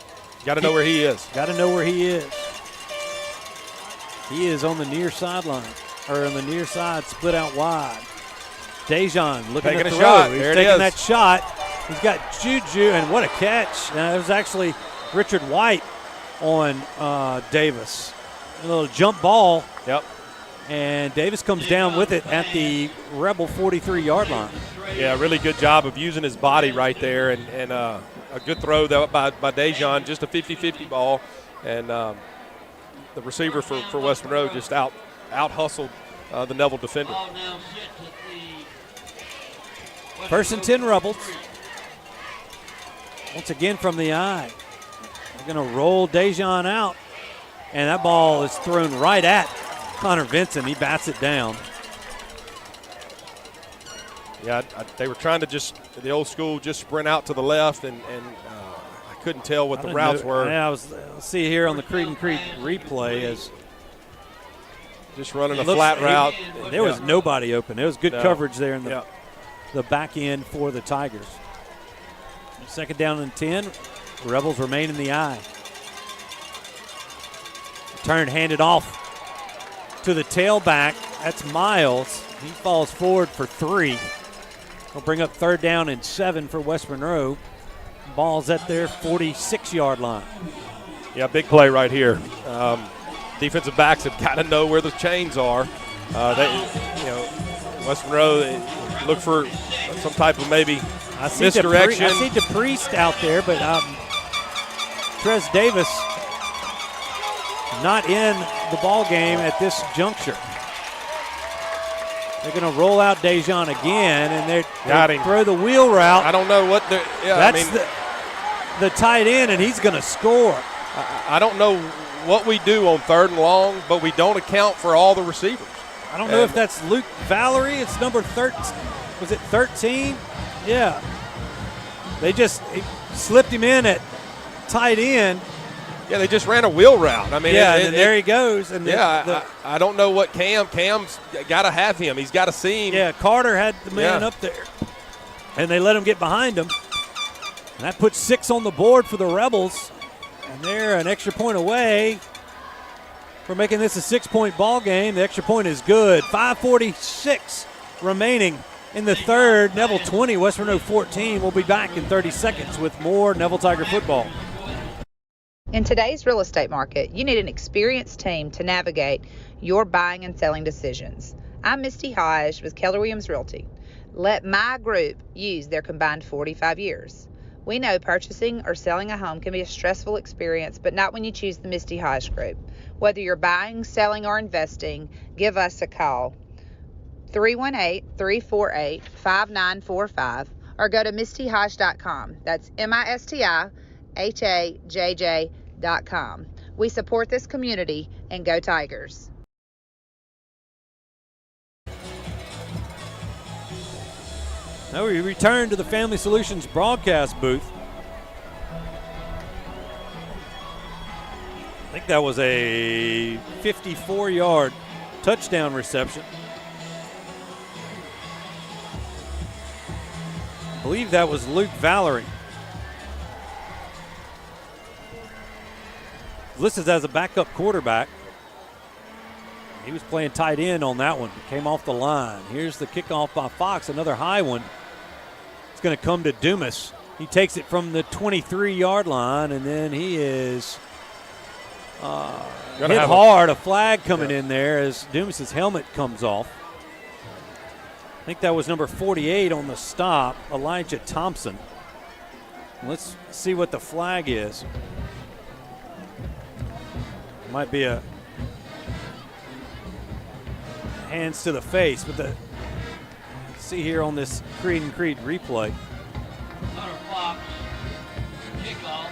got to know where he is.
Got to know where he is. He is on the near sideline, or on the near side, split out wide. Dejan looking
taking
at the
a shot.
He's
there
taking that shot. He's got Juju, and what a catch. It was actually Richard White on Davis. A little jump ball.
Yep.
And Davis comes down with it at the Rebel 43-yard line.
Yeah, really good job of using his body right there, and a good throw by Dejan, just a 50-50 ball. And the receiver for West Monroe just out-hustled the Neville defender.
1st and 10 Rebels. Once again from the eye. They're going to roll Dejan out. And that ball is thrown right at Connor Vinson. He bats it down.
Yeah, they were trying to the old school, just sprint out to the left, and I couldn't tell what the routes were.
Yeah, I'll see here on the Cretan Creek replay as
just running a flat route.
There was nobody open. There was good coverage there in the back end for the Tigers. 2nd down and 10. The Rebels remain in the eye. Turn handed off to the tailback. That's Miles. He falls forward for 3. We'll bring up 3rd down and 7 for West Monroe. Ball's at their 46-yard line.
Yeah, big play right here. Defensive backs have got to know where the chains are. West Monroe, they look for some type of maybe misdirection.
I see DePriest out there, but Trez Davis not in the ball game at this juncture. They're going to roll out Dejan again, and they throw the wheel route.
I don't know what they're. Yeah,
that's the tight end, and he's going to score.
I don't know what we do on 3rd and long, but we don't account for all the receivers.
I don't know if that's Luke Valerie. It's number 13. Was it 13? Yeah. They just slipped him in at tight end.
Yeah, they just ran a wheel route. I mean,
yeah, and there he goes. And
I don't know what Cam's got to have him. He's got to see him.
Yeah, Carter had the man up there, and they let him get behind him. And that puts 6 on the board for the Rebels, and they're an extra point away for making this a 6-point ball game. The extra point is good. 5:46 remaining in the third. Neville 20, West Monroe 14. We'll be back in 30 seconds with more Neville Tiger football.
In today's real estate market, you need an experienced team to navigate your buying and selling decisions. I'm Misty Hodge with Keller Williams Realty. Let my group use their combined 45 years. We know purchasing or selling a home can be a stressful experience, but not when you choose the Misty Hodge Group. Whether you're buying, selling, or investing, give us a call. 318-348-5945 or go to mistyhodge.com. That's MISTIHAJJ.com. We support this community and go Tigers.
Now we return to the Family Solutions broadcast booth. I think that was a 54-yard touchdown reception. I believe that was Luke Valerie. Listed as a backup quarterback. He was playing tight end on that one. Came off the line. Here's the kickoff by Fox, another high one. It's going to come to Dumas. He takes it from the 23-yard line, and then he is hit hard. A flag coming in there as Dumas's helmet comes off. I think that was number 48 on the stop, Elijah Thompson. Let's see what the flag is. Might be a hands to the face, but the see here on this Creed and Creed replay.
Fox, kickoff.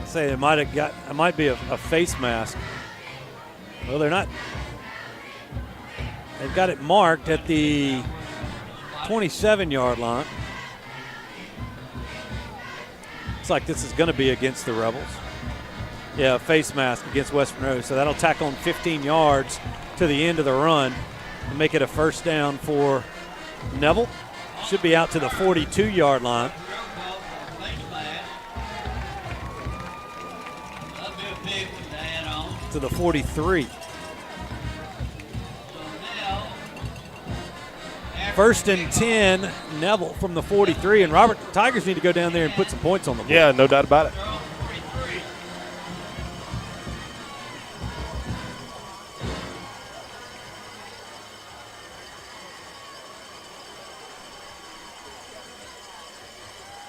Say it might be a face mask. Well, they're not. They've got it marked at the 27-yard line. Looks like this is going to be against the Rebels. Yeah, face mask against West Monroe. So that'll tack on 15 yards to the end of the run and make it a first down for Neville. Should be out to the 42-yard line. To the 43. First and 10, Neville from the 43. And Robert, the Tigers need to go down there and put some points on the board.
Yeah, no doubt about it.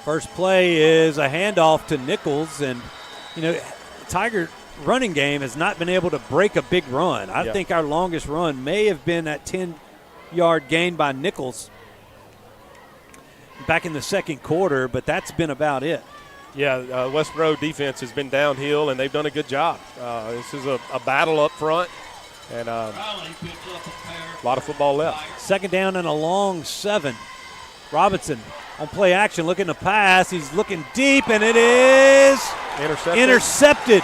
First play is a handoff to Nichols, and the Tiger running game has not been able to break a big run. I think our longest run may have been that 10-yard gain by Nichols back in the second quarter, but that's been about it.
Yeah, West Monroe defense has been downhill, and they've done a good job. This is a battle up front, and a lot of football left.
Second down and a long 7. Robinson on play action, looking to pass. He's looking deep, and it is intercepted.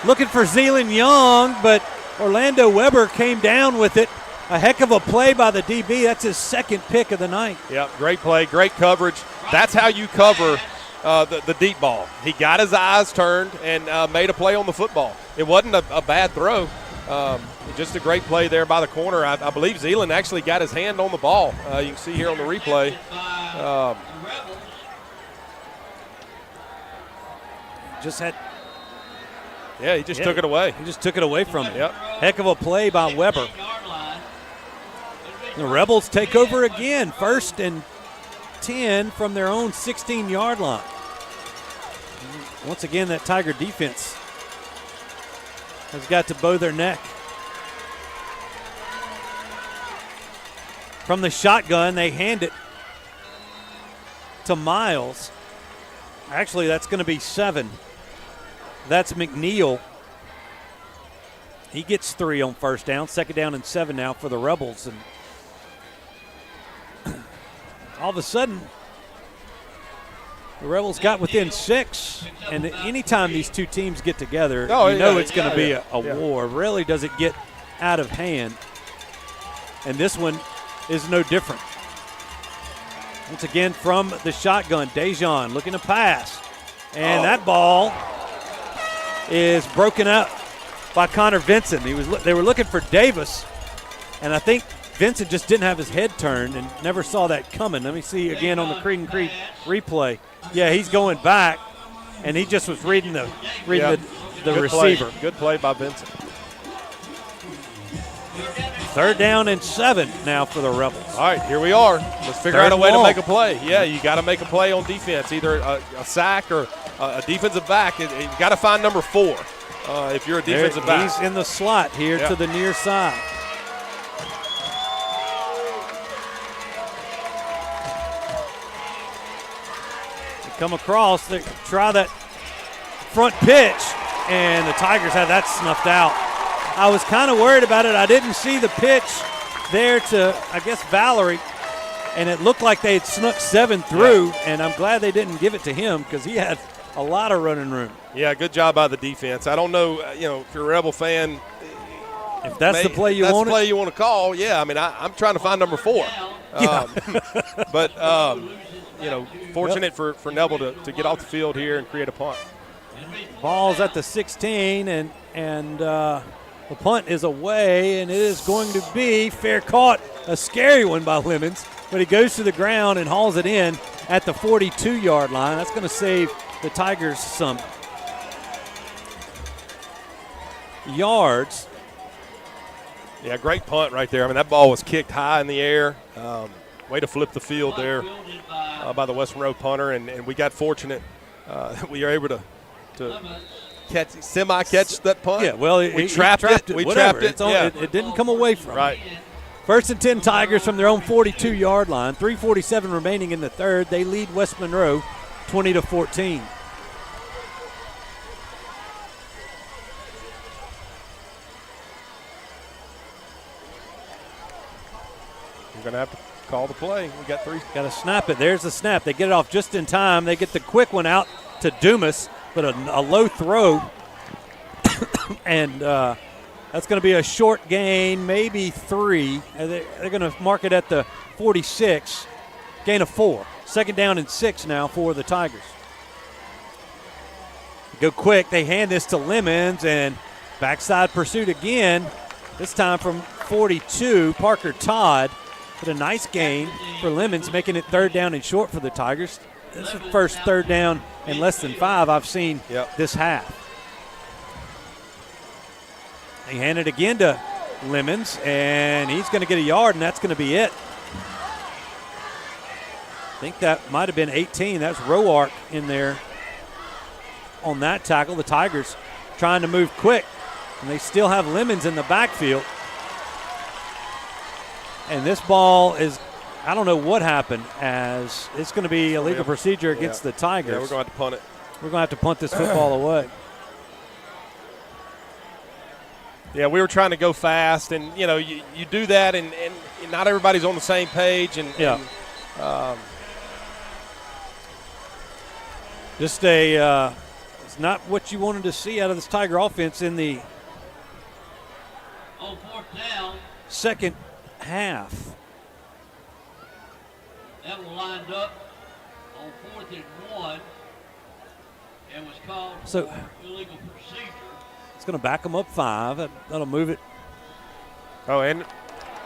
Looking for Zealand Young, but Orlando Weber came down with it. A heck of a play by the DB. That's his second pick of the night.
Yeah, great play, great coverage. That's how you cover the deep ball. He got his eyes turned and made a play on the football. It wasn't a bad throw. Just a great play there by the corner. I believe Zealand actually got his hand on the ball. You can see here on the replay. He just took it away.
He just took it away from him.
Yep.
Heck of a play by Weber. The Rebels take over again. First and 10 from their own 16-yard line. Once again, that Tiger defense has got to bow their neck. From the shotgun, they hand it to Miles. Actually, that's going to be 7. That's McNeil. He gets 3 on first down. 2nd down and 7 now for the Rebels. And all of a sudden, the Rebels got within 6. And anytime these two teams get together, it's going to be a war. Rarely does it get out of hand. And this one is no different. Once again from the shotgun, Dejon looking to pass. And that ball is broken up by Connor Vincent. They were looking for Davis, and I think Vincent just didn't have his head turned and never saw that coming. Let me see again on the Creed and Creed replay. Yeah, he's going back, and he just was reading the receiver.
Good play by Vincent.
3rd down and 7 now for the Rebels.
All right, here we are. Let's figure out a way to make a play. Yeah, you got to make a play on defense, either a sack or a defensive back. You got to find number 4 if you're a defensive back.
He's in the slot here to the near side. They come across, they try that front pitch, and the Tigers have that snuffed out. I was kind of worried about it. I didn't see the pitch there to, I guess, Valerie, and it looked like they had snuck 7 through, and I'm glad they didn't give it to him because he had a lot of running room.
Yeah, good job by the defense. I don't know, if you're a Rebel fan,
if that's the play you want
to call, yeah. I mean, I'm trying to find number 4. But, fortunate for Neville to get off the field here and create a punt.
Ball's at the 16, and the punt is away, and it is going to be fair caught. A scary one by Lemons, but he goes to the ground and hauls it in at the 42-yard line. That's going to save the Tigers some yards.
Yeah, great punt right there. I mean, that ball was kicked high in the air. Way to flip the field there by the West Monroe punter, and we got fortunate that we are able to catch that punt.
Yeah, well,
we trapped it. We trapped it.
It didn't come away from
right.
1st and 10 Tigers from their own 42-yard line. 3:47 remaining in the 3rd. They lead West Monroe 20-14.
We're going to have to call the play. We got 3.
Got to snap it. There's the snap. They get it off just in time. They get the quick one out to Dumas, but a low throw. And that's going to be a short gain, maybe 3. They're going to mark it at the 46. Gain of 4. 2nd down and 6 now for the Tigers. Go quick. They hand this to Lemons, and backside pursuit again. This time from 42, Parker Todd. But a nice gain for Lemons, making it 3rd down and short for the Tigers. This is the first 3rd down and less than 5 I've seen this half. They hand it again to Lemons, and he's going to get a yard, and that's going to be it. I think that might have been 18. That's Roark in there on that tackle. The Tigers trying to move quick, and they still have Lemons in the backfield. And this ball is, I don't know what happened, as it's going to be a legal procedure against the Tigers.
Yeah, we're going to have to punt it.
We're going to have to punt this football away.
Yeah, we were trying to go fast, and, you do that, and not everybody's on the same page.
Just it's not what you wanted to see out of this Tiger offense in the second half.
Neville lined up on 4th and 1 and was called
for
illegal procedure.
It's going to back them up 5. That'll move it.
Oh, and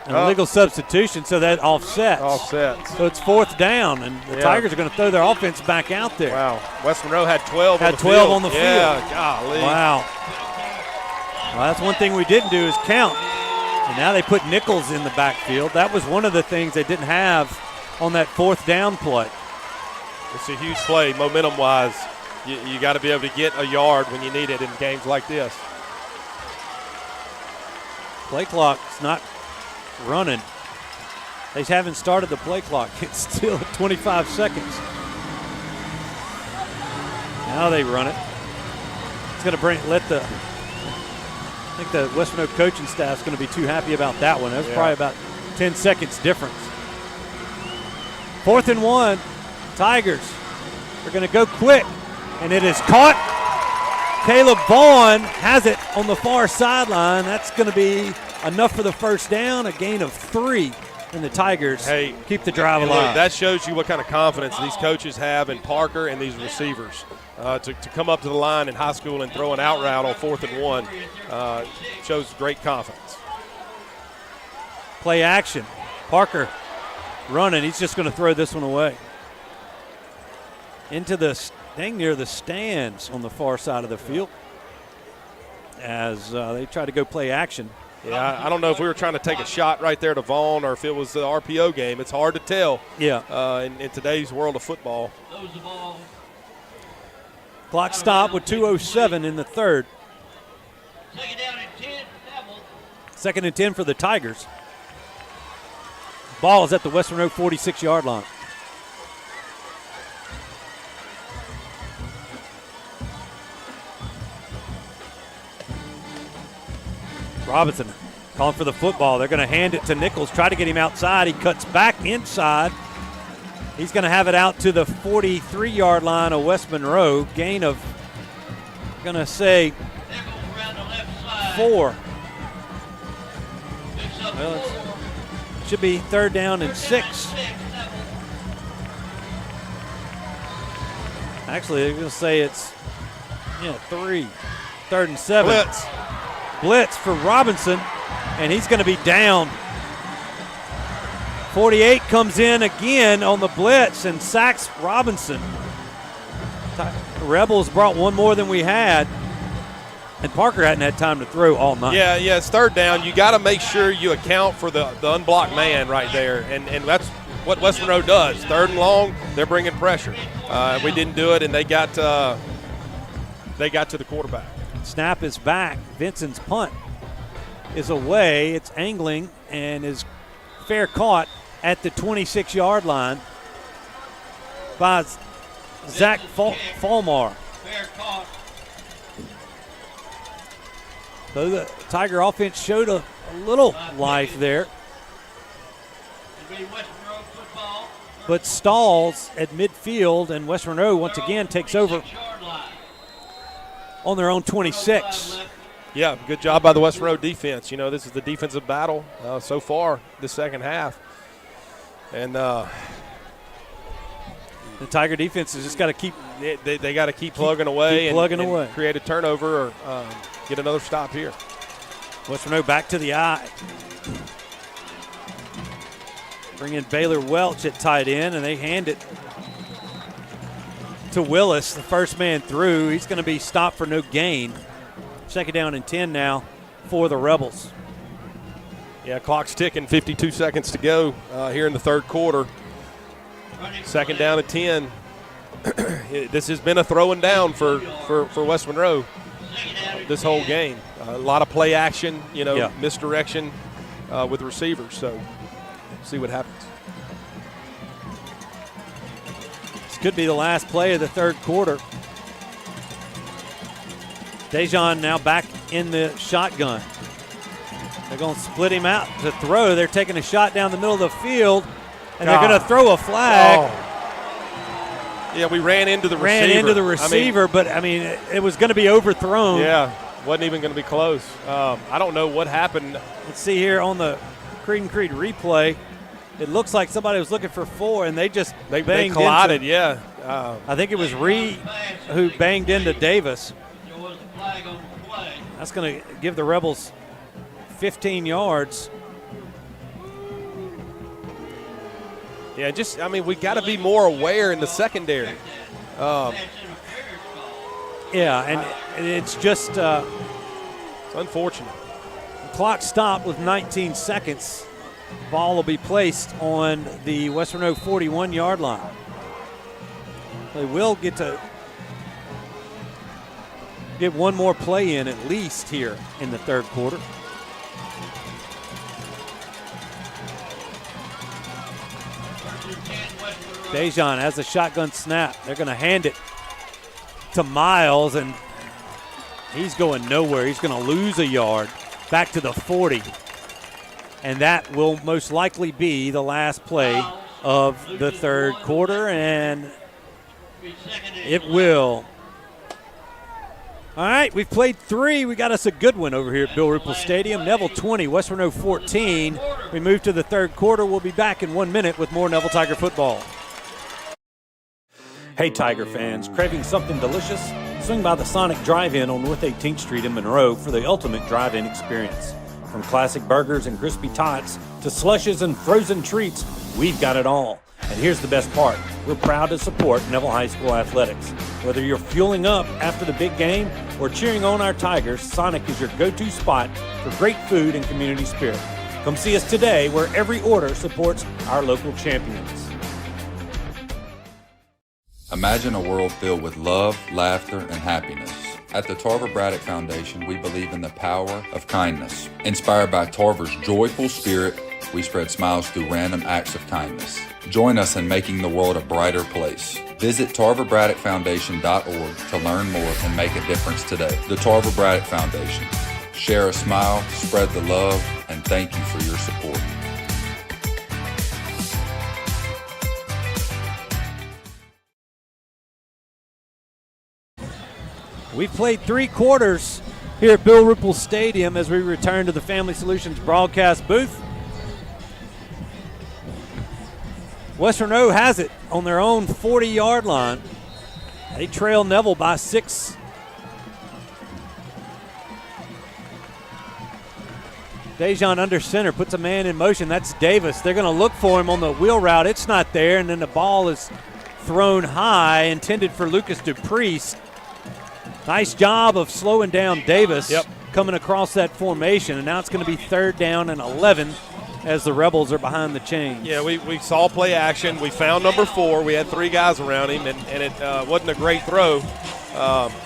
an illegal substitution, so that offsets. So it's 4th down, and the Tigers are going to throw their offense back out there.
Wow. West Monroe had 12 on the field.
Had 12 on the field.
Yeah, golly.
Wow. Well, that's one thing we didn't do is count. And now they put Nichols in the backfield. That was one of the things they didn't have on that 4th down play.
It's a huge play, momentum-wise. You got to be able to get a yard when you need it in games like this.
Play clock's not running. They haven't started the play clock. It's still at 25 seconds. Now they run it. It's going to I think the West Monroe coaching staff is going to be too happy about that one. That was probably about 10 seconds difference. 4th and 1. Tigers are going to go quick, and it is caught. Caleb Vaughn has it on the far sideline. That's going to be enough for the first down, a gain of 3, and the Tigers keep the drive alive.
Look, that shows you what kind of confidence these coaches have in Parker and these receivers. To come up to the line in high school and throw an out route on 4th and 1 shows great confidence.
Play action. Parker running. He's just going to throw this one away. Into the dang near the stands on the far side of the field as they try to go play action.
Yeah, I don't know if we were trying to take a shot right there to Vaughn or if it was the RPO game. It's hard to tell in today's world of football.
Clock stop with 2:07 in the third. Second and 10 for the Tigers. Ball is at the West Monroe 46-yard line. Robinson calling for the football. They're going to hand it to Nichols, try to get him outside. He cuts back inside. He's going to have it out to the 43-yard line of West Monroe. Gain of, going to say, 4. Well, it should be 3rd down and 6. Actually, they're going to say it's 3. 3rd and 7. Blitz for Robinson, and he's going to be down. 48 comes in again on the blitz and sacks Robinson. The Rebels brought one more than we had, and Parker hadn't had time to throw all night.
Yeah, it's 3rd down. You got to make sure you account for the unblocked man right there, and that's what West Monroe does. 3rd and long, they're bringing pressure. We didn't do it, and they got to the quarterback.
Snap is back. Vincent's punt is away. It's angling and is fair caught at the 26-yard line by Zach Falmar.
Fair caught.
So the Tiger offense showed a little life there. But stalls at midfield, and West Monroe once again takes over on their own 26.
Yeah, good job by the West Monroe defense. This is the defensive battle so far this second half. And the
Tiger defense has just got to keep
they got to keep plugging away
and
create a turnover or get another stop here.
West Monroe back to the eye. Bring in Baylor Welch at tight end, and they hand it to Willis, the first man through. He's going to be stopped for no gain. 2nd down and 10 now for the Rebels.
Yeah, clock's ticking, 52 seconds to go here in the 3rd quarter. 2nd down and 10. This has been a throwing down for West Monroe this whole game. A lot of play action, misdirection with receivers. So see what happens.
This could be the last play of the 3rd quarter. Dejan now back in the shotgun. They're going to split him out to throw. They're taking a shot down the middle of the field, and they're going to throw a flag.
Yeah, we ran into the receiver.
But, it was going to be overthrown.
Yeah, wasn't even going to be close. I don't know what happened.
Let's see here on the Creed and Creed replay. It looks like somebody was looking for 4, and they
collided,
I think it was Reed who banged into Davis. That's going to give the Rebels 15 yards.
Yeah, we got to be more aware in the secondary.
And it's just
it's unfortunate.
Clock stopped with 19 seconds. Ball will be placed on the West Monroe 41-yard line. They will get one more play in at least here in the 3rd quarter. Dejan has a shotgun snap. They're going to hand it to Miles, and he's going nowhere. He's going to lose a yard back to the 40. And that will most likely be the last play of the third quarter, and it will. All right, we've played 3. We got us a good one over here at Bill Ruple Stadium. Neville 20, West Monroe 14. We move to the third quarter. We'll be back in 1 minute with more Neville Tiger football. Hey, Tiger fans, craving something delicious? Swing by the Sonic Drive-In on North 18th Street in Monroe for the ultimate drive-in experience. From classic burgers and crispy tots to slushes and frozen treats, we've got it all. And here's the best part. We're proud to support Neville High School athletics. Whether you're fueling up after the big game or cheering on our Tigers, Sonic is your go-to spot for great food and community spirit. Come see us today, where every order supports our local champions.
Imagine a world filled with love, laughter, and happiness. At the Tarver Braddock Foundation, we believe in the power of kindness. Inspired by Tarver's joyful spirit, we spread smiles through random acts of kindness. Join us in making the world a brighter place. Visit TarverBraddockFoundation.org to learn more and make a difference today. The Tarver Braddock Foundation. Share a smile, spread the love, and thank you for your support.
We've played 3 quarters here at Bill Ruple Stadium as we return to the Family Solutions broadcast booth. West Monroe has it on their own 40-yard line. They trail Neville by 6. Dejon under center puts a man in motion. That's Davis. They're going to look for him on the wheel route. It's not there, and then the ball is thrown high, intended for Lucas Dupriest. Nice job of slowing down Davis coming across that formation, and now it's going to be 3rd down and 11 as the Rebels are behind the chains.
Yeah, we saw play action. We found number 4. We had 3 guys around him, and it wasn't a great throw,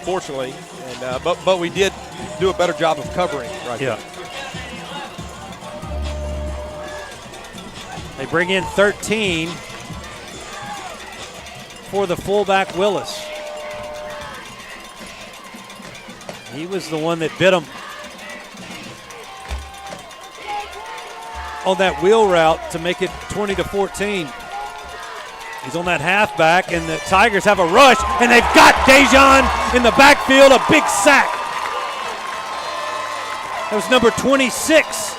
fortunately. And but we did do a better job of covering right there.
They bring in 13 for the fullback Willis. He was the one that bit him on that wheel route to make it 20-14. He's on that halfback, and the Tigers have a rush, and they've got Dejon in the backfield, a big sack. That was number 26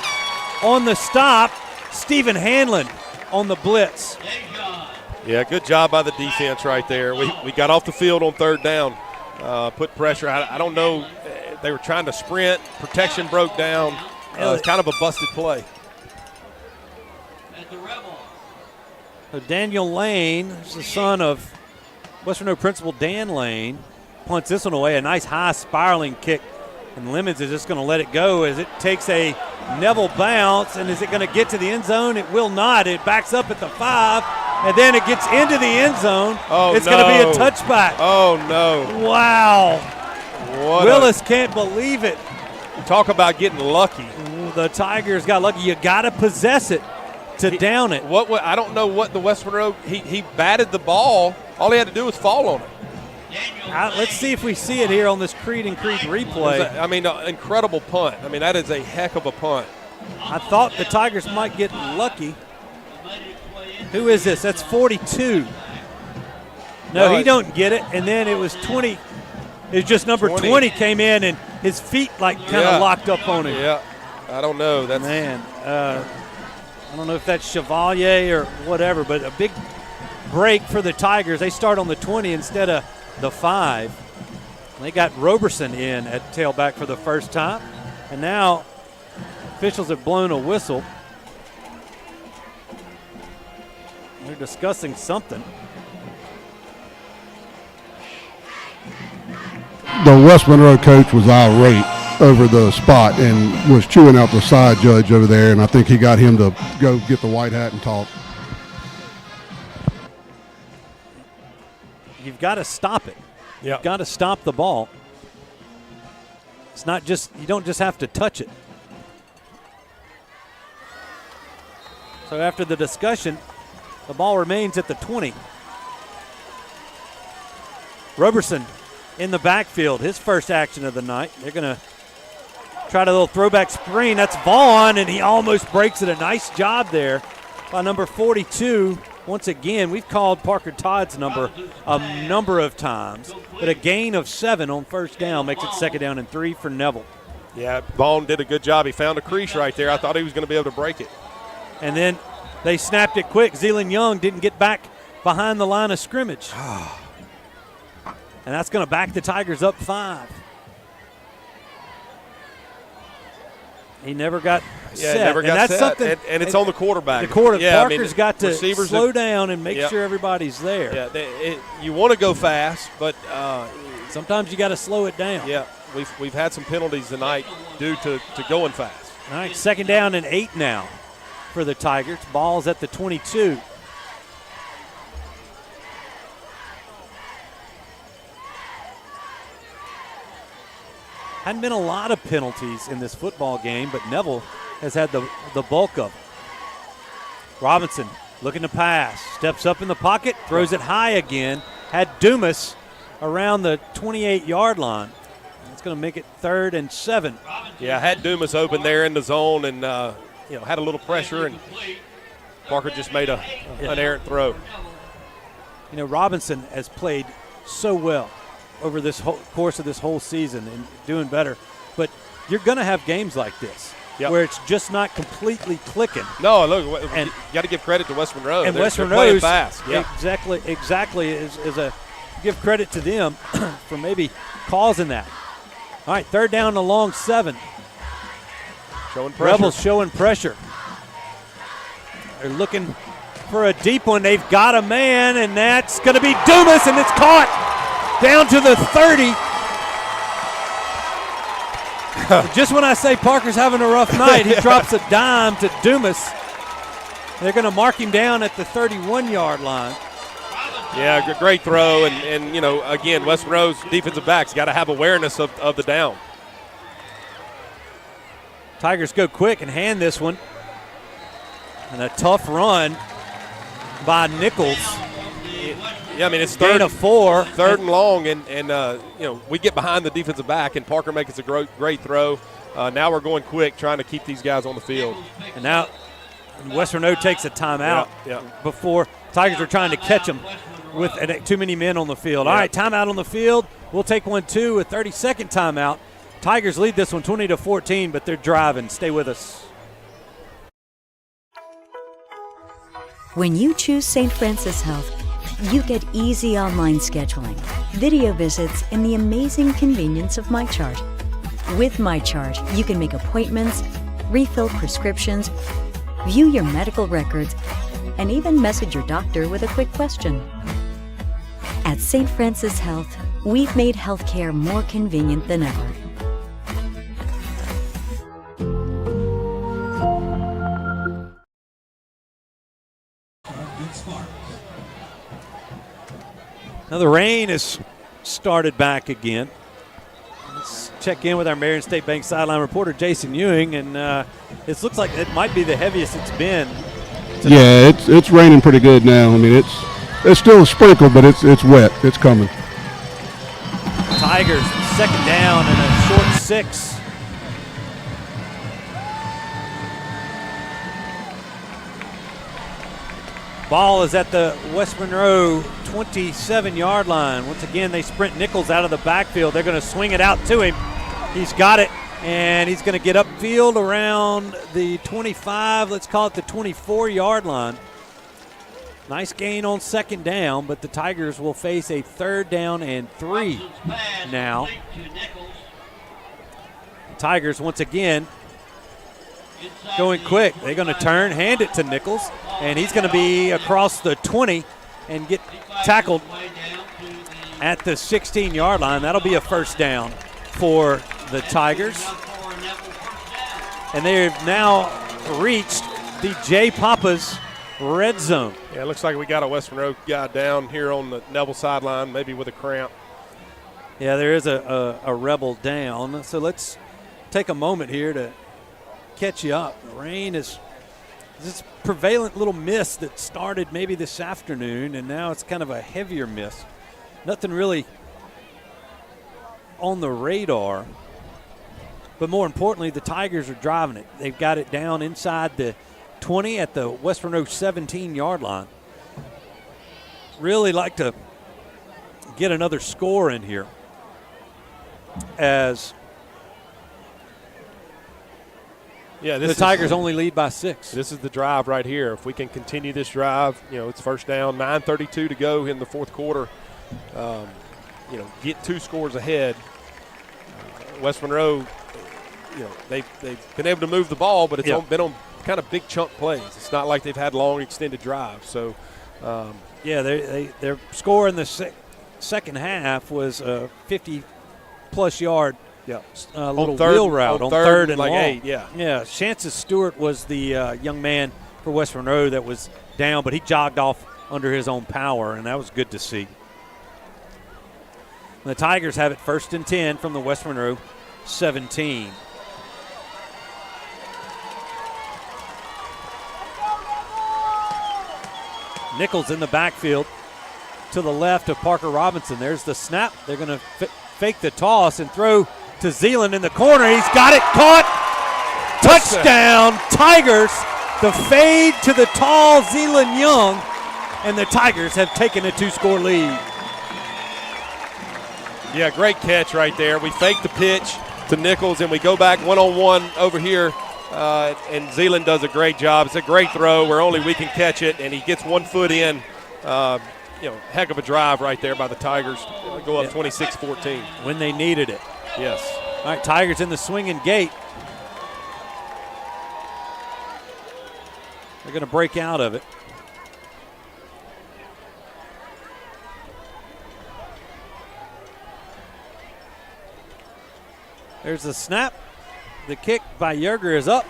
on the stop, Stephen Hanlon on the blitz.
Yeah, good job by the defense right there. We got off the field on 3rd down, put pressure. I don't know. They were trying to sprint. Protection broke down. It's kind of a busted play.
So Daniel Lane is the son of West Monroe principal Dan Lane. Punts this one away. A nice high spiraling kick. And Lemons is just going to let it go as it takes a Neville bounce. And is it going to get to the end zone? It will not. It backs up at the 5. And then it gets into the end zone. It's going to be a touchback.
Oh, no.
Wow. Willis can't believe it.
Talk about getting lucky.
The Tigers got lucky. You got to possess it to down it.
I don't know what the West Monroe, he batted the ball. All he had to do was fall on it.
Let's see if we see it here on this Creed and Creed replay.
I mean, incredible punt. I mean, that is a heck of a punt.
I thought the Tigers might get lucky. Who is this? That's 42. No, he don't get it. And then it was 20. It's just number 20 came in, and his feet kind of locked up on him.
Yeah, I don't know.
I don't know if that's Chevalier or whatever, but a big break for the Tigers. They start on the 20 instead of the 5. They got Roberson in at tailback for the first time, and now officials have blown a whistle. They're discussing something.
The West Monroe coach was irate over the spot and was chewing out the side judge over there, and I think he got him to go get the white hat and talk.
You've got to stop it.
Yeah.
You've got to stop the ball. It's not just, you don't just have to touch it. So after the discussion, the ball remains at the 20. Roberson in the backfield, his first action of the night. They're going to try a little throwback screen. That's Vaughn, and he almost breaks it. A nice job there by number 42. Once again, we've called Parker Todd's number a number of times, but a gain of 7 on first down makes it 2nd down and 3 for Neville.
Yeah, Vaughn did a good job. He found a crease right there. I thought he was going to be able to break it.
And then they snapped it quick. Zealand Young didn't get back behind the line of scrimmage. And that's going to back the Tigers up 5. He never got set.
Never got
that's
set.
Something,
and it's on the quarterback.
Parker's got to slow down and make sure everybody's there.
Yeah, you want to go fast, but
sometimes you got to slow it down.
Yeah, we've had some penalties tonight due to going fast.
All right, 2nd down and 8 now for the Tigers. Ball's at the 22. Hadn't been a lot of penalties in this football game, but Neville has had the bulk of them. Robinson looking to pass, steps up in the pocket, throws it high again. Had Dumas around the 28-yard line. It's going to make it 3rd and 7.
Yeah, had Dumas open there in the zone and had a little pressure, and Parker just made an errant throw.
Robinson has played so well over this whole course of this whole season and doing better. But you're going to have games like this where it's just not completely clicking.
No, look, and you got to give credit to West Monroe.
And West Monroe's fast. Exactly is a give credit to them for maybe causing that. All right, 3rd down along 7.
Showing pressure.
Rebels showing pressure. They're looking for a deep one. They've got a man, and that's going to be Dumas, and it's caught. Down to the 30. Just when I say Parker's having a rough night, he drops a dime to Dumas. They're going to mark him down at the 31-yard line.
Yeah, great throw. And again, West Monroe's defensive backs got to have awareness of the down.
Tigers go quick and hand this one. And a tough run by Nichols.
Yeah, it's
gain of 4.
3rd and long, and we get behind the defensive back, and Parker makes a great throw. Now we're going quick, trying to keep these guys on the field.
And now West Monroe takes a timeout before Tigers are trying to catch them with too many men on the field. All right, timeout on the field. We'll take one, too, a 30-second timeout. Tigers lead this one 20-14, but they're driving. Stay with us.
When you choose St. Francis Health, you get easy online scheduling, video visits, and the amazing convenience of MyChart. With MyChart, you can make appointments, refill prescriptions, view your medical records, and even message your doctor with a quick question. At St. Francis Health, we've made healthcare more convenient than ever.
Now the rain has started back again. Let's check in with our Marion State Bank sideline reporter Jason Ewing, and it looks like it might be the heaviest it's been tonight.
Yeah, it's raining pretty good now. It's still a sprinkle, but it's wet. It's coming.
Tigers 2nd down and a short 6. Ball is at the West Monroe 27-yard line. Once again, they sprint Nichols out of the backfield. They're going to swing it out to him. He's got it, and he's going to get upfield around the 25, let's call it the 24-yard line. Nice gain on 2nd down, but the Tigers will face a 3rd down and 3 now. Tigers, once again, going quick. They're going to turn, hand it to Nichols, and he's going to be across the 20 and get tackled at the 16-yard line. That'll be a 1st down for the Tigers. And they've now reached the J. Papa's red zone.
Yeah, it looks like we got a West Monroe guy down here on the Neville sideline, maybe with a cramp.
Yeah, there is a Rebel down. So let's take a moment here to catch you up. The rain is this prevalent little mist that started maybe this afternoon, and now it's kind of a heavier mist. Nothing really on the radar. But more importantly, the Tigers are driving it. They've got it down inside the 20 at the West Monroe 17-yard line. Really like to get another score in here as the Tigers only lead by 6.
This is the drive right here. If we can continue this drive, it's first down, 9:32 to go in the fourth quarter. Get 2 scores ahead. West Monroe, they've been able to move the ball, but it's been on kind of big chunk plays. It's not like they've had long extended drives. So,
their score in the second half was a 50-plus yard little wheel route on third and
like
long.
8,
Yeah, Chances Stewart was the young man for West Monroe that was down, but he jogged off under his own power, and that was good to see. The Tigers have it 1st and 10 from the West Monroe 17. Nichols in the backfield to the left of Parker Robinson. There's the snap. They're going to fake the toss and throw to Zeeland in the corner. He's got it, caught. Touchdown, Tigers. The fade to the tall Zeeland Young, and the Tigers have taken a 2-score lead.
Yeah, great catch right there. We fake the pitch to Nichols, and we go back one-on-one over here, and Zeeland does a great job. It's a great throw where only we can catch it, and he gets 1 foot in. Heck of a drive right there by the Tigers. Go up 26-14.
When they needed it.
Yes.
All right, Tigers in the swinging gate. They're going to break out of it. There's the snap. The kick by Yerger is up.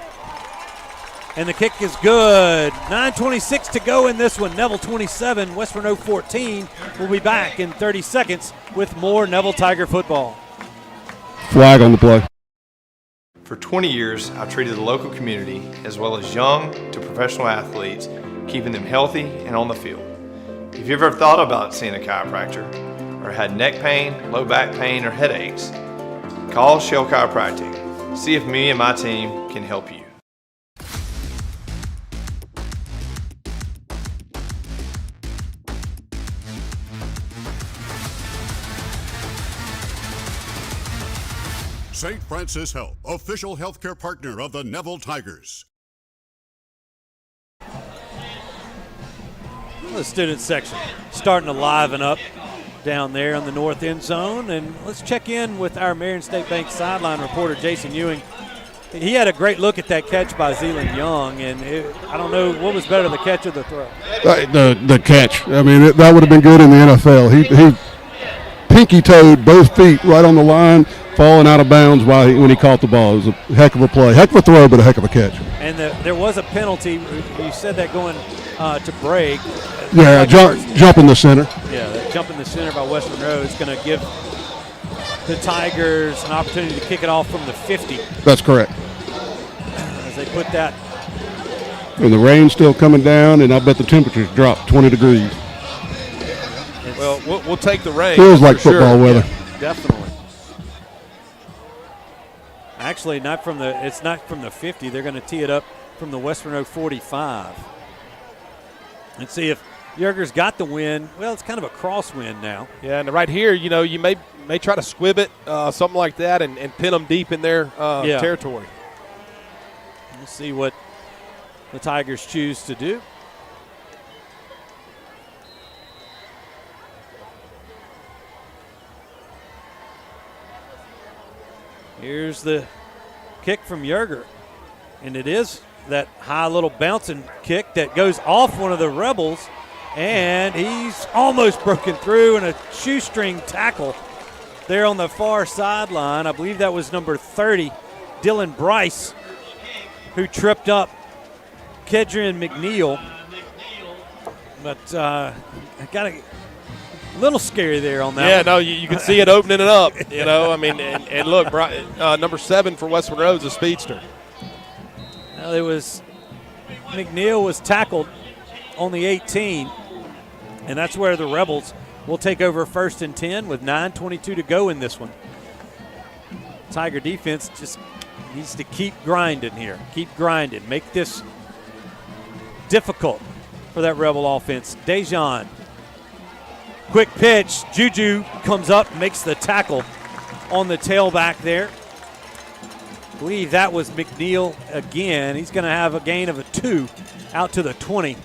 And the kick is good. 9:26 to go in this one. Neville 27, West Monroe 14. We'll be back in 30 seconds with more Neville Tiger football.
Flag on the play.
For 20 years, I've treated the local community, as well as young to professional athletes, keeping them healthy and on the field. If you've ever thought about seeing a chiropractor, or had neck pain, low back pain, or headaches, call Shell Chiropractic. See if me and my team can help you.
St. Francis Health, official healthcare partner of the Neville Tigers.
The student section starting to liven up down there on the north end zone. And let's check in with our Marion State Bank sideline reporter, Jason Ewing. He had a great look at that catch by Zeeland Young, and I don't know what was better, the catch or the throw.
The catch. I mean, that would have been good in the NFL. He pinky-toed both feet right on the line, falling out of bounds when he caught the ball. It was a heck of a play. Heck of a throw, but a heck of a catch.
And there was a penalty. You said that going to break.
Yeah, jump in the center.
Yeah, that jump in the center by West Monroe is going to give the Tigers an opportunity to kick it off from the 50.
That's correct.
As they put that.
And the rain's still coming down, and I bet the temperatures dropped 20 degrees.
Well, we'll take the rain.
Feels like football weather.
Yeah, definitely. Actually, it's not from the 50. They're going to tee it up from the West Monroe 45. And see if Yerger's got the win. Well, it's kind of a crosswind now.
Yeah, and right here, you may try to squib it, something like that, and pin them deep in their territory.
We'll see what the Tigers choose to do. Here's the kick from Yerger, and it is that high little bouncing kick that goes off one of the Rebels, and he's almost broken through, and a shoestring tackle there on the far sideline. I believe that was number 30, Dylan Bryce, who tripped up Kedrian McNeil. But I got a little scary there on that.
Yeah,
one.
no, you can see it opening it up. I mean, and look, number 7 for West Monroe is a speedster.
Now McNeil was tackled on the 18, and that's where the Rebels will take over 1st and 10 with 9:22 to go in this one. Tiger defense just needs to keep grinding here. Keep grinding. Make this difficult for that Rebel offense. Dejan, quick pitch. Juju comes up, makes the tackle on the tailback there. I believe that was McNeil again. He's going to have a gain of a 2 out to the 20.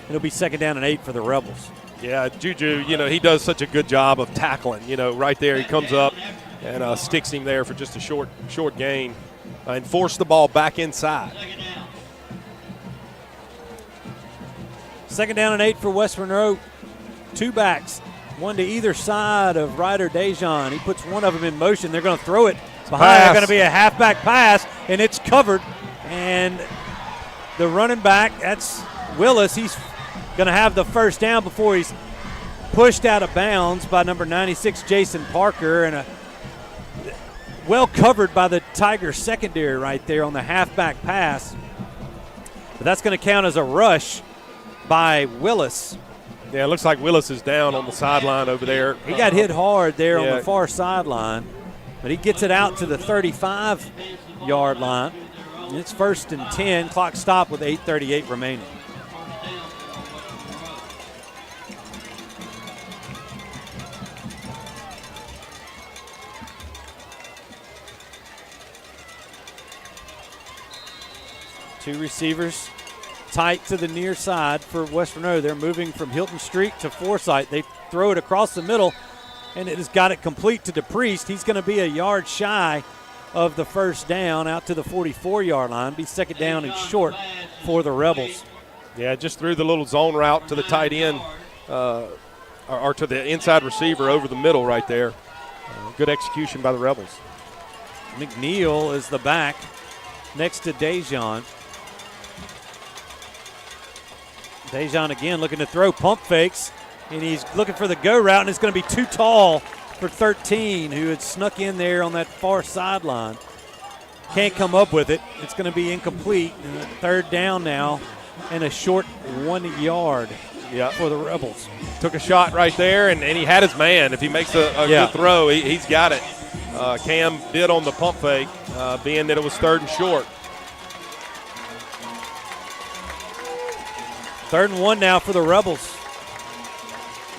It'll be 2nd down and 8 for the Rebels.
Yeah, Juju, he does such a good job of tackling. Right there he comes up and sticks him there for just a short gain and force the ball back inside.
2nd down and 8 for West Monroe. 2 backs, one to either side of Ryder Dejan. He puts one of them in motion. They're going to throw it behind. It's going to be a halfback pass, and it's covered. And the running back, that's Willis. He's going to have the first down before he's pushed out of bounds by number 96, Jason Parker, and well covered by the Tigers secondary right there on the halfback pass. But that's going to count as a rush by Willis.
Yeah, it looks like Willis is down on the sideline over there.
He got hit hard there on the far sideline, but he gets it out to the 35-yard line. It's 1st and 10, clock stop with 8:38 remaining. Two receivers tight to the near side for West Monroe. They're moving from Hilton Street to Forsyth. They throw it across the middle, and it has got it complete to DePriest. He's going to be a yard shy of the first down out to the 44-yard line. Be 2nd down and short for the Rebels.
Yeah, just threw the little zone route to the tight end or to the inside receiver over the middle right there. Good execution by the Rebels.
McNeil is the back next to Dejan. Dejan again looking to throw, pump fakes, and he's looking for the go route, and it's going to be too tall for 13, who had snuck in there on that far sideline. Can't come up with it. It's going to be incomplete. And 3rd down now and a short 1 yard for the Rebels.
Took a shot right there, and he had his man. If he makes a good throw, he's got it. Cam did on the pump fake, being that it was 3rd and short.
3rd and 1 now for the Rebels.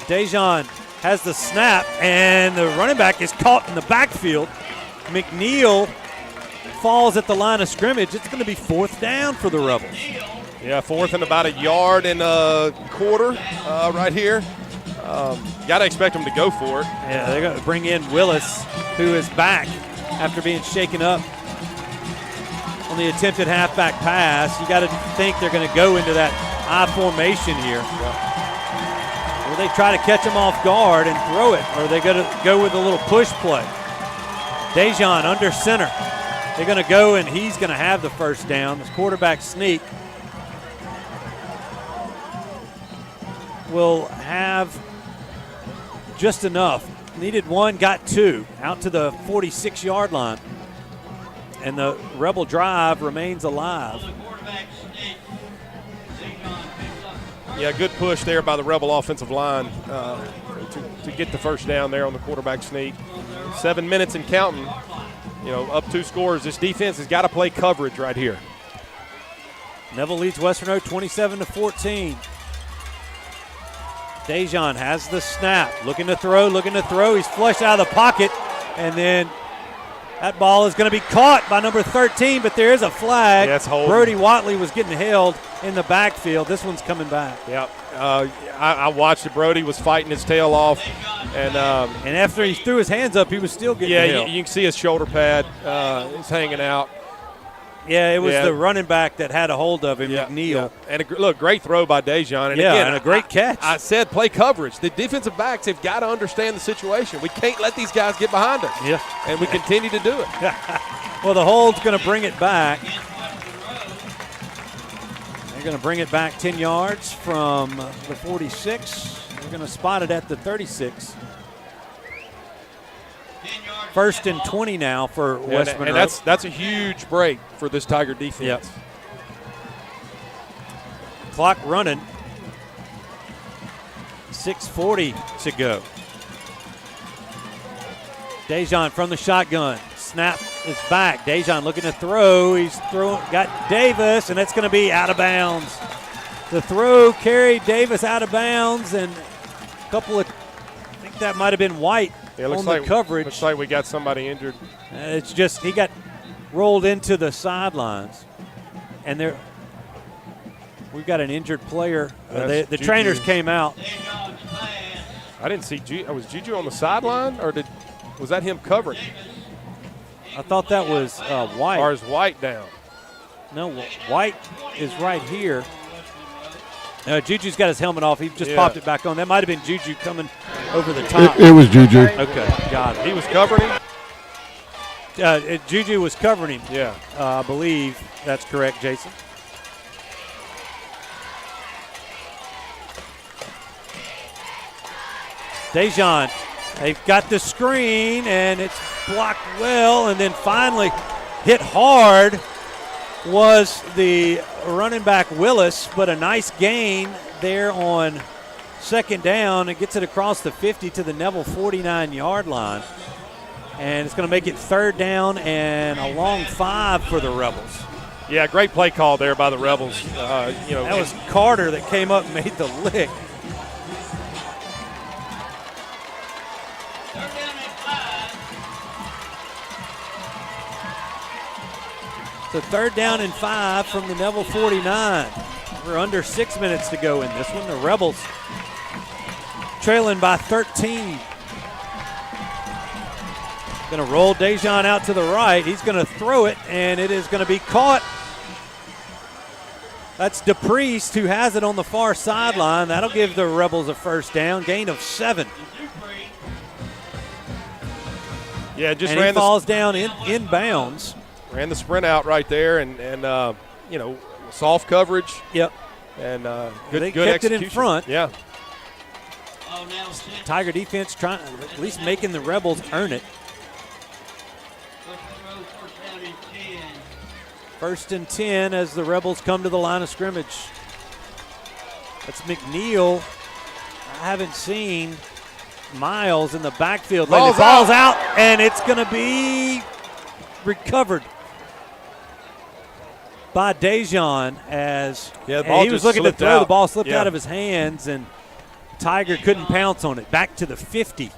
Dejan has the snap, and the running back is caught in the backfield. McNeil falls at the line of scrimmage. It's going to be 4th down for the Rebels.
Yeah, 4th and about 1.25 yards right here. Got to expect them to go for it.
Yeah, they're going to bring in Willis, who is back after being shaken up on the attempted halfback pass. You got to think they're going to go into that I formation here. Will they try to catch him off guard and throw it, or are they going to go with a little push play? Dejan under center. They're going to go, and he's going to have the first down. This quarterback sneak will have just enough. Needed 1, got 2, out to the 46-yard line. And the Rebel drive remains alive.
Yeah, good push there by the Rebel offensive line to get the first down there on the quarterback sneak. 7 minutes and counting. Up 2 scores. This defense has got to play coverage right here.
Neville leads West Monroe 27-14. Dejan has the snap. Looking to throw. He's flushed out of the pocket, and then that ball is going to be caught by number 13, but there is a flag.
That's holding.
Brody Watley was getting held in the backfield. This one's coming back.
Yep. I watched it. Brody was fighting his tail off. And
after he threw his hands up, he was still getting held.
Yeah, you can see his shoulder pad is hanging out.
Yeah, it was the running back that had a hold of him, McNeil.
Yeah. And great throw by Dejan. And
again, a great catch.
I said play coverage. The defensive backs have got to understand the situation. We can't let these guys get behind us.
Yeah.
And we continue to do it.
Well, the hold's going to bring it back. They're going to bring it back 10 yards from the 46. They're going to spot it at the 36. 1st and 20 now for West Monroe.
And that's a huge break for this Tiger defense.
Yep. Clock running. 6:40 to go. Dejan from the shotgun. Snap is back. Dejan looking to throw. He's got Davis, and that's going to be out of bounds. The throw carried Davis out of bounds, and a couple of, I think that might have been White on the coverage.
Looks like we got somebody injured.
It's just he got rolled into the sidelines, and we've got an injured player. The trainers came out.
I didn't see was Juju on the sideline, or was that him covering?
I thought that was White.
Or is White down?
No, White is right here. Juju's got his helmet off. He just popped it back on. That might have been Juju coming over the top.
It was Juju.
Okay, got it.
He was covering him?
Juju was covering him.
Yeah.
I believe that's correct, Jason. Dejan, they've got the screen, and it's blocked well, and then finally hit hard was the running back Willis, but a nice gain there on second down. It gets it across the 50 to the Neville 49-yard line, and it's going to make it third down and a long 5 for the Rebels.
Yeah, great play call there by the Rebels.
That was Carter that came up and made the lick. So third down and 5 from the Neville 49. We're under 6 minutes to go in this one. The Rebels trailing by 13. Going to roll Dejan out to the right. He's going to throw it, and it is going to be caught. That's DePriest who has it on the far sideline. That'll give the Rebels a first down, gain of 7.
Yeah, just
and
ran
he falls down inbounds.
Ran the sprint out right there, and soft coverage.
Yep.
And
they
good
kept
execution.
it in front.
Yeah.
Tiger defense trying, at least making the Rebels earn it. First and 10 as the Rebels come to the line of scrimmage. That's McNeil. I haven't seen Miles in the backfield. The ball's out, and it's going to be recovered by Dejan as he was looking to throw. The ball slipped out of his hands, and Tiger couldn't pounce on it. Back to the 50.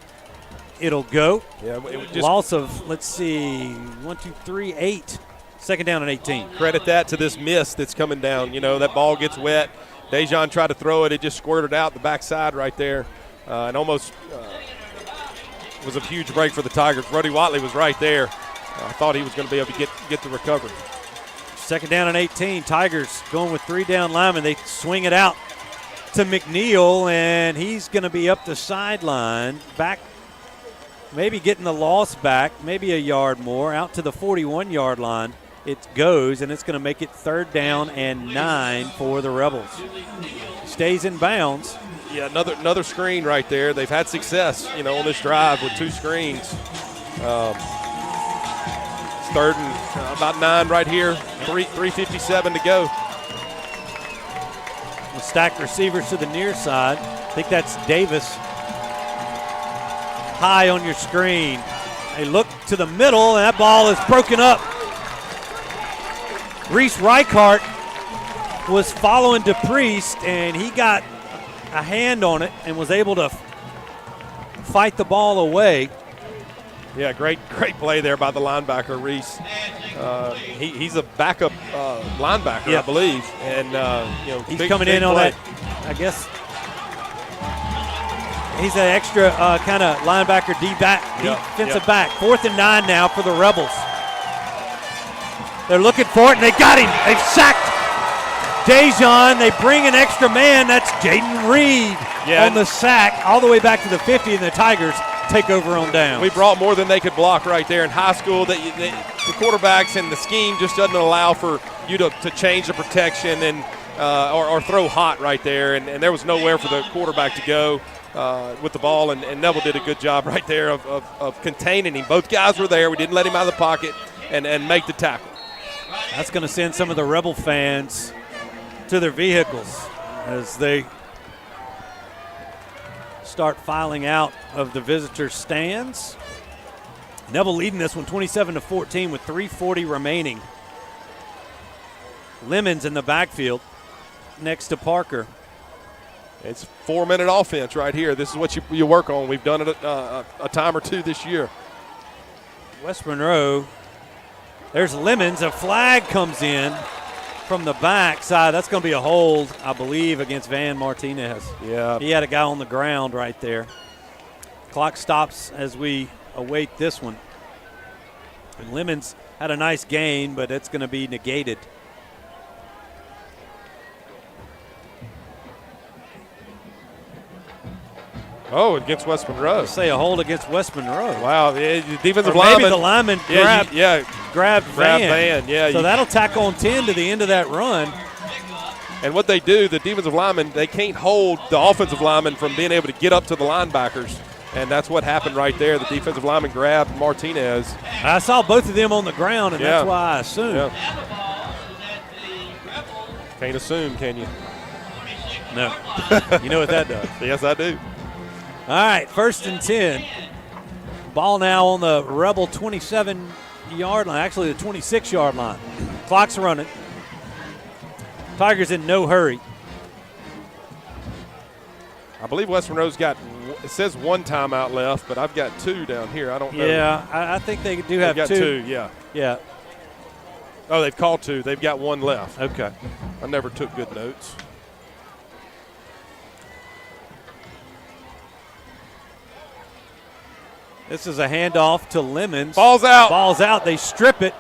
It'll go.
Yeah,
loss of, let's see, 1, 2, 3, 8. Second down and 18.
Credit that to this mist that's coming down. That ball gets wet. Dejan tried to throw it. It just squirted out the backside right there, and almost was a huge break for the Tigers. Brody Watley was right there. I thought he was going to be able to get the recovery.
Second down and 18. Tigers going with 3 down linemen. They swing it out to McNeil, and he's going to be up the sideline, back, maybe getting the loss back, maybe a yard more, out to the 41-yard line. It goes, and it's going to make it third down and 9 for the Rebels. Stays in bounds.
Yeah, another screen right there. They've had success, on this drive with 2 screens. Third and about 9 right here. 3:57 to go.
The stacked receivers to the near side. I think that's Davis. High on your screen. They look to the middle, and that ball is broken up. Reese Reichart was following DePriest, and he got a hand on it and was able to fight the ball away.
Yeah, great play there by the linebacker, Reese. He's a backup linebacker, I believe. And,
he's coming in on that, I guess. He's an extra kind of linebacker, defensive back. 4th and 9 now for the Rebels. They're looking for it, and they got him. They've sacked Dejan. They bring an extra man. That's Jaden Reed on the sack all the way back to the 50, and the Tigers take over on down.
We brought more than they could block right there. In high school, the quarterbacks and the scheme just doesn't allow for you to change the protection and or throw hot right there, and there was nowhere for the quarterback to go with the ball, and Neville did a good job right there of containing him. Both guys were there. We didn't let him out of the pocket and make the tackle.
That's going to send some of the Rebel fans to their vehicles as they start filing out of the visitor stands. Neville leading this one 27-14 with 3:40 remaining. Lemons in the backfield next to Parker.
It's 4-minute offense right here. This is what you work on. We've done it a time or two this year.
West Monroe, there's Lemons. A flag comes in from the back side. That's going to be a hold, I believe, against Van Martinez.
Yeah.
He had a guy on the ground right there. Clock stops as we await this one. And Lemons had a nice gain, but it's going to be negated.
Oh, against West Monroe.
Say a hold against West Monroe.
Wow, the defensive
lineman. Maybe the lineman grabbed Van.
Yeah.
So that'll tack on 10 to the end of that run.
And what they do, the defensive lineman, they can't hold the offensive lineman from being able to get up to the linebackers. And that's what happened right there. The defensive lineman grabbed Martinez.
I saw both of them on the ground, and that's why I assumed.
Yeah. Can't assume, can you?
No. You know what that does.
Yes, I do.
All right, 1st and 10. Ball now on the Rebel 27-yard line, actually the 26-yard line. Clock's running. Tigers in no hurry.
I believe West Monroe's got, it says 1 timeout left, but I've got 2 down here. I don't know.
Yeah, I think they do have
got
2.
Yeah.
Yeah.
Oh, they've called 2. They've got 1 left.
Okay.
I never took good notes.
This is a handoff to Lemons.
Ball's out.
Ball's out. They strip it.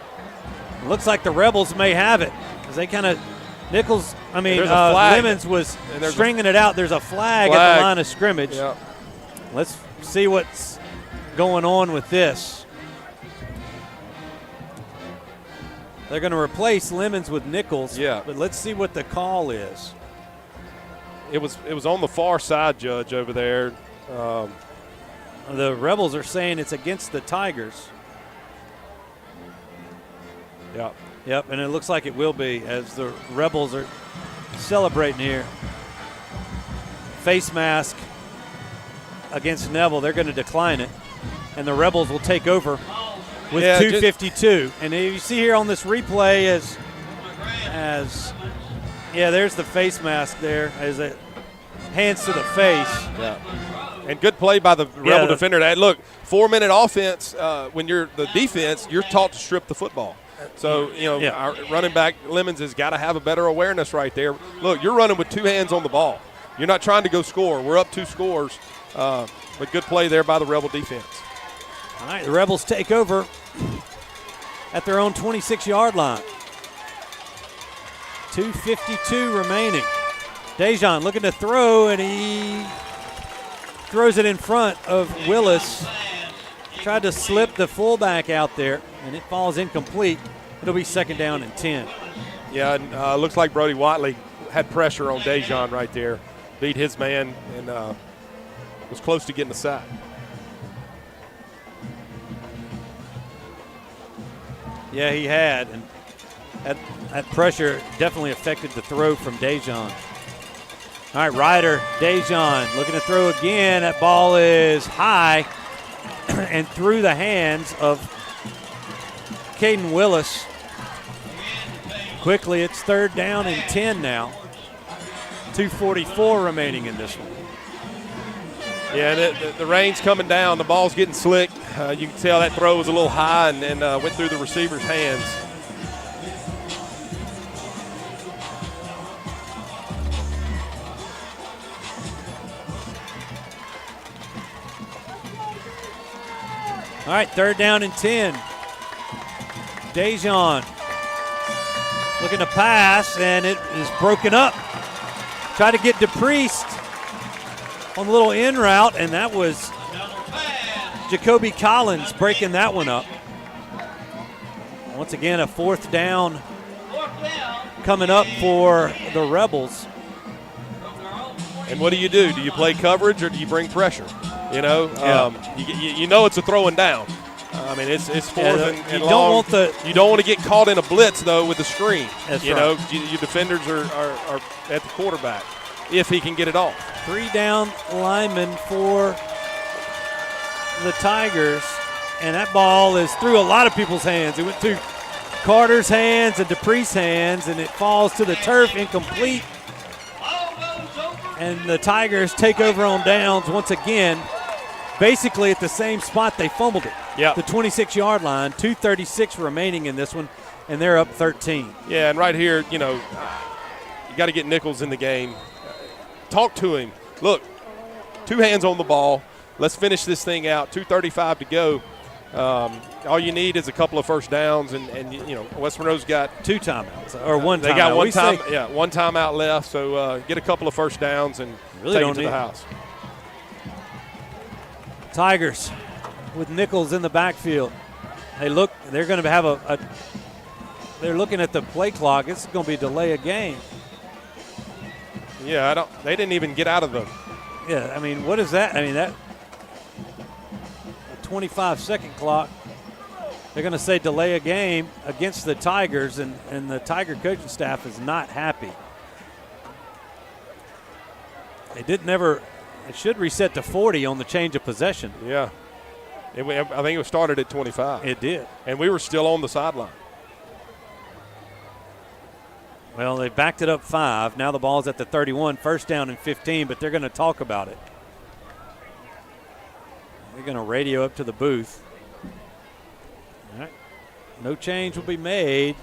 Looks like the Rebels may have it because they kind of Lemons was stringing it out. There's a flag at the line of scrimmage.
Yep.
Let's see what's going on with this. They're going to replace Lemons with Nichols.
Yeah.
But let's see what the call is.
It was on the far side, Judge, over there.
The Rebels are saying it's against the Tigers. Yep, and it looks like it will be as the Rebels are celebrating here. Face mask against Neville. They're going to decline it, and the Rebels will take over with 2:52. And you see here on this replay there's the face mask there as it hands to the face.
Yeah. And good play by the Rebel defender. Look, 4-minute offense, when you're the defense, you're taught to strip the football. So, our running back, Lemons, has got to have a better awareness right there. Look, you're running with 2 hands on the ball. You're not trying to go score. We're up 2 scores. But good play there by the Rebel defense.
All right, the Rebels take over at their own 26-yard line. 2:52 remaining. Dejan looking to throw, and he throws it in front of Willis. Tried to slip the fullback out there, and it falls incomplete. It'll be 2nd down and 10.
Yeah, and looks like Brody Watley had pressure on Dejan right there. Beat his man and was close to getting the sack.
Yeah, he had, and that pressure definitely affected the throw from Dejan. All right, Ryder, Dejan looking to throw again. That ball is high and through the hands of Caden Willis. Quickly, it's 3rd down and 10 now. 2:44 remaining in this one.
Yeah, the rain's coming down. The ball's getting slick. You can tell that throw was a little high and went through the receiver's hands.
All right, 3rd down and 10. Dejan looking to pass, and it is broken up. Try to get DePriest on the little in route, and that was Jacoby Collins breaking that one up. Once again, a 4th down coming up for the Rebels.
And what do? Do you play coverage or do you bring pressure? You know it's a throwing down. I mean, it's 4th and long. You don't want to get caught in a blitz, though, with the screen.
That's
right.
Your
defenders are at the quarterback if he can get it off.
3 down linemen for the Tigers. And that ball is through a lot of people's hands. It went through Carter's hands and Dupree's hands, and it falls to the turf, incomplete. And the Tigers take over on downs once again, basically at the same spot they fumbled it.
Yeah.
The 26-yard line, 2:36 remaining in this one, and they're up 13.
Yeah, and right here, you got to get Nichols in the game. Talk to him. Look, 2 hands on the ball. Let's finish this thing out. 2:35 to go. All you need is a couple of first downs, and West Monroe's got
2 timeouts or 1 timeout.
They got one timeout left. So get a couple of first downs and
really
take it to the house.
Tigers with Nichols in the backfield. They're going to have they're looking at the play clock. It's going to be a delay of game.
Yeah, they didn't even get out of the.
Yeah, I mean, what is that? I mean, that 25-second clock. They're going to say delay a game against the Tigers, and the Tiger coaching staff is not happy. It should reset to 40 on the change of possession.
Yeah. I think it was started at 25.
It did.
And we were still on the sideline.
Well, they backed it up 5. Now the ball's at the 31, first down and 15, but they're going to talk about it. They're going to radio up to the booth. All right. No change will be made.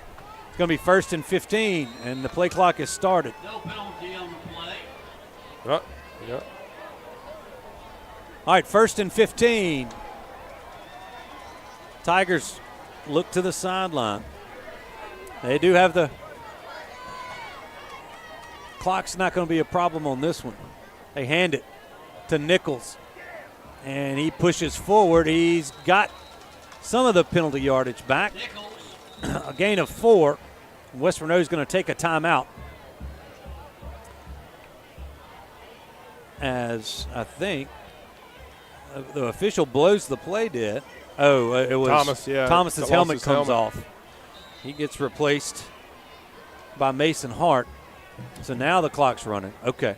It's going to be first and 15, and the play clock is started.
No penalty on the play.
Yeah.
All right, first and 15. Tigers look to the sideline. They do have the clock's not going to be a problem on this one. They hand it to Nichols, and he pushes forward. He's got some of the penalty yardage back. A gain of 4. West Monroe is going to take a timeout, as I think the official blows the play dead. Oh, it was
Thomas. Yeah,
Thomas's helmet comes off. He gets replaced by Mason Hart. So now the clock's running. Okay.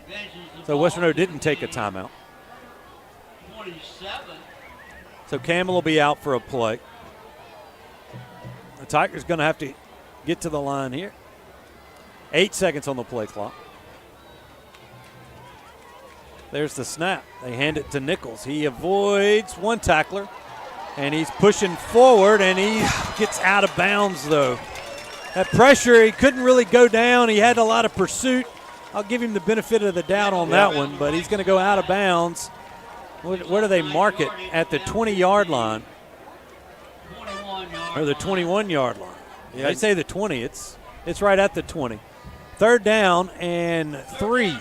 So West Monroe didn't take a timeout.
27.
So Campbell will be out for a play. The Tigers going to have to get to the line here. 8 seconds on the play clock. There's the snap. They hand it to Nichols. He avoids one tackler, and he's pushing forward, and he gets out of bounds, though. That pressure, he couldn't really go down. He had a lot of pursuit. I'll give him the benefit of the doubt on that one, but he's going to go out of bounds. Where do they mark it? At the 20-yard line. Or the 21-yard line. Yeah, they say the 20. It's right at the 20. Third down and 3.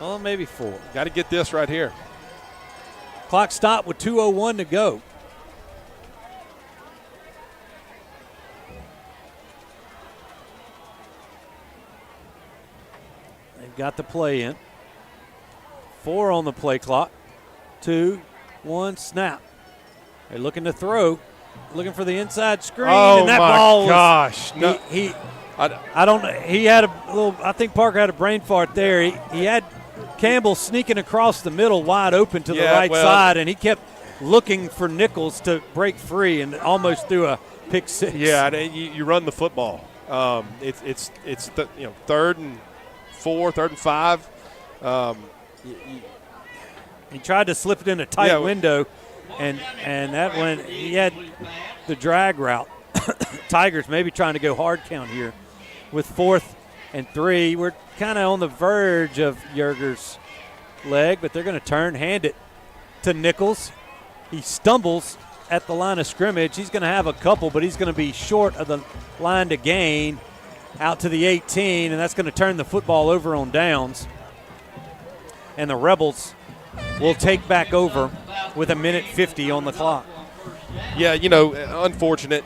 Oh, maybe 4.
Got to get this right here.
Clock stopped with 2:01 to go. They've got the play in. 4 on the play clock. 2, 1, snap. They're looking to throw. Looking for the inside screen.
Oh,
and that
my
ball
gosh.
Was, I don't know. He had a little, I think Parker had a brain fart there. He had Campbell sneaking across the middle wide open to the right side, and he kept looking for Nichols to break free and almost threw a pick 6.
Yeah, you run the football. It's third and 4, third and 5.
He tried to slip it in a tight window, and that went. He had the drag route. Tigers maybe trying to go hard count here with 4th and 3. We're kind of on the verge of Yerger's leg, but they're going to hand it to Nichols. He stumbles at the line of scrimmage. He's going to have a couple, but he's going to be short of the line to gain out to the 18, and that's going to turn the football over on downs. And the Rebels will take back over with 1:50 on the clock.
Yeah, unfortunate.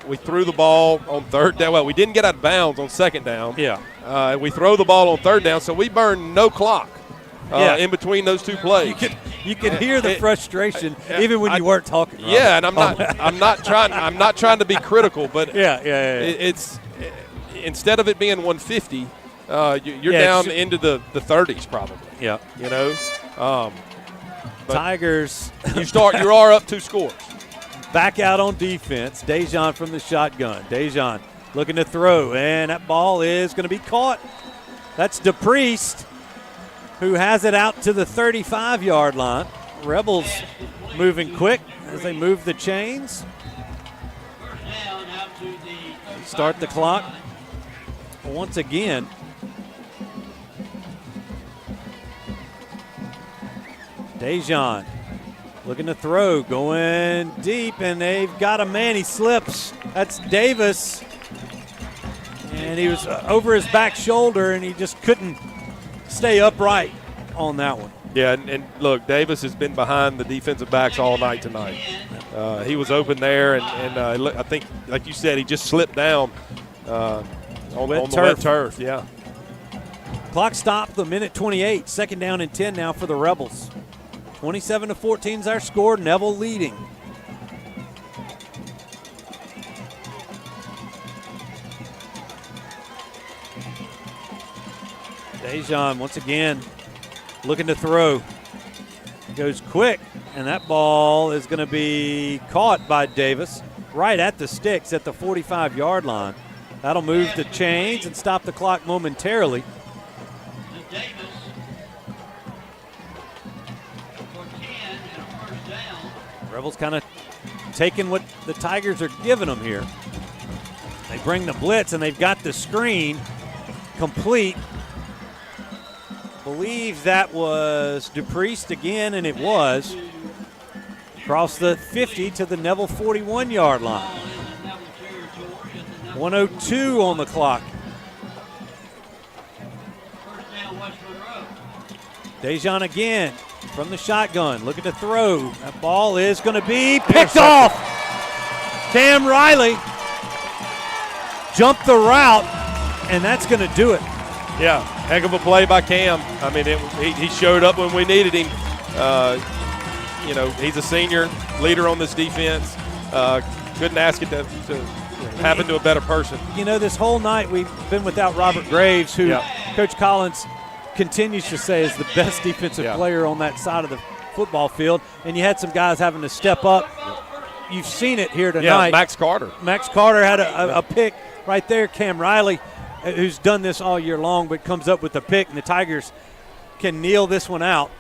We threw the ball on third down. Well, we didn't get out of bounds on second down.
Yeah.
We throw the ball on third down, so we burned no clock in between those 2 plays.
You could hear the frustration even when you weren't talking. Robert.
Yeah, and I'm not trying to be critical, but
it's
instead of it being 150, you're down into the 30s probably.
Yeah. Tigers.
You are up 2 scores.
Back out on defense. Dejan from the shotgun. Dejan looking to throw, and that ball is going to be caught. That's DePriest, who has it out to the 35-yard line. Rebels moving quick as they move the chains. Start the clock once again. Dejan looking to throw, going deep, and they've got a man. He slips. That's Davis. And he was over his back shoulder, and he just couldn't stay upright on that one.
Yeah, and look, Davis has been behind the defensive backs all night tonight. He was open there, and I think, like you said, he just slipped down on the wet turf. Yeah.
Clock stopped, the minute 28. Second down and 10 now for the Rebels. 27-14 is our score. Neville leading. Dejan once again looking to throw. Goes quick, and that ball is going to be caught by Davis right at the sticks at the 45-yard line. That'll move the chains and stop the clock momentarily. Rebels kind of taking what the Tigers are giving them here. They bring the blitz, and they've got the screen complete. Believe that was DePriest again, and it was. Across the 50 to the Neville 41-yard line. 1:02 on the clock. Dejan again from the shotgun, looking to throw. That ball is going to be picked off. Cam Riley jumped the route, and that's going to do it.
Yeah, heck of a play by Cam. I mean, he showed up when we needed him. He's a senior leader on this defense. Couldn't ask it to happen to a better person.
This whole night we've been without Robert Graves, who Coach Collins continues to say is the best defensive player on that side of the football field. And you had some guys having to step up. You've seen it here tonight.
Yeah, Max Carter.
Max Carter had a pick right there. Cam Riley, who's done this all year long, but comes up with a pick, and the Tigers can kneel this one out.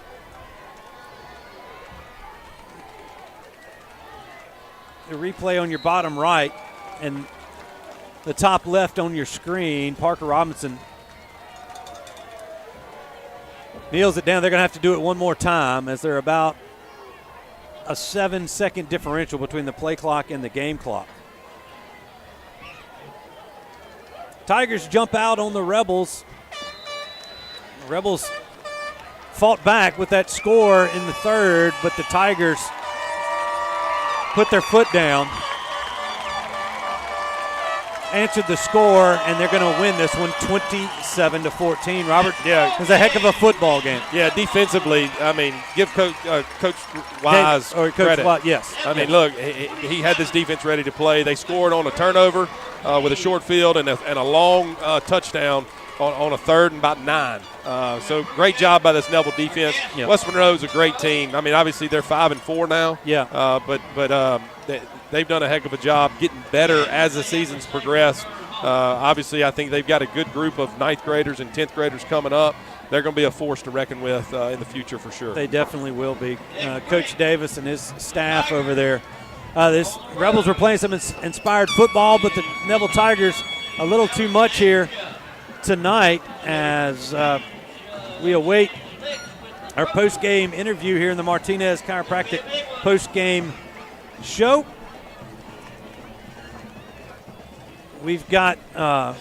The replay on your bottom right and the top left on your screen, Parker Robinson kneels it down. They're going to have to do it one more time, as they're about a 7-second differential between the play clock and the game clock. Tigers jump out on the Rebels. The Rebels fought back with that score in the third, but the Tigers put their foot down, answered the score, and they're going to win this one 27-14. Robert, it was a heck of a football game.
Yeah, defensively, I mean, give Coach Wise credit.
Wise, yes.
I mean, look, he had this defense ready to play. They scored on a turnover with a short field and a long touchdown on a third and about 9. So great job by this Neville defense.
Yep.
West Monroe's a great team. I mean, obviously they're 5-4 now.
Yeah.
But they've done a heck of a job getting better as the season's progressed. Obviously, I think they've got a good group of 9th graders and 10th graders coming up. They're going to be a force to reckon with in the future for sure.
They definitely will be. Coach Davis and his staff over there. This Rebels were playing some inspired football, but the Neville Tigers a little too much here tonight as we await our post-game interview here in the Martinez Chiropractic post-game show. We've got, I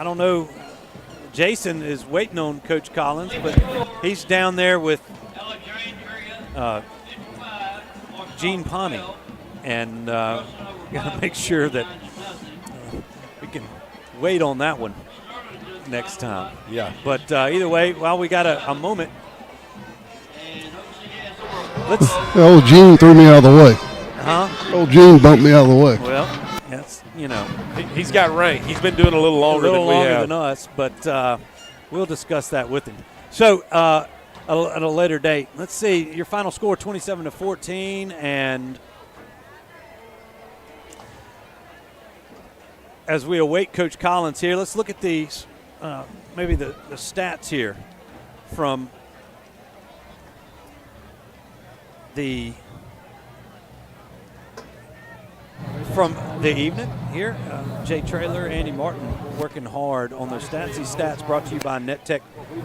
don't know, Jason is waiting on Coach Collins, but he's down there with Gene Pawnee, and got to make sure that we can wait on that one next time.
Yeah.
But either way, while we got a moment, let's.
Old Gene threw me out of the way.
Huh?
Old Gene bumped me out of the way.
Well, that's,
he's got rank. He's been doing a little longer than we have.
than us, but we'll discuss that with him. So at a later date. Let's see, your final score 27-14, and as we await Coach Collins here, let's look at these, maybe the stats here from the evening here. Jay Traylor, Andy Martin working hard on their stats. These stats brought to you by NetTech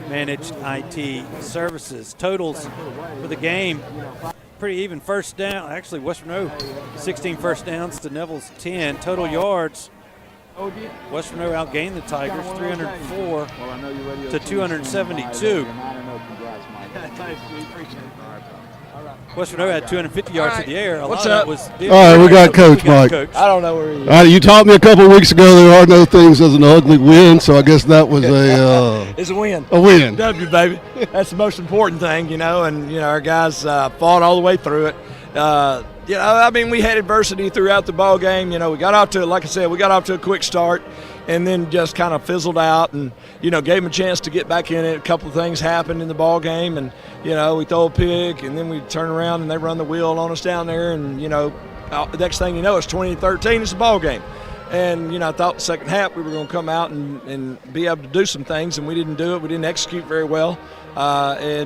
Managed IT Services. Totals for the game, pretty even. First down, actually West Monroe 16 first downs to Neville's 10. Total yards, West Monroe outgained the Tigers 304 to 272. West Monroe had 250 yards to the air. A lot of that was.
All right, we got Coach Mike.
I don't know where he is.
You taught me a couple of weeks ago there are no things as an ugly win, so I guess that was
it's a win.
A win.
W, baby. That's the most important thing, and our guys fought all the way through it. We had adversity throughout the ball game. We got off to, like I said, a quick start, and then just kind of fizzled out, and gave them a chance to get back in it. A couple of things happened in the ball game, and we throw a pick, and then we turn around and they run the wheel on us down there, and the next thing you know, it's 20-13. It's a ball game. And, I thought the second half we were going to come out and be able to do some things, and we didn't do it. We didn't execute very well. The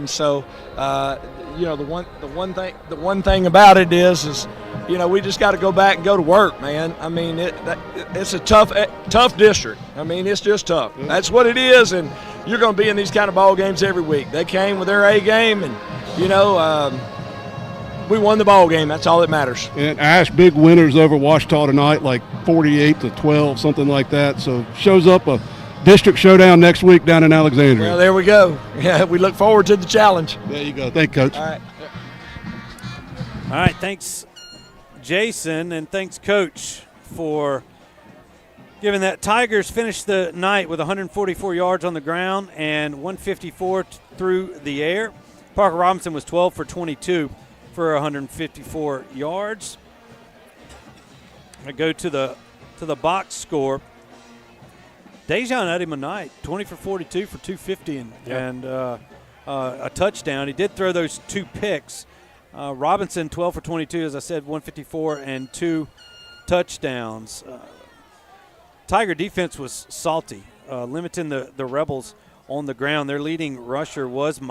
one thing about it is we just got to go back and go to work, man. I mean, it's a tough district. I mean, it's just tough. That's what it is, and you're going to be in these kind of ball games every week. They came with their A game, and we won the ball game. That's all that matters.
And Ash, big winners over Ouachita tonight, like 48-12, something like that. So shows up a district showdown next week down in Alexandria.
Well, there we go. Yeah, we look forward to the challenge.
There you go. Thank you, Coach.
All
right, thanks, Jason, and thanks, Coach, for giving that. Tigers finished the night with 144 yards on the ground and 154 through the air. Parker Robinson was 12 for 22 for 154 yards. I go to the box score. Dejan Eddie 20 for 42 for 250 and a touchdown. He did throw those two picks. Robinson 12 for 22, as I said, 154 and 2 touchdowns. Tiger defense was salty, limiting the Rebels on the ground. Their leading rusher was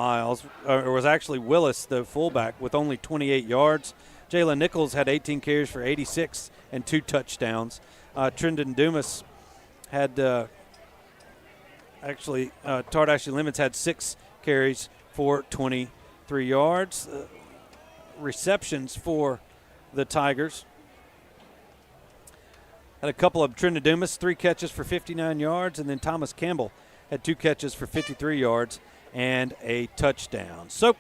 actually Willis, the fullback, with only 28 yards. Jalen Nichols had 18 carries for 86 and 2 touchdowns. Trendon Dumas had Tard Ashley Lemons had 6 carries for 23 yards. Receptions for the Tigers. Had a couple of Trendon Dumas, 3 catches for 59 yards, and then Thomas Campbell had 2 catches for 53 yards and a touchdown. So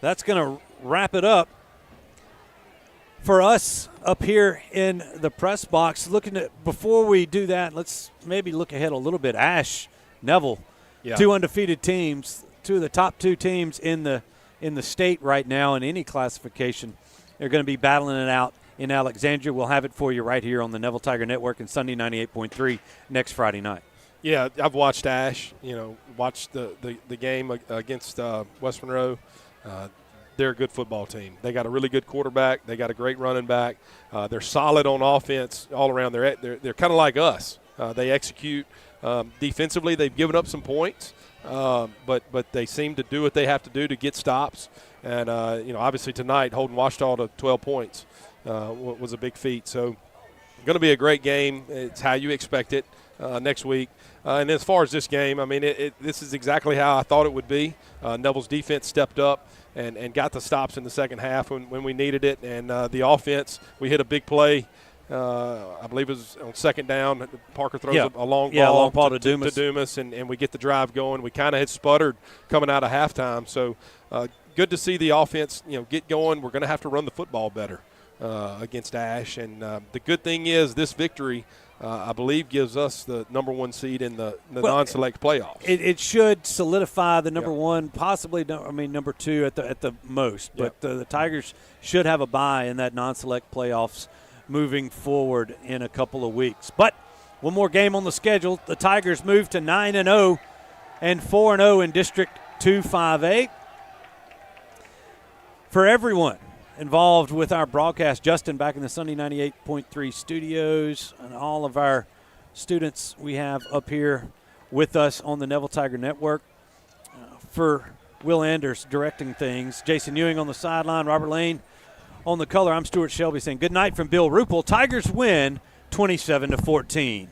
that's going to wrap it up for us up here in the press box. Before we do that, let's maybe look ahead a little bit. Ash, Neville, 2 undefeated teams, 2 of the top 2 teams in the state right now in any classification. They're going to be battling it out in Alexandria. We'll have it for you right here on the Neville Tiger Network and Sunday 98.3 next Friday night.
Yeah, I've watched Ash, watched the game against West Monroe. They're a good football team. They got a really good quarterback. They got a great running back. They're solid on offense all around. They're kind of like us. They execute defensively. They've given up some points, but they seem to do what they have to do to get stops. And obviously tonight holding Ouachita to 12 points was a big feat. So going to be a great game. It's how you expect it next week. And as far as this game, I mean, this is exactly how I thought it would be. Neville's defense stepped up and got the stops in the second half when we needed it. And the offense, we hit a big play. I believe it was on second down. Parker throws a long ball
to Dumas.
To Dumas, and we get the drive going. We kind of had sputtered coming out of halftime. So good to see the offense get going. We're going to have to run the football better against Ash. And the good thing is this victory – I believe gives us the number 1 seed in the non-select playoffs.
It should solidify the number 1, possibly number 2 at the most. But the Tigers should have a bye in that non-select playoffs moving forward in a couple of weeks. But one more game on the schedule. The Tigers move to 9-0 and 4-0 in District 258. For everyone involved with our broadcast, Justin back in the Sunday 98.3 studios, and all of our students we have up here with us on the Neville Tiger Network. For Will Anders directing things, Jason Ewing on the sideline, Robert Lane on the color, I'm Stewart Shelby saying good night from Bill Ruple. Tigers win 27-14.